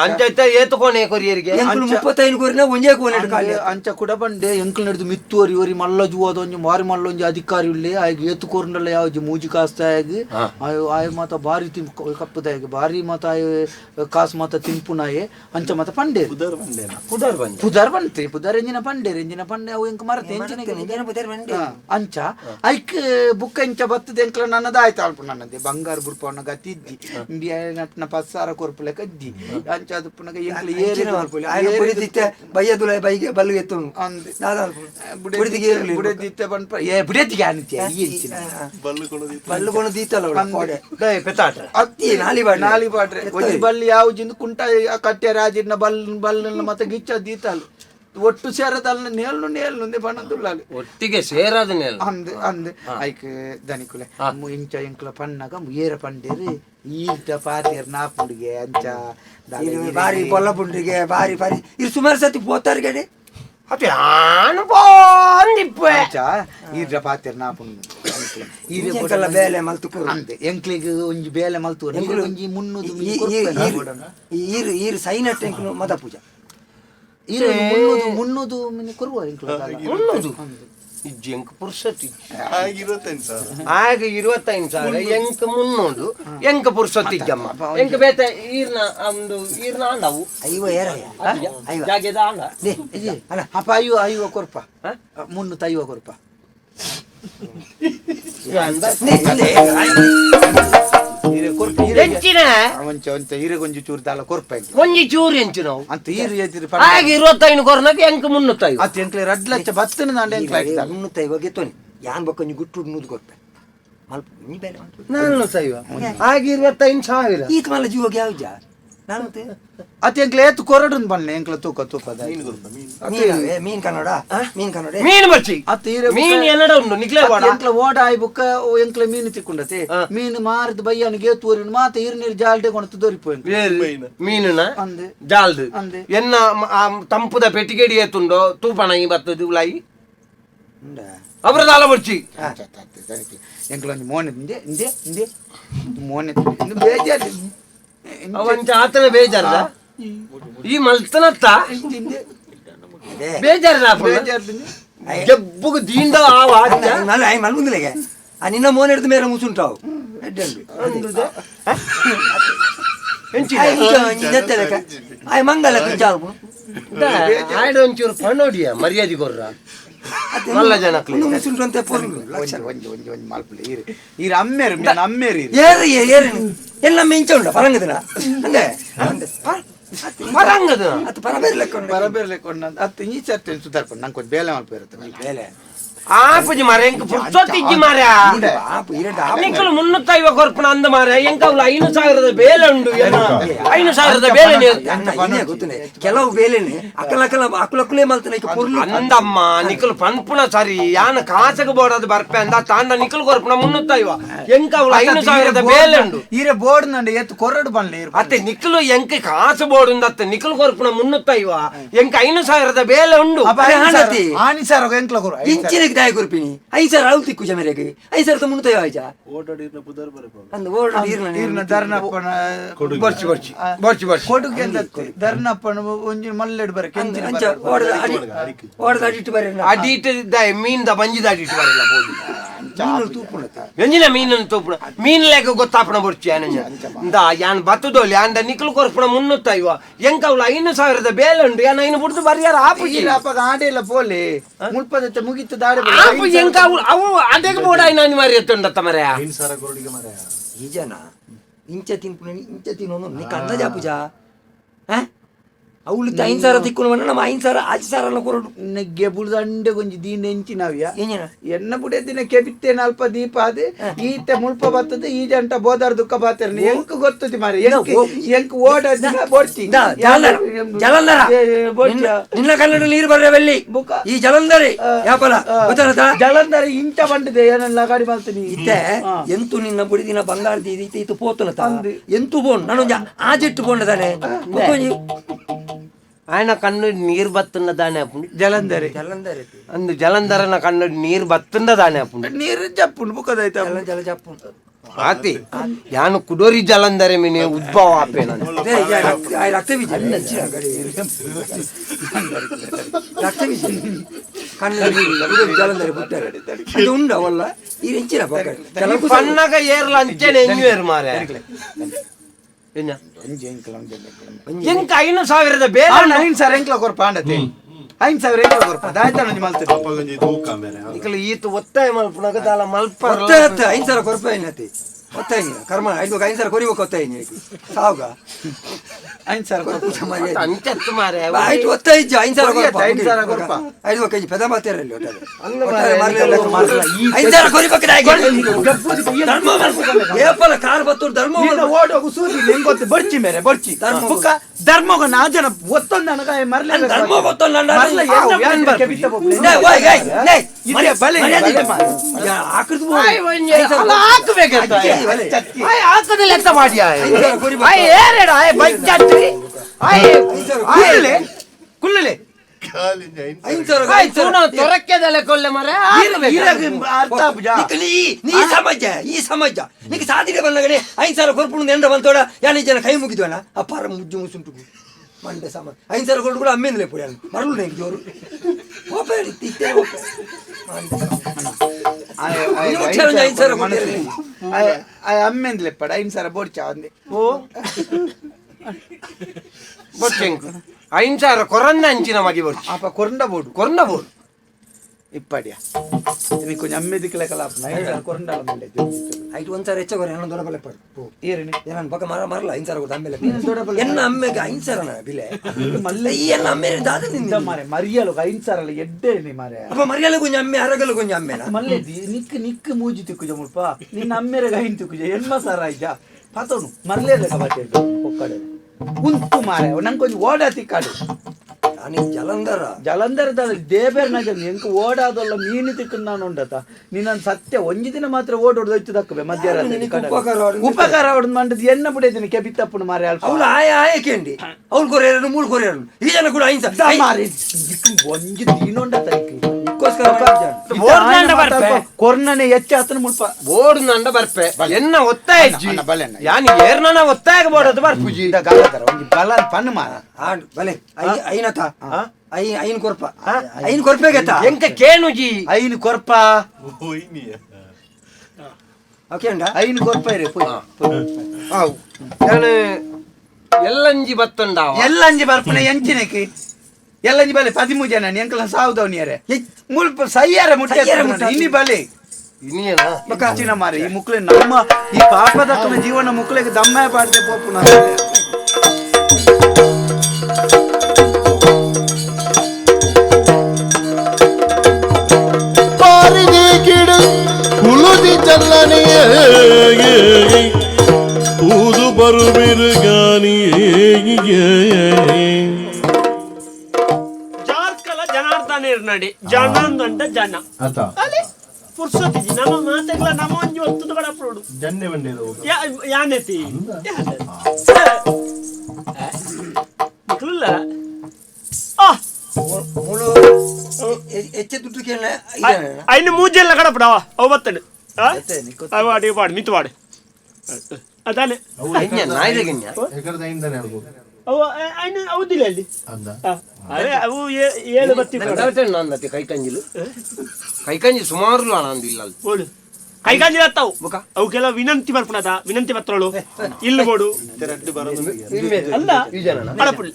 ಅಂಚ ಏತು ಕೋಣೆ ಕೊರಿಯರಿಗೆ 35 ಕೊರಿನ ಒಂಜೆ ಕೋಣೆಡು ಕಾಲಿ ಅಂಚ ಕುಡ ಬಂಡೆ ಎಂಕ್ಲು ನಡೆದು ಮಿತ್ತುವರಿ ಒರಿ ಮಲ್ಲ ಜುವಾದ ಒಂಜಿ ಮಾರಿ ಮಲ್ಲ ಒಂಜಿ ಅಧಿಕಾರಿ ಉಳ್ಳಿ ಆಗ ಏತು ಕೋರ್ನಲ್ಲ ಯಾವ ಮೂಜಿ ಕಾಸ್ತಾಗಿ ಆಯ ಮಾತ ಬಾರಿ ಕಪ್ಪದಾಗಿ ಬಾರಿ ಮಾತ ಕಾಸು ಮಾತ ತಿಂಪುನಾಯೆ ಅಂಚ ಮಾತ ಪಂಡೆ ಪುದರ್ ಬಂತೆ ಪುದರ್ ಎಂಜಿನ ಪಂಡೆ ಅವು ಎಂಕ ಮರತೆ ಎಂಚಿನ ಅಂಚ ಐಕ್ ಬುಕ್ಕ ಎಂಚ ಬತ್ತದ ಎಂಕ್ಲ ನನ್ನದ ಆಯ್ತು ಅಲ್ಪ ನನ್ನದೇ ಬಂಗಾರ ಬುರ್ಪವನ್ನ ಗತ್ತಿದ್ದಿ ನಟ್ನ 10,000 ಕೊರ್ಪಲೆ ಕದ್ದಿ ಅಂಚ ಅದು ಪುನಗ ಎಂಕ್ಲ ಏರಿ ಬಯ್ಯದುಲ ಬೈಗೆ ಬಲ್ಲು ಎತ್ತು ಬುಡೆದಿತ್ತೆ ಬಂಪ ಬುಡೆದಿಗೆ ಆನಿತ್ಯ ಬಲ್ಲು ಕೊಣ ದೀತಲ್ಲ ಪೆತಾಟ ಅತ್ತಿ ನಾಲಿ ಬಾಡ್ರೆ ಒಜಿ ಬಲ್ಲಿ ಯಾವ ಜಿಂದು ಕುಂಟ ಕಟ್ಟೆ ರಾಜಿನ ಬಲ್ಲ ಮತ್ತೆ ಗಿಚ್ಚ ದೀತಲ್ಲ ಒಟ್ಟು ಸೇರದಲ್ಲ ನೇಲ್ನು ಬಣ್ಣದುಲ್ಲಾలి ಒಟ್ಟಿಗೆ ಸೇರದು ನೇಲ್ ಅಂದೆ ಐಕ್ ದನಿಕುಲೆ ಇಂಚ ಎಂಕ್ಲ ಪಣ್ಣಗ ಏರ ಪಂಡೇರಿ ಈಟ ಪಾತೇರ್ ನಾಪುಡಿಗೆ ಅಂಚ ಬಾರಿ ಪೊಲ್ಲ ಪುಂಡ್ರಿಗೆ ಬಾರಿ ಬಾರಿ ಇದು ಸುಮಾರು ಸತಿ ಪೋತಾರ್ ಗಡೆ ಅತಿ ಆನು ಬಂದಿಪ್ಪೆ ಅಂಚ ಈಟ ಪಾತೇರ್ ನಾಪುಂಡು ಈರೆಲ್ಲ ಬೇಲೆ ಮಲ್ತು ಅಂತೆ ಎಂಕ್ಲಿಗೆ ಒಂಜಿ ಬೇಲೆ ಮಲ್ತು ಒಂಜಿ 300 ಈರು ಸೈನಟ್ ಎಂಕ್ಲು ಮದ ಪೂಜಾ ಮುನ್ನೂದು ಕೊರುವ ಎಂಕ್ ಪುರ್ಸತಿ ಆಗ 25,000 ಆಗ 25,000 ಎಂಕ್ 300 ಎಂಕ್ ಪುರ್ಸತಿ ಜಮ್ಮ ಎಂಕ್ ಬೇತೆ ಈರ್ನ ಒಂದು ಈರ್ನ ಆಂಡವು ಐವ ಏರಯ್ಯ ಜಾಗೆದ ಆಂಡ ಅಲ್ಲ ಅಪ್ಪ ಐವ ಕೊರ್ಪ 350 ಕೊರ್ಪ ಈರೆಗೊಂಜಿ ಚೂರು ತಾಲ ಕೊರ್ಪ ಒಂಜಿ ಚೂರು ಎಂಚು ನಾವು ಅಂತ ಈರು ಆಗ 25 ಕೊರ್ನಕ ಎಂಕ್ 350 ಅತ್ ಎಂಕ್ಲೆ 2 ಲಕ್ಷ ಬತ್ತನ ದಾಂಡ ಎಂಕ್ಲ 350 ಗೆತ್ತೋನಿ ಯಾನ್ ಬಕ್ಕೊಂಜಿ ಗುಟ್ಟು 100 ಕೊರ್ಪೆ ಮಲ್ಪ ನೀ ಬೇಲೆ 450 ಆಗ 25,000 ಈತ ಮಲ್ಲ ಜೀವಗೆ ಯಾವ ಜಾ ನಾನು ಅತ್ ಎಂಕ್ಲೆ ಎತ್ತು ಕೊರಡನ್ ಬನ್ನೆ ಎಂಕ್ಲ ತೂಕದ ಮೀನ್ ಕನ್ನಡ ಮೀನು ಬಚ್ಚಿ ಅತ್ ಈರೆ ಮೀನ್ ಎನ್ನಡ ಉಂಡು ನಿಕ್ಲೆ ಬಾಡ ಎಂಕ್ಲ ಓಡ ಆಯ್ ಬುಕ್ಕ ಎಂಕ್ಲ ಮೀನು ತಿಕ್ಕೊಂಡತೆ ಮೀನು ಮಾರಿದ ಬಯ್ಯನಿಗೆ ತೂರಿನ ಮಾತ ಈರ್ನೀರ್ ಜಾಲ್ಡೆ ಕೊಣತು ದೊರಿಪೋ ಮೀನುನ ಅಂದೆ ಜಾಲ್ದು ಅಂದೆ ಎನ್ನ ತಂಪುದ ಪೆಟ್ಟಿಗೆಡಿ ಎತ್ತುಂಡೋ ತೂಪಣ ಈ ಬರ್ತದೆ ಉಲಾಯಿ ಅಬ್ರದಾಲ ಬಚ್ಚಿ ಎಂಕ್ಲ ಒಂಜಿ ಮೋನೆ ಇಂದೆ ಮೋನೆ ಬೇಜಾರು ಅವಂಚ ಆತನ ಬೇಜಾರ್ದ ಈ ಮಲ್ತನತ್ತ ಬೇಜಾರ್ದ ಜಬ್ಬುಗ ದೀಂದ ಮಲ್ಬುಂದಿಲೆಗೆ ನಿನ್ನ ಮೋನ್ ಹಿಡಿದ ಮೇಲೆ ಮುಸುಂಟಾವು ಆಯ್ ಮಂಗಲ ಕಿಂಚಾಲ್ ಆಯ್ಡು ಒಂಚೂರು ಪಣೋಡಿಯ ಮರ್ಯಾದೆ ಕೊರ್ರ ಮಲ್ಲ ಜನಕ್ಲೆ ಮುಸುಂಟಂತೆ ಪೊರ್ಲು ಒಂಜಿ ಮಲ್ಪುಲೆ ಈರ್ ಅಮ್ಮೇರು ಅಮ್ಮೇರಿ ಏರಿ ಏರಿ ಎಲ್ಲ ಮಿಂಚ ಉಂಡ ಪರಂಗದಿನ ಅಂದೆ ಪರಂಗದ ಅದು ಪರಬೇರ್ಲೆಕ್ಕೊಂಡ ಬರಬೇರ್ಲೆಕೊಂಡ ಅತ್ತು ಈ ಚರ್ಚೆ ಸುಧಾರ್ಕೊಂಡು ನಂಗೆ ಕೊಂಚ ಬೇಲೆ ಮಲ್ಪಿರುತ್ತೆ ಬೇಲೆ ಆಪುಜಿ ಮಾರ ಎಂಕ ಪುರ್ಸೊತ್ತಿಜ್ಜಿ ಮಾರ ಆಪು ಇರಟ ನಿಕ್ಕಲು 350 ಕೊರ್ಪುನ ಅಂದ ಮಾರ ಎಂಕ ಅವ್ಲು 5,000 ಬೇಲೆ ಉಂಡು 5,000 ಬೇಲೆ ಗೊತ್ತನೆ ಕೆಲವು ಬೇಲೆನೆ ಅಕ್ಕಲಕ್ಕಲೇ ಮಲ್ತನೆ ಪೊರ್ಲು ಅಂದಮ್ಮ ನಿಕ್ಕಲು ಪನ್ಪುನ ಸರಿ ಯಾನ ಕಾಸಗ ಬೋಡದು ಬರ್ಪೆ ಅಂದ ತಾಂಡ ನಿಕ್ಕಲು ಕೊರ್ಪುನ 350 ಎಂಕ ಅವ್ಲು 5,000 ಬೇಲೆ ಉಂಡು ಈರೆ ಬೋರ್ಡ್ ನಂಡೆ ಎತ್ತು ಕೊರಡು ಬನ್ಲೆ ಅತ್ತೆ ನಿಕ್ಕಲು ಎಂಕ ಕಾಸು ಬೋರ್ಡ್ ಅತ್ತೆ ನಿಕ್ಕಲು ಕೊರ್ಪುನ 350 ಎಂಕ 5,000 ಬೇಲೆ ಉಂಡು ಆನಿ ಸರ್ ಎಂಕ್ಲ ಕೊರು ಇಂಚಿನ दाय करपिनी आई सर आउ तिक्कु जमेरे के आई सर त मुन तय आइजा ಓಡಾಡಿನ ಪುದರ್ ಬರೆ अंद ओड ಈರ್ನ ಧರ್ನಪ್ಪನ ಬರ್ಚಿ ಕೊಡುಗೆ ಅಂತ ಧರ್ನಪ್ಪನ ಒಂಜಿ ಮಲ್ಲೆಡ್ ಬರೆ ಕೆಂಚಿನ ಅಂಚ ಓಡ್ ಅಡಿಟ್ ಬರೆ ಅಡಿಟ್ ದ ಮೀನ್ ದ ಬಂಜಿ ದ ಅಡಿಟ್ ಬರಲ್ಲ ಬೋಡಿ ಮೀನು ತೂಪುಣತ ಎಂಜಿನ ಮೀನನ್ನು ತೂಪುಣ ಮೀನ್ ಲೆಕ್ಕ ಗೊತ್ತಾಪಣ ಬರ್ಚಿ ಆನಂಜ ಇಂದ ಯಾನ್ ಬತ್ತದೋಲಿ ಅಂದ ನಿಕ್ಕಲು ಕೊರ್ಪುಣ 350 ಎಂಕ ಅವ್ಲು 5,000 ಬೇಲೆ ಉಂಡು ಯಾನ ಇನ್ನು ಬಿಡ್ದು ಬರ್ಯಾರ ಆಪುಜಿ ಅಪ್ಪ ಆಡೆಲ್ಲ ಪೋಲೆ ಮುಲ್ಪದತ್ತ ಮುಗಿತು ದಾಡೆ ಆಪು ಎಂಕ ಅವು ಅದಕ್ಕೆ ಬೋಡಾಯಿ ನಾನು ಮಾರಿ ಎತ್ತುಂಡತ್ತ ಮರೆ ಸರ ಕೊರಡಿಗೆ ಮರ ಈಜನ ಇಂಚ ತಿನ್ನೋನು ನಿ ಕಂದ ಜಾಪುಜಾ ಹ ಅವಳು 5,000 ತಿಕ್ಕುನ ನಮ್ಮ 5,000 10,000 ಕೊರಡು ನೆಗ್ಗೆ ಬುಳ್ದಂಡೆ ಗೊಂಜಿ ದೀನ ಎಂಚಿನವ್ಯ ಏನೇನ ಎನ್ನ ಬುಡೆ ದಿನ ಕೆಬಿತ್ತೆ ಅಲ್ಪ ದೀಪ ಅದೆ ಈತೆ ಮುಲ್ಪ ಬರ್ತದೆ ಈ ಜಂಟ ಬೋದಾರ್ ದುಃಖ ಬಾತರ್ನಿ ಎಂಕ್ ಗೊತ್ತದಿ ಮಾರೆ ಎಂಕ್ ಓಡ ದಿನ ಬೋಡ್ತಿ ಜಲಂಧರ ನಿನ್ನ ಕನ್ನಡ ನೀರು ಬರ್ರವೆಲ್ಲಿ ಈ ಜಲಂಧರಿ ಯಾಪಲ ಗೊತ್ತಾಗತ್ತಾ ಜಲಂಧರ ಇಂಚ ಬಂಡಿದೆ ಏನೆಲ್ಲ ಗಾಡಿ ಮಾಡ್ತೀನಿ ಇತ್ತೆ ಎಂತು ನಿನ್ನ ಬುಡಿದಿನ ಬಂಗಾರದ ಇದು ಪೋತನ ಎಂತು ಬೋನ್ ನಾನು ಆಜೆಟ್ಟು ಬೋಂಡದಾನೆ ఆయన కన్నుడి నీరు బతున్నదానే అప్పుడు జలంధరి అందు జలంధరన కన్నుడి నీరు బతున్నదానే అప్పుడు నీరు చెప్పుడు బుక్కదైతే జల చెప్పు ఆతి యాను కుడోరి జలంధరే మినే ఉద్భవ ఆపేన రక్త విజయ రక్త విజయ కన్నుడి జలంధరి పుట్టారు అది ఉండ వల్ల ఈ ఎంచిన పన్నగ ఏర్ల అంచెన ఎంజేరు మారే என்ன ಎಂಕ 5,000 ಬೇರೆ 5,000 ಎಂಕ್ಲ ಕೊರ್ಪ ಆಂಡತೆ 5,000 ಎಂಕ್ಲ ಕೊರ್ಪ ದಾಯ್ತಾನ ಒಂಜಿ ಮಲ್ತದೆ ಅಪ್ಪಗೊಂಜಿ ತೂಕ ಮೇಲೆ ಇಕಲ ಈತ ಒತ್ತಾಯ ಮಲ್ಪುನಗ ದಾಲ ಮಲ್ಪ 5,000 ಕೊರ್ಪ ಏನತಿ ಒತ್ತಾಯ ಕರ್ಮ 5,000 ಕೊರಿಬೇಕು ಒತ್ತಾಯ ಸಾವುಗ 5,000 ಕೊರ್ಪ ಅಂಚತ್ತು ಮಾರೆ ಐದು ಒತ್ತಾಯ 5,000 ಕೊರ್ಪ 5,000 ಕೊರ್ಪ 5 ಕೆಜಿ ಪೆದ ಮಾತೇರಲ್ಲಿ ಒತ್ತಾಯ ಅಂದ ಮಾರೆ 5,000 ಕೊರಿಬೇಕು ಏಪಲ ಕಾರ್ ಬತ್ತು ಧರ್ಮ ಓಡೋಗು ಸೂರಿ ಹೆಂಗ್ ಗೊತ್ತು ಬರ್ಚಿ ಮೇರೆ ಬರ್ಚಿ ಬುಕ್ಕ ಧರ್ಮಗ ನಾಜನ ಒತ್ತೊಂದು ನನಗ ಮರ್ಲೆ ಧರ್ಮ ಗೊತ್ತಲ್ಲ ಮರ್ಲೆ ಏನ್ ಬರ್ಕೆ ಬಿತ್ತ ಬೋಪ್ಲೆ ಇದೆ ಬಲೆ ಆಕೃತ ಹಾಕಬೇಕಂತ ಹಾಕದ ಲೆಕ್ಕ ಮಾಡಿ ಏರೇಡ ಬಜ್ಜಿ ಕುಳ್ಳಲೆ ತೊರಕ್ಕೆದಲ್ಲ ಕೊಲ್ಲೆ ಮರೆ ಈ ಸಮಾಜ ನೀನು ಸಾಧಿಗೆ ಬಂದಾಗಡೆ 5,000 ಕೊರ್ಪುಣ ಎಂಡ ಬಂತೋಡ ಯಾನಿ ಜನ ಕೈ ಮುಗಿದ್ವನ ಅಪ್ಪಾರ ಮುಜ್ಜು ಮುಸುಂಟು ಮಂಡೆ ಸಮಾಜ 5,000 ಕೊಟ್ಟು ಕೂಡ ಅಮ್ಮೇಂದಲೇ ಪುಡಿ ಮರಳು ನೆಂಗೆ ಜೋರು ಅಮ್ಮೆಂದ್ಲೆ ಪಡ 5,000 ಬೋಡ್ಚಾ ಅಂದೆ ಓ ಬೊಚ್ಚೆಂಕು 5,000 ಕೊರನ್ನ ಅಂಚಿನ ಮಗಿ ಬರ್ಚಿ ಅಪ್ಪ ಕೊರಂಡ ಬೋಡು ಇಪ್ಪಡಿಯ ನೀ ಕೊಂಚ ಅಮ್ಮೆದಿಕ್ಲೆ ಕಲಾಪ 5,000 ಕೊರಂಡಾಲ ಮಂಡೆ ಐದು 1,000 ಹೆಚ್ಚ ಕೊರೆ ನನ್ನ ದೊಡ್ಡ ಬಲೆ ಪಡು ಏರಿನಿ ಏನನ್ ಪಕ್ಕ ಮರಲ್ಲ 5,000 ಕೊಟ್ಟು ಅಮ್ಮೆಲೆ ಎನ್ನ ಅಮ್ಮೆಗೆ 5,000 ಬಿಲೆ ಮಲ್ಲ ಈ ಎನ್ನ ಅಮ್ಮೆ ದಾದ ನಿಂದ ಮಾರೆ ಮರಿಯಲು 5,000 ಎಡ್ಡೆ ನೀ ಮಾರೆ ಅಪ್ಪ ಮರಿಯಲು ಕೊಂಚ ಅಮ್ಮೆ ಅರಗಲು ಕೊಂಚ ಅಮ್ಮೆನ ಮಲ್ಲೆದಿ ನಿಕ್ ಮೂಜಿ ತಿಕ್ಕುಜ ಮುಲ್ಪ ನಿನ್ನ ಅಮ್ಮೆರೆಗ ಹೈನ್ ತಿಕ್ಕುಜ ಎನ್ಮ ಸಾರ ಆಯ್ಜ ಪಾತೋನು ಮರ್ಲೇದ ಕಬಾಟೆ ಒಕ್ಕಡೆ ಉಂಟು ಮಾರೆ ನಂಗೆ ಕೊಂಚ ಓಡ ತಿಕ್ಕಾಡು ಜಲಂಧರದ ದೇಬೇರ್ನಾಗ ಎಂಕ ಓಡಾದಲ್ಲ ಮೀನು ತಿಕ್ಕಂಡು ನಾನು ಉಂಡತ ನೀನು ಸತ್ಯ ಒಂಜಿ ದಿನ ಮಾತ್ರ ಓಡೋಡು ಹೋಯ್ತು ದಕ್ಕಬೆ ಮಧ್ಯಾಹ್ನ ಉಪಕಾರ ಹೊಡೆದು ಮಾಡಿದ್ ಎನ್ನ ಬಿಡಿದ್ದೀನಿ ಕೆಬಿತ್ತಪ್ಪನು ಮಾರೆ ಅವಳು ಆಯ ಕೇಂಡಿ ಅವ್ಳು ಕೊರೆಯರು ಮೂಳು ಕೊರೆಯರು ಈ ಜನ ಕೂಡ ಒಂಜಿ ದೀನೊಂಡ ಕೊರ್ನನೆ ಹೆಚ್ಚು ಆತನ ಮುಲ್ಪ ಬೋರ್ಡ್ ನಂಡ ಬರ್ಪೆ ಎನ್ನ ಒತ್ತಾಯ ಯಾನಿ ಏರ್ನನ ಒತ್ತಾಯ ಬೋಡದು ಬರ್ಪುಜಿ ಒಂಜಿ ಬಲ ಪನ್ನು ಮಾರ ಬಲೆ ಐನತ ಐನ್ ಕೊರ್ಪ ಐನ್ ಕೊರ್ಪೆಗೆತ ಎಂಕ ಕೇನುಜಿ ಐನು ಕೊರ್ಪ ಓಕೆ ಅಂಡ ಐನು ಕೊರ್ಪ ಇರಿ ನಾನು ಎಲ್ಲಂಜಿ ಬತ್ತುಂಡಾವ ಎಲ್ಲಂಜಿ ಬರ್ಪುನ ಎಂಚಿನಕ್ಕೆ ಎಲ್ಲಂಜಿ ಬಲೆ 13 ಜನ ಎಂಕಲ ಸಾವುದವನಿಯರೆ ಮುಲ್ಪ ಸಯ್ಯಾರೆ ಮುಟ್ಟ ಇನ್ನಿ ಬಲೆ ಇನ್ನೇನಾ ಬಕಾಚಿನ ಮಾರಿ ಈ ಮುಕ್ಲೆ ನಮ್ಮ ಈ ಪಾಪದಕ್ಕನ ಜೀವನ ಮುಕ್ಲೆಗೆ ದಮ್ಮ ಪಾಡ್ದೆ ಪೋಪುನ ಪಾರಿದೆ ಕಿಡು ಕುಲುದಿ ಚಲ್ಲನೆಯೇ ಊದು ಬರುಬಿರುಗಾನಿಯೇ ಜಾರ್ಕಲ ಜನಾರ್ದನ ಇರ್ನಡಿ ಜನಂದಂಡ ಜನ ಅಲೆ ಪುರ್ಸೊತ್ತಿಜಿ ನಮ್ಮ ಮಾತೆಗಳ ನಮ್ಮ ಒಂಜಿ ಒತ್ತುದು ಕಡಪುಡು ಜನ್ನೆ ಬಂದಿರು ಯಾನೆತಿ ಮಕ್ಕಳಿಲ್ಲ ಹೆಚ್ಚೆ ದುಡ್ಡು ಕೇಳ ಅಯ್ನ ಮೂಜೆಲ್ಲ ಕಡಪಡವ ಅವು ಬತ್ತಡು ಅವು ಅಡಿ ಪಾಡು ಮಿತ್ತು ಪಾಡು ಅದಾನೆ ಎಕರದ ಹಿಂದನೆ ಹೇಳ್ಬೋದು ಅವು ಅಯ್ನ ಅವದಿಲ್ಲ ಅಲ್ಲಿ ಅಂದ ಅದೇ ಅವು ಏಳು ಬತ್ತಿ ನಂದತಿ ಕೈಕಂಜಿಲು ಕೈಕಂಜಿ ಸುಮಾರು ನಂದಿಲ್ಲ ಅಲ್ಲಿ ಓಡು ಕೈಗಾಂಜಿ ಹತ್ತಾವು ಅವಕ್ಕೆಲ್ಲ ವಿನಂತಿ ಬರ್ಪಣದ ವಿನಂತಿ ಪತ್ರಗಳು ಇಲ್ಲಿ ಬೋಡು ಅಲ್ಲ ಕಡಪುಡಿ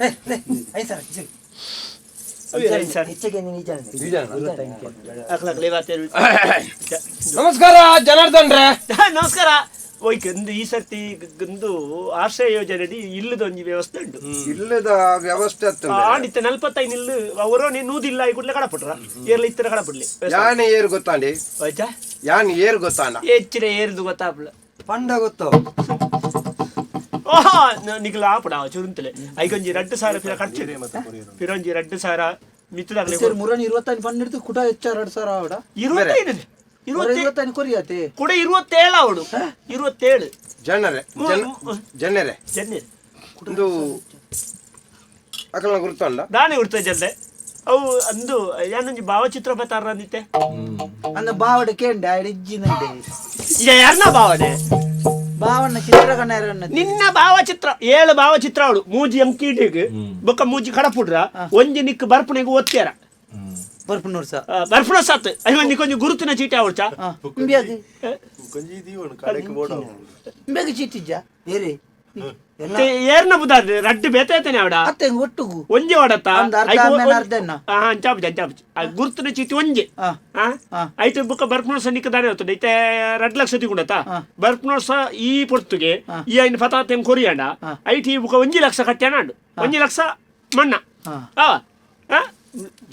ನಮಸ್ಕಾರ ಜನಾರ್ದನ್ರೆ ನಮಸ್ಕಾರ ಒಯ್ಕಂದು ಈ ಸರ್ತಿ ಒಂದು ಆಶ್ರಯ ಯೋಜನೆ ಇಲ್ಲದೊಂದು ವ್ಯವಸ್ಥೆ ಉಂಟು ಇಲ್ಲದ ವ್ಯವಸ್ಥೆ ಆಡಿತ್ತೆ 45 ಇಲ್ಲು ಅವರು ನೂದಿಲ್ಲ ಈ ಕೂಡಲೇ ಕಡಪಟ್ರ ಏರ್ಲ ಇತ್ತರ ಕಡಪಡ್ಲಿ ಯಾನ್ ಏರು ಗೊತ್ತಾಂಡಿ ಯಾನ್ ಏರು ಗೊತ್ತಾಂಡ ಹೆಚ್ಚಿನ ಏರ್ದು ಗೊತ್ತಾಗ್ಲ ಪಂಡ ಗೊತ್ತೋ ಓಹಾ ನಿಖಲ ಆಪಡ ಚುರುಂತಲೆ ಐಕೊಂಜಿ 2000 ಫಿರ ಖರ್ಚು ಫಿರಂಜಿ 2000 ಮಿತ್ತದಾಗಲಿ ಮುರನ್ 25 ಪನ್ನೆಡ್ದು ಕುಟ ಹೆಚ್ಚ 2000 ಆವಡ 25 25 ಕೊರಿಯಾತೆ ಕೂಡ 27 ಅವಡು 27 ಜನರೇ ಜನರೇ ಜನ್ನೆ ಒಂದು ಅಕಲ್ನ ಗುರುತಂಡ ದಾನೆ ಉಡ್ತಾ ಜಲ್ದೆ ಅವು ಅಂದು ಯಾನೊಂಜಿ ಭಾವಚಿತ್ರ ಬತ್ತಾರ ಅಂದಿತ್ತೆ ಅಂದ ಬಾವಡ ಕೇಂಡ ಇಜ್ಜಿನಂಡೆ ಈಗ ಯಾರನ್ನ ಭಾವನೆ ಭಾವನ ಚಿತ್ರಗಣ ನಿನ್ನ ಭಾವಚಿತ್ರ 7 ಭಾವಚಿತ್ರ ಅವಳು ಮೂಜಿ ಅಂಕಿಟಿಗೆ ಬೊಕ್ಕ ಮೂಜಿ ಕಡಪುಡ್ರ ಒಂಜಿ ನಿಕ್ ಬರ್ಪಣೆಗೆ ಓದ್ತ್ಯಾರ ಬರ್ಪುನೂರ್ ಸಾ ಬರ್ಪುನ ಸಾತ್ ಅಯ್ಯ ನಿಕೊಂಜಿ ಗುರುತಿನ ಚೀಟಿ ಅವಳ್ಚ ಇಂಬ್ಯಾಗಿ ಕೊಂಜಿ ದೀವನು ಕಡೆಗೆ ಬೋಡ ಇಂಬ್ಯಾಗಿ ಚೀಟಿಜ್ಜ ಏರಿ ಏರ್ನ ಬುದಾದ್ರೆ ರಡ್ಡು ಬೇತೈತೇನೆ ಅವಡ ಅತ್ತೆ ಒಟ್ಟುಗು ಒಂಜಿ ಹೊಡತ್ತ ಅರ್ಧನ್ನ ಅಂಚಾಪುಜಿ ಗುರುತಿನ ಚೀಟಿ ಒಂಜಿ ಐತೆ ಬುಕ್ಕ ಬರ್ಪುನೋರ್ಸ ನಿಕ್ಕ ದಾನೆ ಹೋಗ್ತದೆ ಐತೆ 2 ಲಕ್ಷ ತಿಗುಂಡತ ಬರ್ಪುನೋರ್ಸ ಈ ಪೊರ್ತುಗೆ ಈ ಐನ್ ಫತಾತೆಂ ಕೊರಿಯಂಡ ಐಟಿ ಬುಕ್ಕ 1 ಲಕ್ಷ ಕಟ್ಟ್ಯಾನ 1 ಲಕ್ಷ ಮಣ್ಣ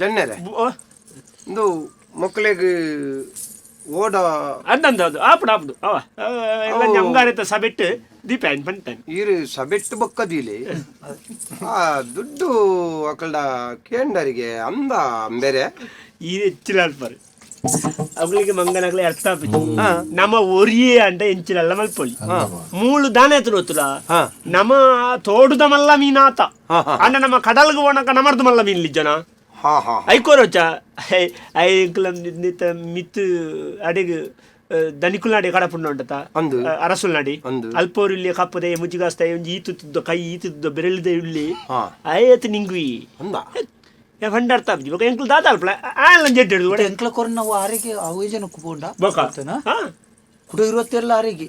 ಜನರೇ ಒಂದು ಮಕ್ಕಳಿಗೆ ಓಡ ಅಂದಂದು ಆಪುಡು ಆಪುಡು ಅವ ಎಲ್ಲ ಅಂಗಾರಿತ ಸಬೆಟ್ಟು ದೀಪ ಏನು ಪಂತಾನೆ ಇರು ಸಬೆಟ್ಟು ಬಕ್ಕದಿಲಿ ಆ ದುಡ್ಡು ಅಕಲ್ಡ ಕೇಂಡರಿಗೆ ಅಂದ ಬೇರೆ ಈ ಹೆಚ್ಚಿನ ಅಲ್ಪರು ಅವಳಿಗೆ ಮಂಗನಗಲೇ ಅರ್ಥ ಆಪಿತು ನಮ್ಮ ಒರಿಯೇ ಅಂಡ ಎಂಚಿನಲ್ಲ ಮಲ್ಪೊಳಿ ಮೂಳು ದಾನೆ ಎತ್ತುಲ ನಮ್ಮ ತೋಡುದ ಮಲ್ಲ ಮೀನಾತ ಅಂಡ ನಮ್ಮ ಕಡಲ್ಗೆ ಓಣಕ ನಮರ್ದು ಮಲ್ಲ ಮೀನ್ ಜನ ಐಕೋರೋಚ ಐಕ್ಲ ಮಿತ್ ಅಡಿಗೆ ದನಿಕುಲ್ನಾಡಿ ಕಡಪುಂಡು ಉಂಟತ ಅರಸುಲ್ನಾಡಿ ಅಲ್ಪೋರುಲ್ಲಿ ಕಪ್ಪದೆ ಮುಜಿಗಾಸ್ತಾಯಿ ಒಂಜಿ ಈತುತ್ತಿದ್ದ ಕೈ ಈತುತ್ತಿದ್ದ ಬೆರಳಿದ ಉಳ್ಳಿ ಆಯ್ತು ನಿಂಗ್ವಿ ಫಂಡರ್ತ ಎಂಕ್ಲು ದಾದ ಅಲ್ಪ ಆಯಲ್ಲ ಜಡ್ಡು ಎಂಕ್ಲ ಕೊರ್ನ ಆರಿಗೆ ಅವೇಜನ ಕುಪುಂಡ ಬೊಕ ಕುಡ 27 ಆರಿಗೆ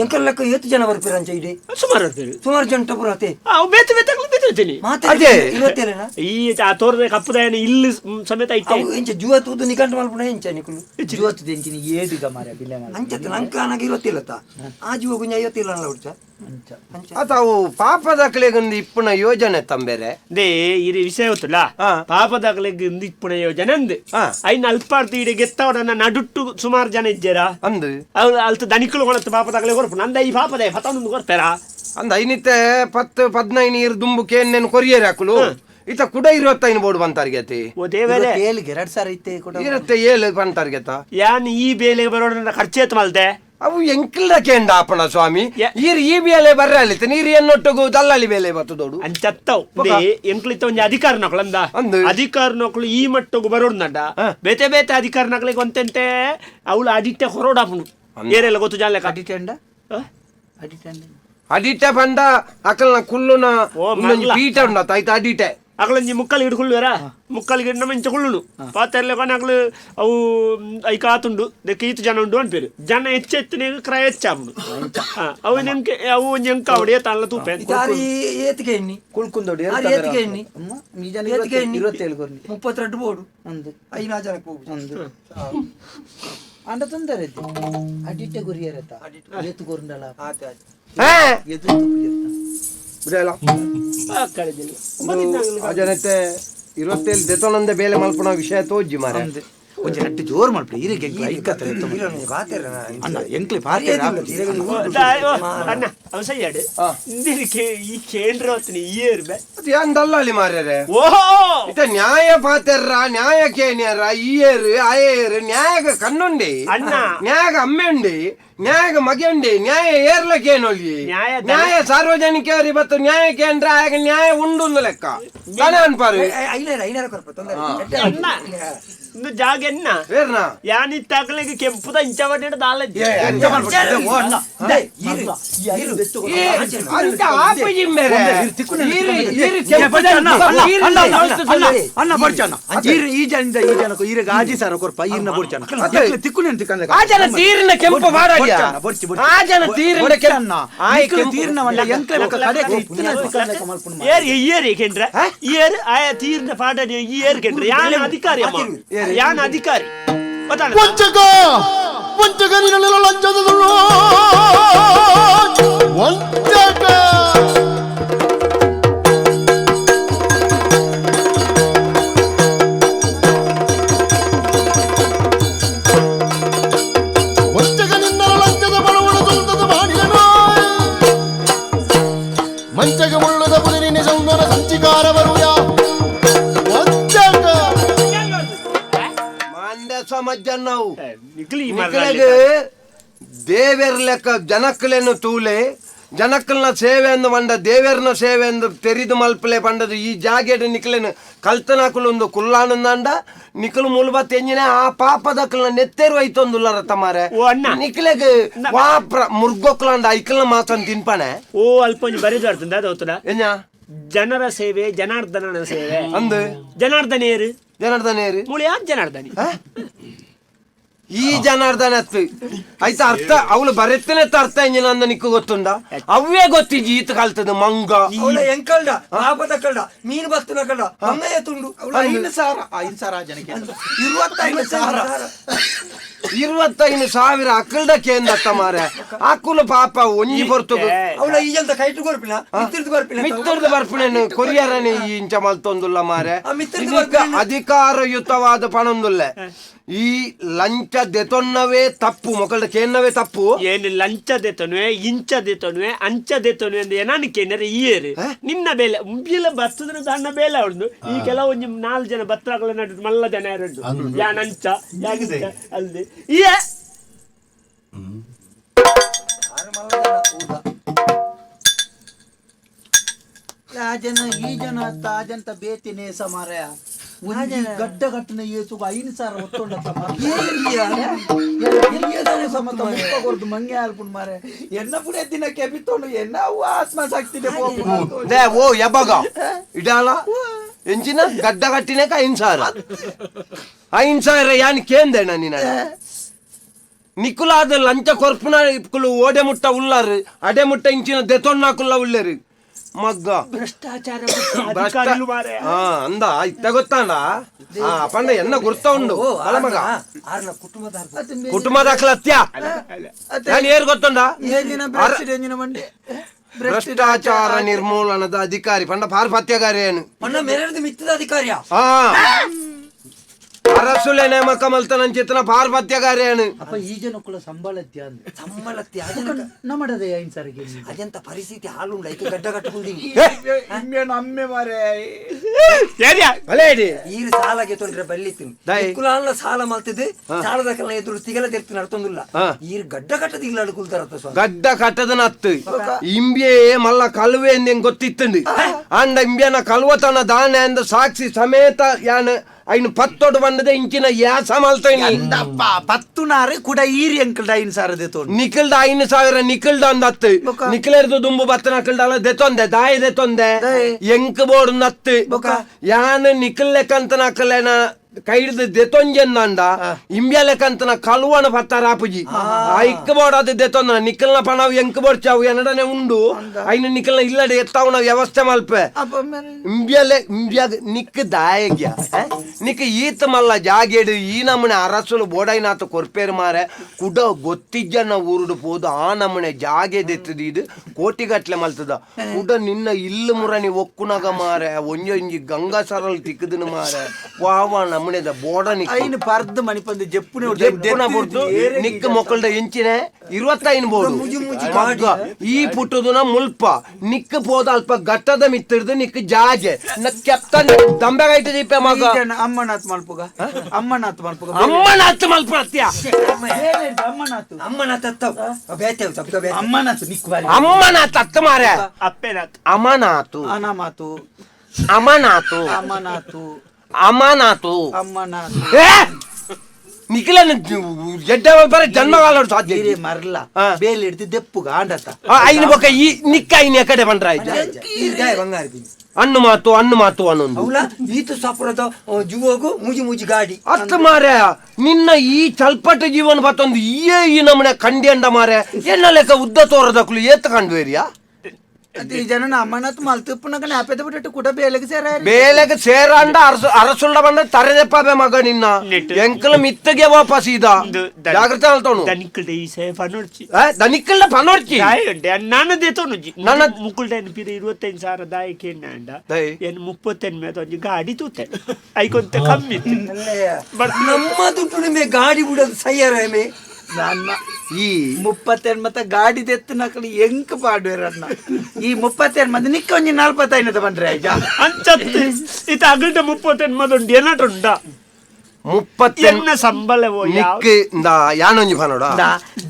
ಎಂಕಲ್ ಲೆಕ್ಕ 8 ಜನ ಬರ್ಪಿರಂಚ ಇಡಿ ಸುಮಾರು ಜನ ಟಪುರತೆ ಬೇತು ಬೇತಾಗ್ಲು ಬೇತೀನಿ ಮಾತೆ 27 ಈ ಆ ತೋರದ ಕಪ್ಪದಾಯನ ಇಲ್ಲಿ ಸಮೇತ ಐತೆ ಎಂಚ ಜುವ ತೂದು ನಿಕಂಟ ಮಲ್ಪುಣ ಎಂಚ ನಿಕುಲು ಜುವತ್ತು ದೆಂಚಿನಿ ಏದಿಗ ಮಾರೆ ಬಿಲ್ಲೆ ಮಾರೆ ಅಂಚತ ನಂಕಾನಾಗ 25 ಆ ಜುವ ಗುಂಜ 55 ಅಲ್ಲ ಉಡ್ಚ ಅವು ಪಾಪದಾಕಲೆಗೊಂದು ಇಪ್ಪುನ ಯೋಜನೆ ತಂಬೇರೆ ದೇ ಇದು ವಿಷಯ ಗೊತ್ತಲ್ಲ ಪಾಪದಾಕಲೆಗೆ ಒಂದು ಇಪ್ಪುನ ಯೋಜನೆ ಅಂದು ಐನ ಅಲ್ಪಾರ್ತಿ ಇಡೆ ಗೆತ್ತವರನ್ನ ನಡುಟ್ಟು ಸುಮಾರು ಜನ ಇದ್ದಾರ ಅಂದು ಅವ್ರು ಅಲ್ತ ದನಿಕಲು ಕೊಡತ್ತ ಪಾಪದಾಕಲೆ ಕೊರಪು ನಂದ ಈ ಪಾಪದ ಪತ್ತೊಂದು ಕೊಡ್ತಾರ ಅಂದ ಐನಿತ್ತೆ 10-15 ಇರು ದುಂಬು ಕೇನ್ ಕೊರಿಯರ್ ಹಾಕಲು ಇತ ಕುಡ 25 ಬೋರ್ಡ್ ಬಂತಾರ್ಗೆತಿ ಓ ದೇವರೇ 2000 ಐತೆ ಕೂಡ ಇರುತ್ತೆ 7 ಬಂತಾರ್ಗೆತ ಯಾನ್ ಈ ಬೇಲೆ ಬರೋಣ ಖರ್ಚೇತ್ ಮಲ್ದೆ ಅವು ಎಂಕಿಲ್ದ ಕೇಂಡ ಆಪಣ ಸ್ವಾಮಿ ಈರ್ ಈ ಬೇಲೆ ಬರ್ರೆ ಅಲ್ಲಿತ್ತೆ ನೀರು ಎನ್ನೊಟ್ಟಗು ದಲ್ಲಾಳಿ ಬೇಲೆ ಬರ್ತದೋಡು ಅಂಚತ್ತವ್ ಎಂಕ್ಲಿತ್ತ ಒಂಜಿ ಅಧಿಕಾರ ನಕಳಂದ ಅಧಿಕಾರ ನಕಲು ಈ ಮಟ್ಟಗು ಬರೋಡ್ನಡ್ಡ ಬೇತೆ ಬೇತೆ ಅಧಿಕಾರ ನಕಲಿಗೆ ಒಂತೆಂತೆ ಅವಳು ಅಡಿಟ್ಟೆ ಹೊರೋಡಾಪುನು ಏರೆಲ್ಲ ಗೊತ್ತು ಜಾಲೆ ಅಡಿಟೆಂಡ ಅಡಿಟೆ ಬಂದ ಅಕಲ್ನ ಕುಲ್ಲುನ ಪೀಠ ಉಂಡತ್ತ ಆಯ್ತು ಅಡಿಟೆ ಅಗಳೊಂಜಿ ಮುಕ್ಕಲಿಗೆ ಹಿಡ್ಕೊಳ್ಳುವರ ಮುಕ್ಕಲಿಗೆ ಹಿಡ್ನ ಮೆಂಚ ಕೊಳ್ಳುನು ಪಾತೆರ್ಲೆ ಕೊನೆ ಅಗಳು ಅವು ಐ ಕಾತುಂಡು ದೆಕ್ಕ ಈತು ಜನ ಉಂಡು ಅನ್ಪೇರು ಜನ ಹೆಚ್ಚೆತ್ತಿನ ಕ್ರಯ ಹೆಚ್ಚಾಮುಡು ಅವು ನೆಂಕೆ ಅವು ಎಂಕ ಅವಡಿಯ ತಲ್ಲ ತೂಪೆ ಏತಿಗೆ ಎಣ್ಣಿ ಕುಳ್ಕುಂದೋಡಿ ಏತಿಗೆ ಎಣ್ಣಿ ಏತಿಗೆ ಎಣ್ಣಿ 32 ಬೋರ್ಡು ಒಂದು 5 ಜನಕ್ಕೆ ಹೋಗುದು ಒಂದು ಅಂಡ ತೊಂದರೆ ಅಡಿಟ್ಟೆ ಗುರಿಯರತ್ತ ಏತು ಗುರುಂಡಲ ಎದು ಜನತೆ 27 ದೆತೊನಂದ ಬೇಲೆ ಮಲ್ಪನ ವಿಷಯ ತೋಜ್ಜಿ ಮಾರ ಒಂಜಿ ನಟ್ಟು ಜೋರ್ ಮಾಡ್ಬಿಡಿ ಇರಿಗೆ ಐಕತ್ತರೆ ಅಣ್ಣ ಎಂಕ್ಲಿ ಪಾತೆರ ಅಣ್ಣ ಅವ ಸೈಯಾಡು ಇಂದಿರಿಗೆ ಈ ಕೇಂದ್ರ ಹೊತ್ತಿನ ಈ ಏರ್ಬೆ ಏನ್ ದಲ್ಲಾಳಿ ಮಾರ್ಯಾರೆ ಓಹೋ ಇತ ನ್ಯಾಯ ಪಾತೆರ್ರ ನ್ಯಾಯ ಕೇನ್ಯಾರ ಈ ಏರು ಆ ಏರು ನ್ಯಾಯಗ ಕಣ್ಣುಂಡಿ ಅಣ್ಣ ನ್ಯಾಯಗ ಅಮ್ಮೆ ಉಂಡಿ ನ್ಯಾಯಗ ಮಗೆ ಉಂಡಿ ನ್ಯಾಯ ಏರ್ಲಕ್ಕೇನೊಲ್ಲಿ ನ್ಯಾಯ ಸಾರ್ವಜನಿಕರು ಇವತ್ತು ನ್ಯಾಯ ಕೇಂದ್ರ ಆಗ ನ್ಯಾಯ ಉಂಡು ಲೆಕ್ಕ ಅನ್ಪಾರು ಇನ್ನು ಜಾಗ ಎನ್ನ ಏರ್ನಾ ಯಾನಿತ್ತಾಗಲಿಗೆ ಕೆಂಪುದ ಇಂಚವಡ್ಡ ದಾಲಜ್ಜಿ ಅಣ್ಣ ಬಡ್ಚಣ್ಣ ಈ ಜನ ಈರ ಗಾಜಿ ಸಾರ ಕೊರ್ಪ ಈರ್ನ ಬಡ್ಚಣ್ಣ ತಿಕ್ಕುನೆ ತೀರಿನ ಕೆಂಪು ಮಾಡಾಡ್ಯ ಆ ಜನ ತೀರಿನ ಅಣ್ಣ ತೀರ್ನ ಎಂಕ್ಲೆ ಕಡೆ ಏರ್ ಏರ್ ಕೇಂದ್ರ ಏರ್ ಆಯಾ ತೀರ್ನ ಪಾಡ ಈ ಏರ್ ಕೇಂದ್ರ ಯಾನ ಅಧಿಕಾರಿ ಅಮ್ಮ ಯಾನ ಅಧಿಕಾರಿ ವಂಚಕ ವಂಚಕ ನಿನ್ನೆಲ್ಲ ಲಂಚದ ಸುಳ್ಳು ವಂಚಕ ವಂಚಕ ನಿನ್ನೆಲ್ಲ ಲಂಚದ ಬಡವಣ ಸ್ವಂತದ ಮಾಡಿದನು ಮಂಚಕ ಮುಳ್ಳದ ಕುದುರಿನ ಸೌಂದರ ಸಂಚಿಕಾರ ಬರುಯ ಸಮಜ್ಜನ್ ನಾವು ದೇವರ ಲೆಕ್ಕ ಜನಕ್ಕಲೇನು ತೂಲೆ ಜನಕ್ಕಲ್ನ ಸೇವೆ ಎಂದು ಬಂಡ ದೇವರನ ಸೇವೆ ಎಂದು ತೆರಿದು ಮಲ್ಪಲೆ ಬಂಡದು ಈ ಜಾಗೆಡ್ ನಿಕ್ಲೇನು ಕಲ್ತನಕಲು ಒಂದು ಕುಲ್ಲಾನಂದ ನಿಕಲು ಮುಲ್ಬ ತೆಂಜಿನ ಆ ಪಾಪದಕ್ಕಲ್ನ ನೆತ್ತೇರು ಐತೊಂದುಲ್ಲ ರತಮಾರೆ ನಿಕ್ಲೆಗ್ ವಾಪ್ರ ಮುರ್ಗೊಕ್ಲಂಡ ಐಕಲ್ನ ಮಾತನ್ ತಿನ್ಪಾನೆ ಓ ಅಲ್ಪ ಬರೀದು ಅರ್ಥಂದ ಅದು ಏನ ಜನರ ಸೇವೆ ಜನಾರ್ದನನ ಸೇವೆ ಅಂದು ಜನಾರ್ದನೇರು ಜನಾರ್ದನೇರು ಮುಳಿಯ ಜನಾರ್ದನಿ ಈ ಜನಾರ್ದನ ಆಯ್ತಾ ಅರ್ಥ ಅವಳು ಬರೆತ್ತನೆ ಅರ್ಥ ಎಂಜಿನ ಅಂದ ನಿಕ್ಕು ಗೊತ್ತುಂಡ ಅವೇ ಗೊತ್ತಿಜ್ಜಿ ಈತ ಕಲ್ತದ ಮಂಗ ಎಂಕಲ್ಡ ಪಾಪದ ಕಲ್ಡ ಮೀನು ಬತ್ತನ ಕಲ್ಡ ಮಂಗಯ್ಯ ತುಂಡು 5,000 ಜನಕ್ಕೆ 25,000 ಅಕ್ಕಲ್ಡ ಕೇಂದತ್ತ ಮಾರೆ ಅಕ್ಕುಲು ಪಾಪ ಒಂಜಿ ಹೊರ್ತು ಅವಳ ಈಜಂತ ಕೈಟು ಕೊರ್ಪಿನ ಮಿತ್ತರ್ದು ಬರ್ಪಿಣೇನು ಕೊರಿಯರನೆ ಈ ಇಂಚ ಮಲ್ತೊಂದುಲ್ಲ ಮಾರೆ ಅಧಿಕಾರಯುತವಾದ ಪಣೊಂದುಲ್ಲ ಈ ಲಂಚ ದೆತೊನ್ನವೇ ತಪ್ಪು ಮೊಕಲ್ಡ ಕೇನ್ನವೇ ತಪ್ಪು ಏನು ಲಂಚ ದೆತೊನ್ವೆ ಇಂಚ ದೆತೊನ್ವೆ ಅಂಚ ದೆತೊನ್ವೆ ಅಂದ್ರೆ ಏನಾನು ಕೇಂದ್ರೆ ಈಯೇರು ನಿನ್ನ ಬೇಲೆ ಮುಂಬಿಲ ಬತ್ತದ್ರ ಸಣ್ಣ ಬೇಲೆ ಅವಳು ಈ ಕೆಲವು 4 ಜನ ಬತ್ತಗಳ ನಡು ಮಲ್ಲ ಜನ ಎರಡು ಯಾನ್ ಅಂಚ ಯಾಗಿಂಚ ಅಲ್ದೆ ಈ ಜನ ತಾಜಂತ ಬೇತಿನೇ ಸಮಾರಯ ಗಡ್ಡ ಕಟ್ಟಿನ ಏಸು 5,000 ಒತ್ತೊಂಡ ಮಂಗೆ ಅಲ್ಪುಂಡ್ ಮಾರೆ ಎನ್ನ ಪುಡೆ ದಿನಕ್ಕೆ ಬಿತ್ತೊಂಡು ಎನ್ನ ಆತ್ಮ ಶಕ್ತಿದೆ ಓ ಯಬಗ ಇಡಾಲ ಎಂಚಿನ ಗಡ್ಡ ಕಟ್ಟಿನಕ 5,000 ಯಾನ್ ಕೇಂದೇಣ ನೀನ ನಿಕುಲಾದ ಲಂಚ ಕೊರ್ಪುನ ಓಡೆ ಮುಟ್ಟ ಉಳ್ಳಾರು ಅಡೆ ಮುಟ್ಟ ಇಂಚಿನ ದೆತೊನ್ನಾಕುಲ್ಲ ಉಳ್ಳರು ಮಗ್ಗ ಭ್ರಷ್ಟಾಚಾರ ಅಂದ ಇತ್ತ ಗೊತ್ತಾಂಡ ಪಂಡ ಎನ್ನ ಗುರ್ತ ಉಂಡು ಮಗ ಕುಟುಂಬದ ಅತ್ಯ ನಾನು ಏರ್ ಗೊತ್ತುಂಡ ಭ್ರಷ್ಟಾಚಾರ ನಿರ್ಮೂಲನದ ಅಧಿಕಾರಿ ಪಂಡ ಪಾರ್ಪತ್ಯಗಾರಿ ಏನು ಮಿತ್ತದ ಅಧಿಕಾರಿಯ ಅರಸುಲೆ ನೇಮಕ ಮಲ್ತನಂಚಿತನ ಪಾರ್ಪತ್ಯಗಾರಿ ಏನು ಅಪ್ಪ ಈ ಜನಕ್ಕುಳ ಸಂಬಳತ್ಯ ನಮ್ಮಡದೆ 5,000 ಅದಂತ ಪರಿಸ್ಥಿತಿ ಹಾಲುಂಡ ಐಕೆ ಗಡ್ಡ ಕಟ್ಟುಕೊಂಡಿನಿ ಅಮ್ಮೆ ಮಾರೆ ಈರು ಸಾಲಗೆ ತೊಂದ್ರೆ ಬಲ್ಲಿತ್ತು ಕುಲಾಲ ಸಾಲ ಮಲ್ತಿದ್ದು ಸಾಲದ ಕಲ್ಲ ಎದುರು ತಿಗಲ ತೆರ್ತಿ ನಡ್ತೊಂದಿಲ್ಲ ಈರು ಗಡ್ಡ ಕಟ್ಟದ ಇಲ್ಲ ಅಡುಕುಲ್ತಾರತ್ತ ಗಡ್ಡ ಕಟ್ಟದ ನತ್ತು ಇಂಬೆ ಮಲ್ಲ ಕಲ್ವೆ ಎಂದ್ ಗೊತ್ತಿತ್ತಂಡು ಅಂಡ ಇಂಬ್ಯನ ಕಲ್ವತನ ದಾನೆ ಅಂದ ಸಾಕ್ಷಿ ಸಮೇತ ಯಾನ ಐನು ಪತ್ತೋಡು ಬಂದದೆ ಇಂಚಿನ ಯಾಸ ಮಲ್ತೇನಿ ಎಂದಪ್ಪ 10 ಕೂಡ ಈರಿ ಅಂಕಲ್ ಐನ್ ಸಾರದೆ ತೋಡು ನಿಖಿಲ್ದ 5,000 ನಿಖಿಲ್ದ ಒಂದತ್ತು ನಿಖಿಲೇರ್ದು ದುಂಬು ಬತ್ತ ನಕಲ್ದಲ್ಲ ದೆತ್ತೊಂದೆ ದಾಯಿ ದೆತ್ತೊಂದೆ ಎಂಕ್ ಬೋರ್ಡ್ ನತ್ತು ಯಾನ್ ನಿಖಿಲ್ ಲೆಕ್ಕಂತ ನಕಲೇನ ಕೈಡ್ದು ದೆತ್ತೊಂಜೆಂದಂಡ ಇಂಬ್ಯ ಲೆಕ್ಕಂತನ ಕಲ್ವಣ ಪತ್ತಾರ ಆಪುಜಿ ಆ ಇಕ್ಕ ಬೋರ್ಡ್ ಅದು ದೆತ್ತೊಂದ ನಿಖಿಲ್ನ ಪಣವು ಎಂಕ್ ಬೋರ್ಡ್ ಚಾವು ಎನ್ನಡನೆ ಉಂಡು ಐನು ನಿಖಿಲ್ನ ಇಲ್ಲಡೆ ಎತ್ತಾವು ನಾವು ವ್ಯವಸ್ಥೆ ಮಲ್ಪೆ ಇಂಬ್ಯಾಗ ನಿಕ್ ದಾಯಗ್ಯ ನಿಕ್ ಈತ ಮಲ್ಲ ಜಾಗೇಡು ಈ ನಮ್ಮನೆ ಅರಸಲು ಬೋಡೈನಾಥ ಕೊರ್ಪೇರು ಮಾರೆ ಕುಡ ಗೊತ್ತಿಜ್ಜನ ಊರುಡು ಪೋದು ಆ ನಮ್ಮನೆ ಜಾಗೆ ದೆತ್ತದ ಇದು ಕೋಟಿಗಟ್ಲೆ ಮಲ್ತದ ಕುಡ ನಿನ್ನ ಇಲ್ಲು ಮುರಣಿ ಒಕ್ಕುನಗ ಮಾರೆ ಒಂಜಿ ಗಂಗಾ ಸರಲ್ ತಿಕ್ಕದನು ಮಾರೆ ವಾವ ನಮ್ಮನೆದ ಬೋಡ ಐನು ಪರ್ದು ಮಣಿಪಂದು ಜೆಪ್ಪುನೆ ಜೆಪ್ಪುನ ಬುಡ್ದು ನಿಕ್ ಮೊಕ್ಕಲ್ದ ಎಂಚಿನೆ 25 ಬೋರ್ಡು ಈ ಪುಟ್ಟದುನ ಮುಲ್ಪ ನಿಕ್ ಪೋದ ಅಲ್ಪ ಗಟ್ಟದ ಮಿತ್ತಿರ್ದು ನಿಕ್ ಜಾಜೆ ಕೆಪ್ತನ್ ದಂಬೆಗೈತ ದೀಪ ಮಗ ಅಮ್ಮನಾಥ್ ಮಲ್ಪುಗ ಅಮ್ಮನಾಥ್ ಮಲ್ಪುಗ ಅಮ್ಮನಾಥ್ ಮಲ್ಪ ಅತ್ಯ ಅಮ್ಮನಾಥ್ ನಿಕ್ ಬಾರಿ ಅಮ್ಮನಾಥ್ ಅತ್ತ ಮಾರೆ ಅಪ್ಪೆನಾಥ್ ಅಮನಾಥು ಅನಾಮಾತು ಅಮನಾಥು ಅಮ್ಮನಾಥು ಅಮನಾಥು ಅಮ್ಮನಾಥು ನಿಖಿಲನ ಎಡ್ಡ ಬರ ಜನ್ಮಗಾಲ ಸಾಧ್ಯ ಹಿರೇ ಮರ್ಲ ಬೇಲ್ ಹಿಡ್ದು ದೆಪ್ಪುಗ ಆಂಡತ ಐನ ಬೊಕ್ಕ ಈ ನಿಕ್ಕ ಐನ ಕಡೆ ಬಂದ್ರ ಹಣ್ಣು ಮಾತು ಅನ್ನೊಂದು ಈತ ಸಫರದ ಜುವೋಗು ಮುಜಿ ಗಾಡಿ ಅತ್ತ ಮಾರೆ ನಿನ್ನ ಈ ಚಲ್ಪಟ ಜೀವನ ಬತ್ತೊಂದು ಈ ನಮ್ಮನೆ ಕಂಡಿಯಂಡ ಮಾರೆ ಎನ್ನ ಲೆಕ್ಕ ಉದ್ದ ತೋರದಕ್ಲು ಏತ್ ಕಂಡ್ವೇರಿಯಾ ಈ ಜನ ಅಮ್ಮನಾಥ್ ಮಲ್ತಿಪ್ಪುನಗ ನಾಪೆದ ಬಿಟ್ಟು ಕೂಡ ಬೇಲೆಗೆ ಸೇರ ಅಂಡ ಅರಸುಂಡ ಬಂದ ತರೆದೆಪ್ಪಬೆ ಮಗ ನಿನ್ನ ಎಂಕಲ ಮಿತ್ತಗೆ ವಾಪಸ್ ಇದ ಜಾಗ್ರತೆ ಅಲ್ತೋನು ದನಿಕಲ್ದ ಈ ಸೇ ಪನೋರ್ಚಿ ದನಿಕಲ್ದ ಪನೋರ್ಚಿ ನನ್ನ ದೇತೋನುಜಿ ನನ್ನ ಮುಕ್ಕುಲ್ಡೇನು ಪಿರ 25,000 ದಾಯಕ್ಕೆ ಅಂಡ ಏನು 38 ಮೇಲೆ ಒಂಜಿ ಗಾಡಿ ತೂತೆ ಐಕೊಂತ ಕಮ್ಮಿ ನಮ್ಮ ದುಡ್ಡು ನಿಮಗೆ ಗಾಡಿ ಬಿಡೋದು ಸಯ್ಯಾರ ನನ್ನ ಈ 38 ಗಾಡಿ ತೆತ್ತು ನಕಲಿ ಎಂಕ್ ಪಾಡ್ವೇರನ್ನ ಈ 38 ಮಂದಿ ನಿಕ್ಕ ಒಂಜಿ 45 ಬಂದ್ರೆ ಅಂಚತ್ತು ಇತ ಅಗಲ್ಟ 38 ಮಂದಿ ಏನಟುಂಡ 30 ಸಂಬಳವೋ ಯಾನೊಂಜಿ ಫನೋಡ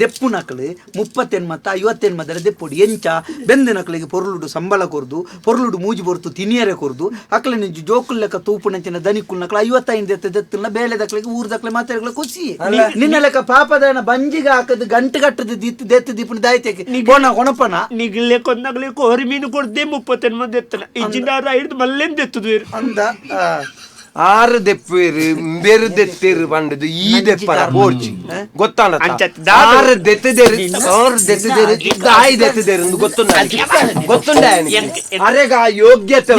ದೆಪ್ಪು ನಕಲು 38 50 ದೆಪ್ಪುಡು ಎಂಚ ಬೆಂದ ನಕಲಿಗೆ ಪೊರ್ಲುಡು ಸಂಬಳ ಕೊರ್ದು ಪೊರ್ಲುಡು ಮೂಜಿ ಬೊರ್ತು ತಿನಿಯರೆ ಕೊರ್ದು ಅಕ್ಲ ನಿಂಜು ಜೋಕುಲ್ ಲೆಕ್ಕ ತೂಪು ನಂಚಿನ ದನಿಕುಲ್ ನಕಲ 55 ದೆತ್ತನ ಬೇಲೆ ದಕ್ಲಿಗೆ ಊರ್ ದಕ್ಲೆ ಮಾತಾಡ್ಲ ಖುಷಿ ನಿನ್ನ ಲೆಕ್ಕ ಪಾಪದನ ಬಂಜಿಗೆ ಹಾಕದು ಗಂಟು ಕಟ್ಟದ ದೆತ್ತು ದೀಪನ ದಾಯ್ತಕ್ಕೆ ಗೋಣ ಕೊಣಪನ ನಿಗ್ಲೆ ಕೊಂದಾಗ್ಲಿ ಕೋರಿ ಮೀನು ಕೊಡ್ದೆ 38 ಮಂದಿ ಎತ್ತನ ಇಂಜಿನಾರ ಹಿಡಿದು ಮಲ್ಲೇನ್ ದೆತ್ತದು ಅಂದ ಆರು ದೆಪ್ಪೇರು ಬೇರು ದೆತ್ತೇರು ಬಂದದು ಈ ದೆಪ್ಪನ ಬೋರ್ಜಿ ಗೊತ್ತಾಣ ಆರು ದೆತ್ತದೇರು ದಾಯಿ ದೆತ್ತದೇರು ಗೊತ್ತುಂಡ ಅರೆಗ ಯೋಗ್ಯತೆ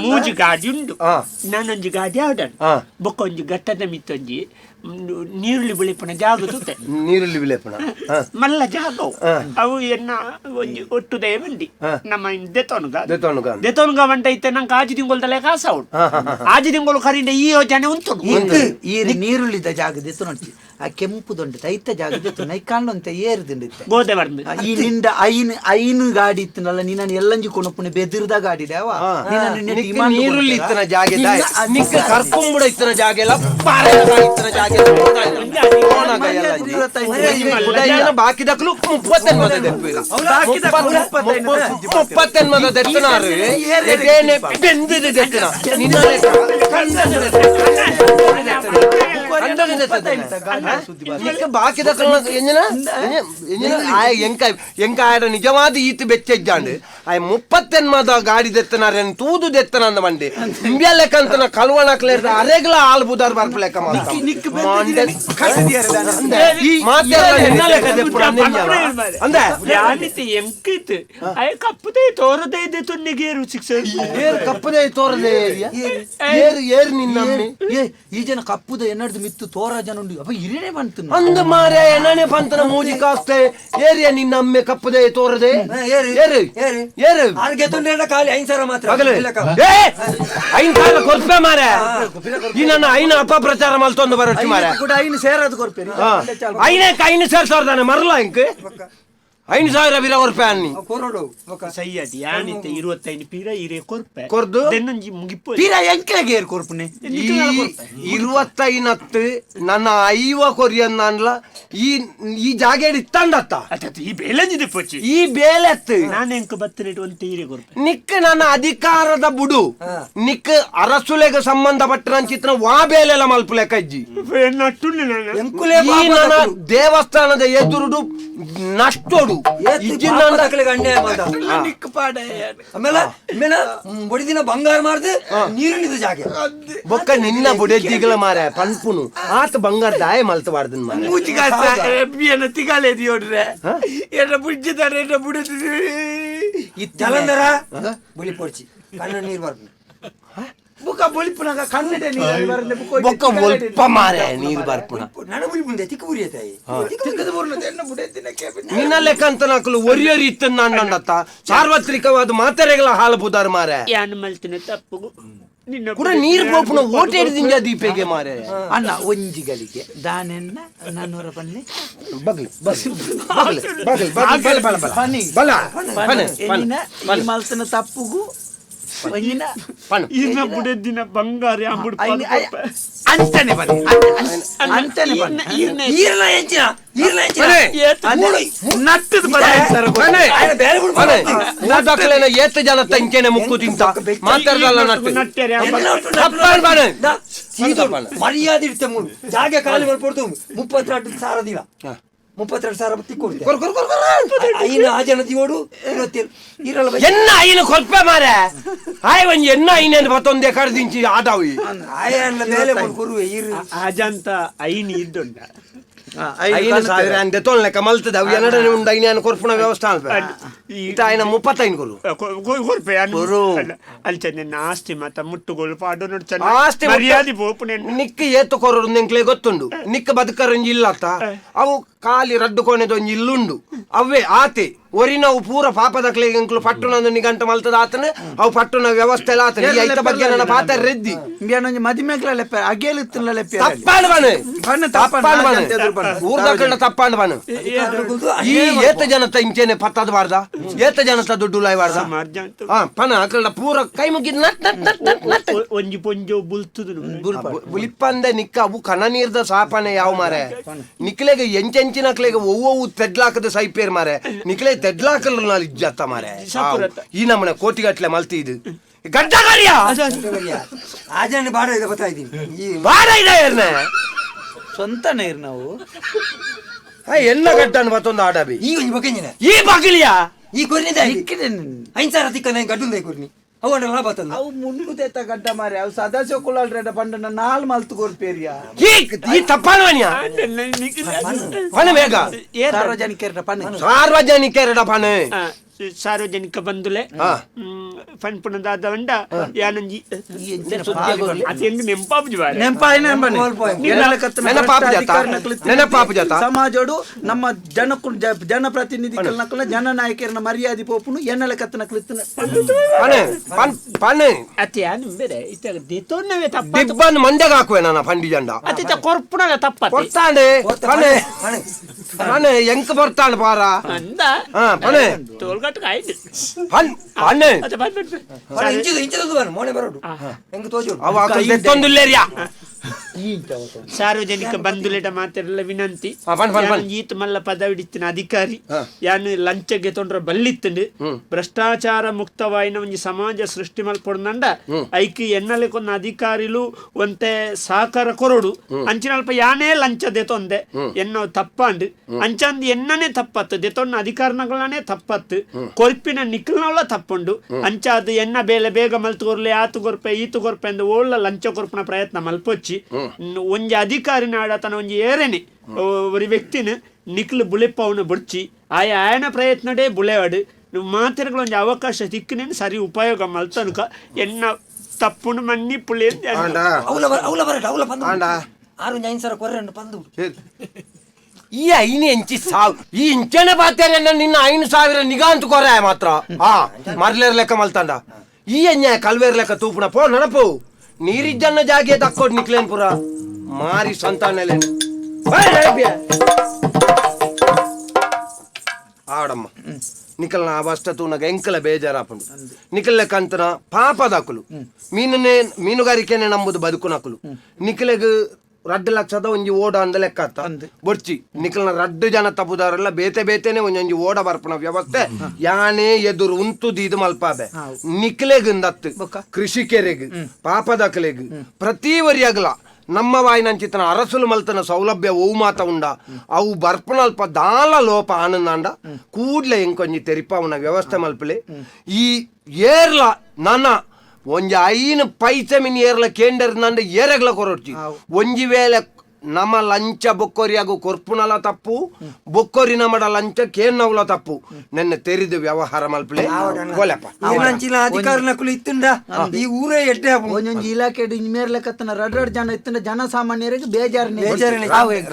ಮೂಜಿ ಗಾಡಿ ಉಂಡು ನಾನೊಂಜಿ ಗಾಡಿ ಆಡನ್ ಬೊಕ್ಕ ಒಂಜಿ ಗಟ್ಟದ ಮಿತ್ತೊಂಜಿ ನೀರುಳ್ಳಿ ಬೆಳಿಪಣ ಜಾಗ ತೂತೆ ನೀರುಳ್ಳಿ ವಿಲೇಪನ ಮಲ್ಲ ಜಾಗವು ಅವು ಎನ್ನ ಒಂಜಿ ಒಟ್ಟುದೇ ಬಂಡಿ ನಮ್ಮ ದೆತೋನುಗ ಬಂಟ ಇತ್ತೆ ನಂಗೆ ಆಜಿ ತಿಂಗೊಲ್ದಲ್ಲೇ ಕಾಸ ಉಂಟು ಆಜಿ ತಿಂಗಳು ಕರಿಂದ ಈ ಯೋಜನೆ ಉಂಟು ಈ ನೀರುಳ್ಳಿದ ಜಾಗ ದೆತ್ತು ನೋಡ್ತಿ ಆ ಕೆಂಪು ದೊಂಡ ತೈತ ಜಾಗ ದೆತ್ತು ನೈ ಕಾಣುವಂತ ಏರ್ದಿಂಡಿತ್ತೆ ಗೋದೆ ಬರ್ದು ಈ ನಿಂದ ಐನು ಗಾಡಿ ಇತ್ತನಲ್ಲ ನೀನು ಎಲ್ಲಂಜಿ ಕೊಣಪುನೆ ಬೆದಿರ್ದ ಗಾಡಿ ದೇವ ನೀರುಳ್ಳಿ ಇತ್ತನ ಜಾಗೆ ನಿಕ್ಕ ಕರ್ಕೊಂಬುಡ ಇತ್ತನ ಜಾಗೆ ಎಲ್ಲ ಇತ್ತನ ಜಾಗೆ ಬಾಕಿ ದಕ್ಲು 30 ದೆತ್ತನಾರು ಬೆಂದಿದೆ ದೆತ್ತನ ಬಾಕಿ ದಕ್ಕಲು ಎಂಕ ಆಡ ನಿಜವಾದ ಈತ ಬೆಚ್ಚೆಜ್ಜಾಂಡು ಆಯ್ 30 ಗಾಡಿ ದೆತ್ತನಾರ ತೂದು ದೆತ್ತನ ಅಂದ ಬಂಡಿ ಇಂಬ್ಯಾ ಲೆಕ್ಕಂತನ ಕಲ್ವಣಕ್ಲೇರ್ದ ಅರೆಗ್ಲ ಆಲ್ ಬುದಾರ್ ಬರ್ಪ ಲೆಕ್ಕ ಕಪ್ಪದೇ ತೋರದೇ ಇದೆ ತೊನ್ನಿಗೇರು ಕಪ್ಪದೇ ತೋರದೆ ಏರು ನಿನ್ನ ಈ ಜನ ಕಪ್ಪುದ ಎನ್ನಡ್ದು ಮಿತ್ತು ತೋರ ಜನ ಉಂಡು ಅಪ್ಪ ಇರೇನೆ ಬಂತು ಅಂದ ಮಾರೆ ಎಣ್ಣೆ ಪಂತನ ಮೂಜಿ ಕಾಸ್ತೆ ಏರಿಯ ನಿನ್ನ ಅಮ್ಮೆ ಕಪ್ಪದೆ ತೋರದೆ ಖಾಲಿ 5,000 ಮಾತ್ರ 5,000 ಕೊರ್ಪೆ ಮಾರೆ ಈ ನನ್ನ ಐನ ಅಪಪ್ರಚಾರ ಮಲ್ತೊಂದು ಬರೋಟಿ ಮಾರೆ ಕೂಡ ಐನು ಸೇರದು ಕೊರ್ಪೇರಿ ಐನೇ ಸೇರ್ಸಾರ್ದಾನೆ ಮರಲ ಇಂಕ್ 5,000 ಬಿರ ಕೊರ್ಪೆ ಅನ್ನಿ ಕೊರಡು ಸೈಯದಿ ಯಾನಿತ್ತೆ 25 ಪೀರ ಇರೆ ಕೊರ್ಪೆ ಕೊರ್ದು ದೆನ್ನೊಂಜಿ ಮುಗಿಪ್ಪು ಪೀರ ಎಂಕ್ಲೆಗೆ ಏರ್ ಕೊರ್ಪುನೆ 25 ನನ್ನ 5 ಕೊರಿಯನ್ನ ಈ ಜಾಗ ಇತ್ತಂಡತ್ತ ಈ ಬೇಲಂಜಿದೆ ಪೊಚ್ಚಿ ಈ ಬೇಲೆತ್ತು ನಾನು ಎಂಕ ಬತ್ತನೇಟ್ ಒಂದು ತೀರೆ ಕೊರ್ಪೆ ನಿಕ್ ನನ್ನ ಅಧಿಕಾರದ ಬುಡು ನಿಕ್ ಅರಸುಲೆಗೆ ಸಂಬಂಧಪಟ್ಟ ಚಿತ್ರ ವಾ ಬೇಲೆಲ್ಲ ಮಲ್ಪುಲೆ ಕಜ್ಜಿ ಈ ನನ್ನ ದೇವಸ್ಥಾನದ ಎದುರುಡು ನಷ್ಟೋಡು ಆಮೇಲೆ ಬಡಿದಿನ ಬಂಗಾರ ಮಾಡ್ದೆ ನೀರಿನಿದ ಜಾಗ ಬೊಕ್ಕ ನಿನ್ನ ಬುಡೆದ್ದಿಗಳ ಮಾರ ಪನ್ಪುನು ಆತ ಬಂಗಾರ ದಾಯ ಮಲ್ತಬಾರ್ದನ್ ಮಾರ ತಿಗಾಲೇದಿ ನೋಡ್ರೆ ಎನ್ನ ಬುಡ್ಜಿದಾರೆ ಎನ್ನ ಬುಡದಿ ಜಲಂಧರ ಬುಳಿ ಪೊಡ್ಚಿ ಕಣ್ಣ ನೀರು ಬರ್ತೀನಿ ಬುಕ್ಕ ಬೊಳಿಪುನಾಗ ಕನ್ನಡ ನೀರು ಬರದೆ ಬೊಕ್ಕ ಒಲ್ಪ ಮಾರ ನೀರು ಬರ್ಪುನ ನನ್ನ ಬುಳಿ ಮುಂದೆ ತಿಕ್ಕ ಬುರಿ ಆಯ್ತಾಯಿ ನಿನ್ನ ಲೆಕ್ಕ ಅಂತ ನಾಕಲು ಒರಿಯರಿ ಇತ್ತ ನಂಡತ್ತ ಸಾರ್ವತ್ರಿಕವಾದ ಮಾತೆರೆಗಳ ಹಾಲು ಬುದಾರ ಮಾರ ಯಾನ್ ಮಲ್ತಿನ ತಪ್ಪು ನಿನ್ನ ಕೂಡ ನೀರು ಪೋಪುನ ಓಟೆ ಹಿಡಿದಿಂಜ ದೀಪೆಗೆ ಮಾರೆ ಅಣ್ಣ ಒಂಜಿಗಳಿಗೆ ದಾನೆನ್ನ ನಾನ್ನೂರ ಬನ್ನಿ ಬಗ್ಲಿ ಮಲ್ತನ ತಪ್ಪುಗು ಇನ್ನ ಬುಡದಿನ ಬಂಗಾರ ಅಂತಾನೆ ಬನ್ನಿ ಅಂತಾನೆ ಬನ್ನಿ ಈರಲ ಹೆಂಚಿನ ನಟ್ಟದ ಏತ ಜನ ತಂಕೇನೆ ಮುಕ್ಕು ತಿಂತ ಮಾತಾಡಲ್ಲ ಮರ್ಯಾದೆ ಇರ್ತೆ ಮೂರು ಜಾಗ ಖಾಲಿ ಮಾಡ್ಕೊಡ್ತು 32 ಸಾವಿರ ದಿನ 32 ಸಾವಿರ ತಿಕ್ಕೊಡ್ತೆ ಐನ ಆ ಜನ ದಿವೋಡು ಇರಲ್ಲ ಎನ್ನ ಐನ ಕೊಲ್ಪೆ ಮಾರೆ ಆಯ್ ಒಂಜಿ ಎನ್ನ ಐನೇನು ಮತ್ತೊಂದೇ ಕಡ್ದಿಂಚಿ ಆದಾವಿ ಆಯನ್ನ ಮೇಲೆ ಕೊರುವೆ ಅಜಂತ ಐನಿ ಇದ್ದುಂಡ 5,000 ಅಂದೆ ತೊಳ್ ಲೆಕ್ಕ ಮಲ್ತದ ಅವು ಎರಡನೇ ಉಂಡು ಐನೇನು ಕೊರ್ಪುನ ವ್ಯವಸ್ಥೆ ಇತ ಐನ 35 ಕೊರ್ಪೆ ಅಲ್ಲಿ ಚೆನ್ನ ಆಸ್ತಿ ಮತ್ತ ಮುಟ್ಟುಗೋಲು ಪಾಡು ನೋಡಿ ಮರ್ಯಾದೆ ಪೋಪುನೆ ನಿಕ್ಕ ಏತು ಕೊರೋಡು ನಿಂಕ್ಲೆ ಗೊತ್ತುಂಡು ನಿಕ್ಕ ಬದುಕರಂಜಿ ಇಲ್ಲತ್ತ ಅವು ಕಾಲಿ ರಡ್ಡು ಕೊನೆದೊಂಜಿ ಇಲ್ಲುಂಡು ಅವೇ ಆತೆ ಒರಿನವು ಪೂರ ಪಾಪದಕ್ಲೆ ಎಂಕ್ಲು ಪಟ್ಟುನೊಂದು ನಿಗಂಟ ಮಲ್ತದ ಆತನ ಅವು ಪಟ್ಟುನ ವ್ಯವಸ್ಥೆ ಎಲ್ಲ ಆತನ ಈ ಐತ ಬಗ್ಗೆ ನನ್ನ ಪಾತ ರೆದ್ದಿ ಇಂಬಿಯಾನೊಂಜಿ ಮದಿಮೆಗ್ಲ ಲೆಪ್ಪ ಅಗೇಲಿತ್ತಿನ ಲೆಪ್ಪ ತಪ್ಪಾಂಡ್ ಬನ ಊರ್ದಕಂಡ ತಪ್ಪಾಂಡ್ ಬನ ಈ ಏತ ಜನತ ಇಂಚೆನೆ ಪತ್ತದ ಬಾರ್ದ ಏತ ಜನತ ದುಡ್ಡು ಲಾಯ್ಬಾರ್ದ ಪನ ಅಕಲ್ಡ ಪೂರ ಕೈ ಮುಗಿದ್ nut nut nut nut nut ಒಂಜಿ ಪೊಂಜೋ ಬುಲ್ತುದು ಬುಲಿಪ್ಪಂದೆ ನಿಕ್ಕ ಅವು ಕನ ನೀರ್ದ ಸಾಪನೆ ಯಾವ ಮಾರೆ ನಿಕ್ಲೆಗೆ ಎಂಚೆಂಚಿನಕ್ಲೆಗೆ ಒವ್ವವು ತೆಡ್ಲಾಕದ ಸೈಪೇರ್ ಮಾರೆ ನಿಕ್ಲೆ ತೆಡ್ಲಾಕಲ್ಲ ನಾಲ್ ಇಜ್ಜತ್ತ ಮಾರೆ ಈ ನಮ್ಮನೆ ಕೋಟಿಗಟ್ಲೆ ಮಲ್ತಿ ಇದು ಗಡ್ಡ ಕಾರ್ಯ ಆಜನ ಬಾಡ ಇದೆ ಬರ್ತಾ ಇದ್ದೀನಿ ಬಾಡ ಇದೆ ಏರ್ನೆ ಸ್ವಂತ ನೀರು ನಾವು ಎನ್ನ ಗಡ್ಡನ್ ಮತ್ತೊಂದು ಆಡಬಿ ಈ ಒಂಜಿ ಬಕೆಂಜಿನ ಈ ಬಗಿಲಿಯಾ ಈ ಕೊರ್ನಿದ 5 ಸಾವಿರ ತಿಕ್ಕನೆ ಗಡ್ಡುಂದೆ ಕೊರ್ನಿ ಅವನ ಲಾಭ ಬತ್ತಲ್ಲ ಅವು ಮುಂಡುದೆತ್ತ ಗಡ್ಡ ಮಾರಿ ಅವು ಸದಾಶಿವ ಕುಲಾಲ್ ಪಂಡನ ನಾಲ್ ಮಲ್ತು ಕೊರ್ಪೇರಿಯಾ ಈ ತಪ್ಪಾಣವನಿಯಾ ಪಣ ಬೇಗ ಸಾರ್ವಜನಿಕರ ಪಣ ಸಾರ್ವಜನಿಕರ ಪಣ ಸಾರ್ವಜನಿಕ ಬಂಧುಲೆ ಪನ್ಪುಣದಾದ ಬಂಡ ಯಾನಂಜಿ ಸಮಾಜೋಡು ನಮ್ಮ ಜನಪ್ರತಿನಿಧಿಗಳ ಜನನಾಯಕರನ್ನ ಮರ್ಯಾದೆ ಪೋಪುನು ಎನ್ನಲ ಕತ್ತನ ಕ್ಲಿತ್ತನ ದಿಬ್ಬನ್ ಮಂಡ್ಯಗ ಹಾಕುವೆ ನನ್ನ ಪಂಡಿ ಜಂಡ ಕೊರ್ಪುಣ ತಪ್ಪ ಕೊಡ್ತಾಂಡೆ ಎಂಕ ಬರ್ತಾಂಡ ಬಾರ ಪಣೆ ಮೋನೆ ಬರೋಡು ಹೆಂಗ ತೋಜು ಸಾರ್ವಜನಿಕ ಬಂಧುಲೆಟ ಮಾತೆಲ್ಲ ವಿನಂತಿ ಈತ ಮಲ್ಲ ಪದವಿಡಿತ್ತಿನ ಅಧಿಕಾರಿ ಯಾನು ಲಂಚಗೆ ತೊಂಡ್ರ ಬಲ್ಲಿತ್ತಂಡು ಭ್ರಷ್ಟಾಚಾರ ಮುಕ್ತವಾಯಿನ ಒಂಜಿ ಸಮಾಜ ಸೃಷ್ಟಿ ಮಲ್ಪೊಂಡ ಐಕಿ ಎನ್ನಲೆಕೊಂದು ಅಧಿಕಾರಿಲು ಒಂತೆ ಸಹಕಾರ ಕೊರಡು ಅಂಚಿನಲ್ಪ ಯಾನೇ ಲಂಚ ದೆತೊಂದೆ ಎನ್ನೋ ತಪ್ಪಾಂಡು ಅಂಚಂದು ಎನ್ನನೇ ತಪ್ಪತ್ತು ದೆತೊನ್ನ ಅಧಿಕಾರಗಳನ್ನೇ ತಪ್ಪತ್ತು ಕೊರ್ಪಿನ ನಿಖಲ್ನವಳ ತಪ್ಪುಂಡು ಅಂಚಾದು ಎನ್ನ ಬೇಲೆ ಬೇಗ ಮಲ್ತು ಕೊರ್ಲೆ ಆತು ಕೊರ್ಪೆ ಈತು ಕೊರ್ಪೆ ಎಂದು ಓಳ್ಳ ಲಂಚ ಕೊರ್ಪಿನ ಪ್ರಯತ್ನ ಮಲ್ಪೊಚ್ಚಿ ಒಂಜಿ ಅಧಿಕಾರಿನ ಆಡತನ ಒಂಜಿ ಏರೆನೆ ഒരു വ്യക്തിന് നിക്കല് ബുളിപ്പവന് ബുಡ್ಚಿ ಆಯನ ಪ್ರಯತ್ನಡೆ ಬುಳೆವಾಡು ಮಾತಿರಗಳು ಒಂದು ಅವಕಾಶ ಸಿಕ್ಕನೇನು ಸರಿ ಉಪಯೋಗ ಮಲ್ತನಕ ಎನ್ನ ತಪ್ಪುನು ಮನ್ನಿ ಪುಳಿ ಈ ಐನು ಎಂಚಿ ಸಾವು ಈ ಇಂಚನೆ ಬಾತೇನೆ ನಿನ್ನ 5,000 ನಿಗಾ ಅಂತ ಕೊರ ಮಾತ್ರ ಮರ್ಲೇರ್ ಲೆಕ್ಕ ಮಲ್ತಂಡ ಈ ಎಣ್ಣೆ ಕಲ್ವೇರ್ ಲೆಕ್ಕ ತೂಪುಣ ಪೋ ನನಪು ನೀರಿಜ್ಜನ್ನ ಜಾಗೆ ತಕ್ಕೋಡ್ ನಿಕ್ಲೇನ್ ಪುರ ಮಾರಿ ಸಂತಾನಲೆ ಆಡ ಪಾಡಮ್ಮ ನಿಕಲ್ನ ಅವಸ್ಥೆ ತೂನಗ ಎಂಕಲ ಬೇಜಾರಾಪುಂಡು ನಿಕಲ್ಲೆ ಕಂತನ ಪಾಪದಾಕುಲು ಮೀನುಗಾರಿಕೆನೆ ನಂಬುದು ಬದುಕುನಕುಲು ನಿಕಲೆಗ್ 2 ಲಕ್ಷದ ಒಂಜಿ ಓಡ ಅಂದ ಲೆಕ್ಕ ಬೊಡ್ಚಿ ನಿಕಲ್ನ 2 ಜನ ತಪ್ಪುದಾರೆಲ್ಲ ಬೇತೆನೆ ಒಂಜೊಂಜಿ ಓಡ ಬರ್ಪುನ ವ್ಯವಸ್ಥೆ ಯಾನೇ ಎದುರು ಉಂತು ದೀದು ಮಲ್ಪಾಬೆ ನಿಕಲೆಗ್ ದತ್ತು ಕೃಷಿಕೆರೆಗ್ ಪಾಪದಾಕಲೆಗ್ ಪ್ರತಿ ವರಿಯಾಗಲ ನಮ್ಮ ವಾಯಿನಂಚಿತನ ಅರಸುಲು ಮಲ್ತನ ಸೌಲಭ್ಯ ಓವು ಮಾತ ಉಂಡ ಅವು ಬರ್ಪನಲ್ಪ ದಾಲ ಲೋಪ ಆನಂದಾಂಡ ಕೂಡ್ಲೆ ಎಂಕೊಂಜಿ ತೆರಿಪಾವನ ವ್ಯವಸ್ಥೆ ಮಲ್ಪಲೆ ಈ ಏರ್ಲ ನನ್ನ ಒಂಜಿ 5 ಪೈಸೆ ಮಿನ್ ಏರ್ಲ ಕೇಂದ್ರ ನಂಡ ಏರೆಗ್ಲ ಕೊರೊಡ್ಚಿ ಒಂಜಿ ವೇಳೆ ನಮ್ಮ ಲಂಚ ಬೊಕ್ಕೊರಿಯಾಗು ಕೊರ್ಪುನಲ ತಪ್ಪು ಬೊಕ್ಕೊರಿ ನಮಡ ಲಂಚ ಕೇನ್ನವುಲ ತಪ್ಪು ನೆನ್ನೆ ತೆರಿದು ವ್ಯವಹಾರ ಮಲ್ಪಲೆ ಅಧಿಕಾರ ನಕುಲು ಇತ್ತುಂಡ ಈ ಊರೇ ಎಡ್ಡೆ ಒಂದೊಂದು ಇಲಾಖೆ ಮೇರ್ಲೆ ಕತ್ತನ 2 ಜನ ಇತ್ತಂಡ ಜನಸಾಮಾನ್ಯರಿಗೆ ಬೇಜಾರನೆ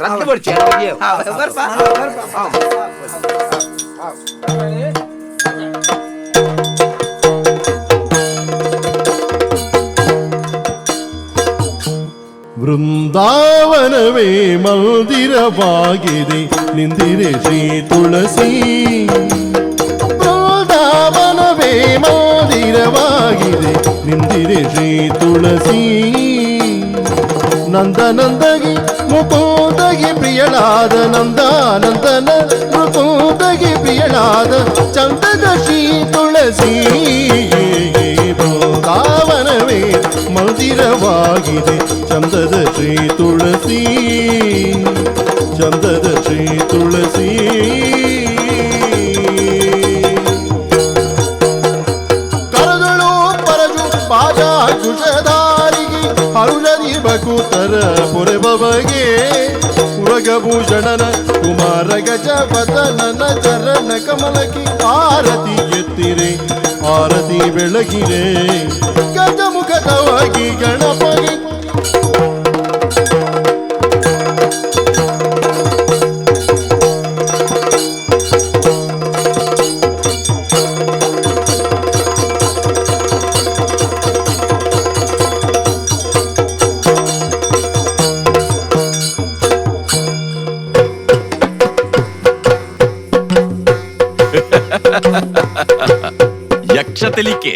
ರದ್ದು ಬರ್ಚಿ ವೃಂದಾವನವೇ ಮಂದಿರವಾಗಿದೆ ನಿಂದಿರೆ ಶ್ರೀ ತುಳಸಿ ವೃಂದಾವನವೇ ಮಂದಿರವಾಗಿದೆ ನಿಂದಿರೆ ಶ್ರೀ ತುಳಸಿ ನಂದನಂದಗಿ ಮುಕುಂದಗಿ ಪ್ರಿಯಳಾದ ನಂದಾನಂದನ ಮುಕುಂದಗಿ ಪ್ರಿಯಳಾದ ಚಂದದ ಶ್ರೀ ತುಳಸಿ ವೃಂದಾವನವೇ ಮಂದಿರವಾಗಿದೆ ಚಂದದ ಶ್ರೀ ತುಳಸಿ ಚಂದದ ಶ್ರೀ ತುಳಸಿ ಕರಗಳು ಪರಜು ಬಾಜಾ ಕುಶಧಾರಿಗೆ ಹರುಷದಿ ಬಕುತರ ಪುರಬಗೆ ಉರಗಭೂಷಣನ ಕುಮಾರ ಗಜಪತನನ ಚರಣ ಕಮಲಕ್ಕೆ ಆರತಿ ಎತ್ತಿರೆ ಆರತಿ ಬೆಳಗಿರೆ ಗಜಮುಖದವಾಗಿ ಗಣಪಗೆ ಯಕ್ಷತೆಲಿಕೆ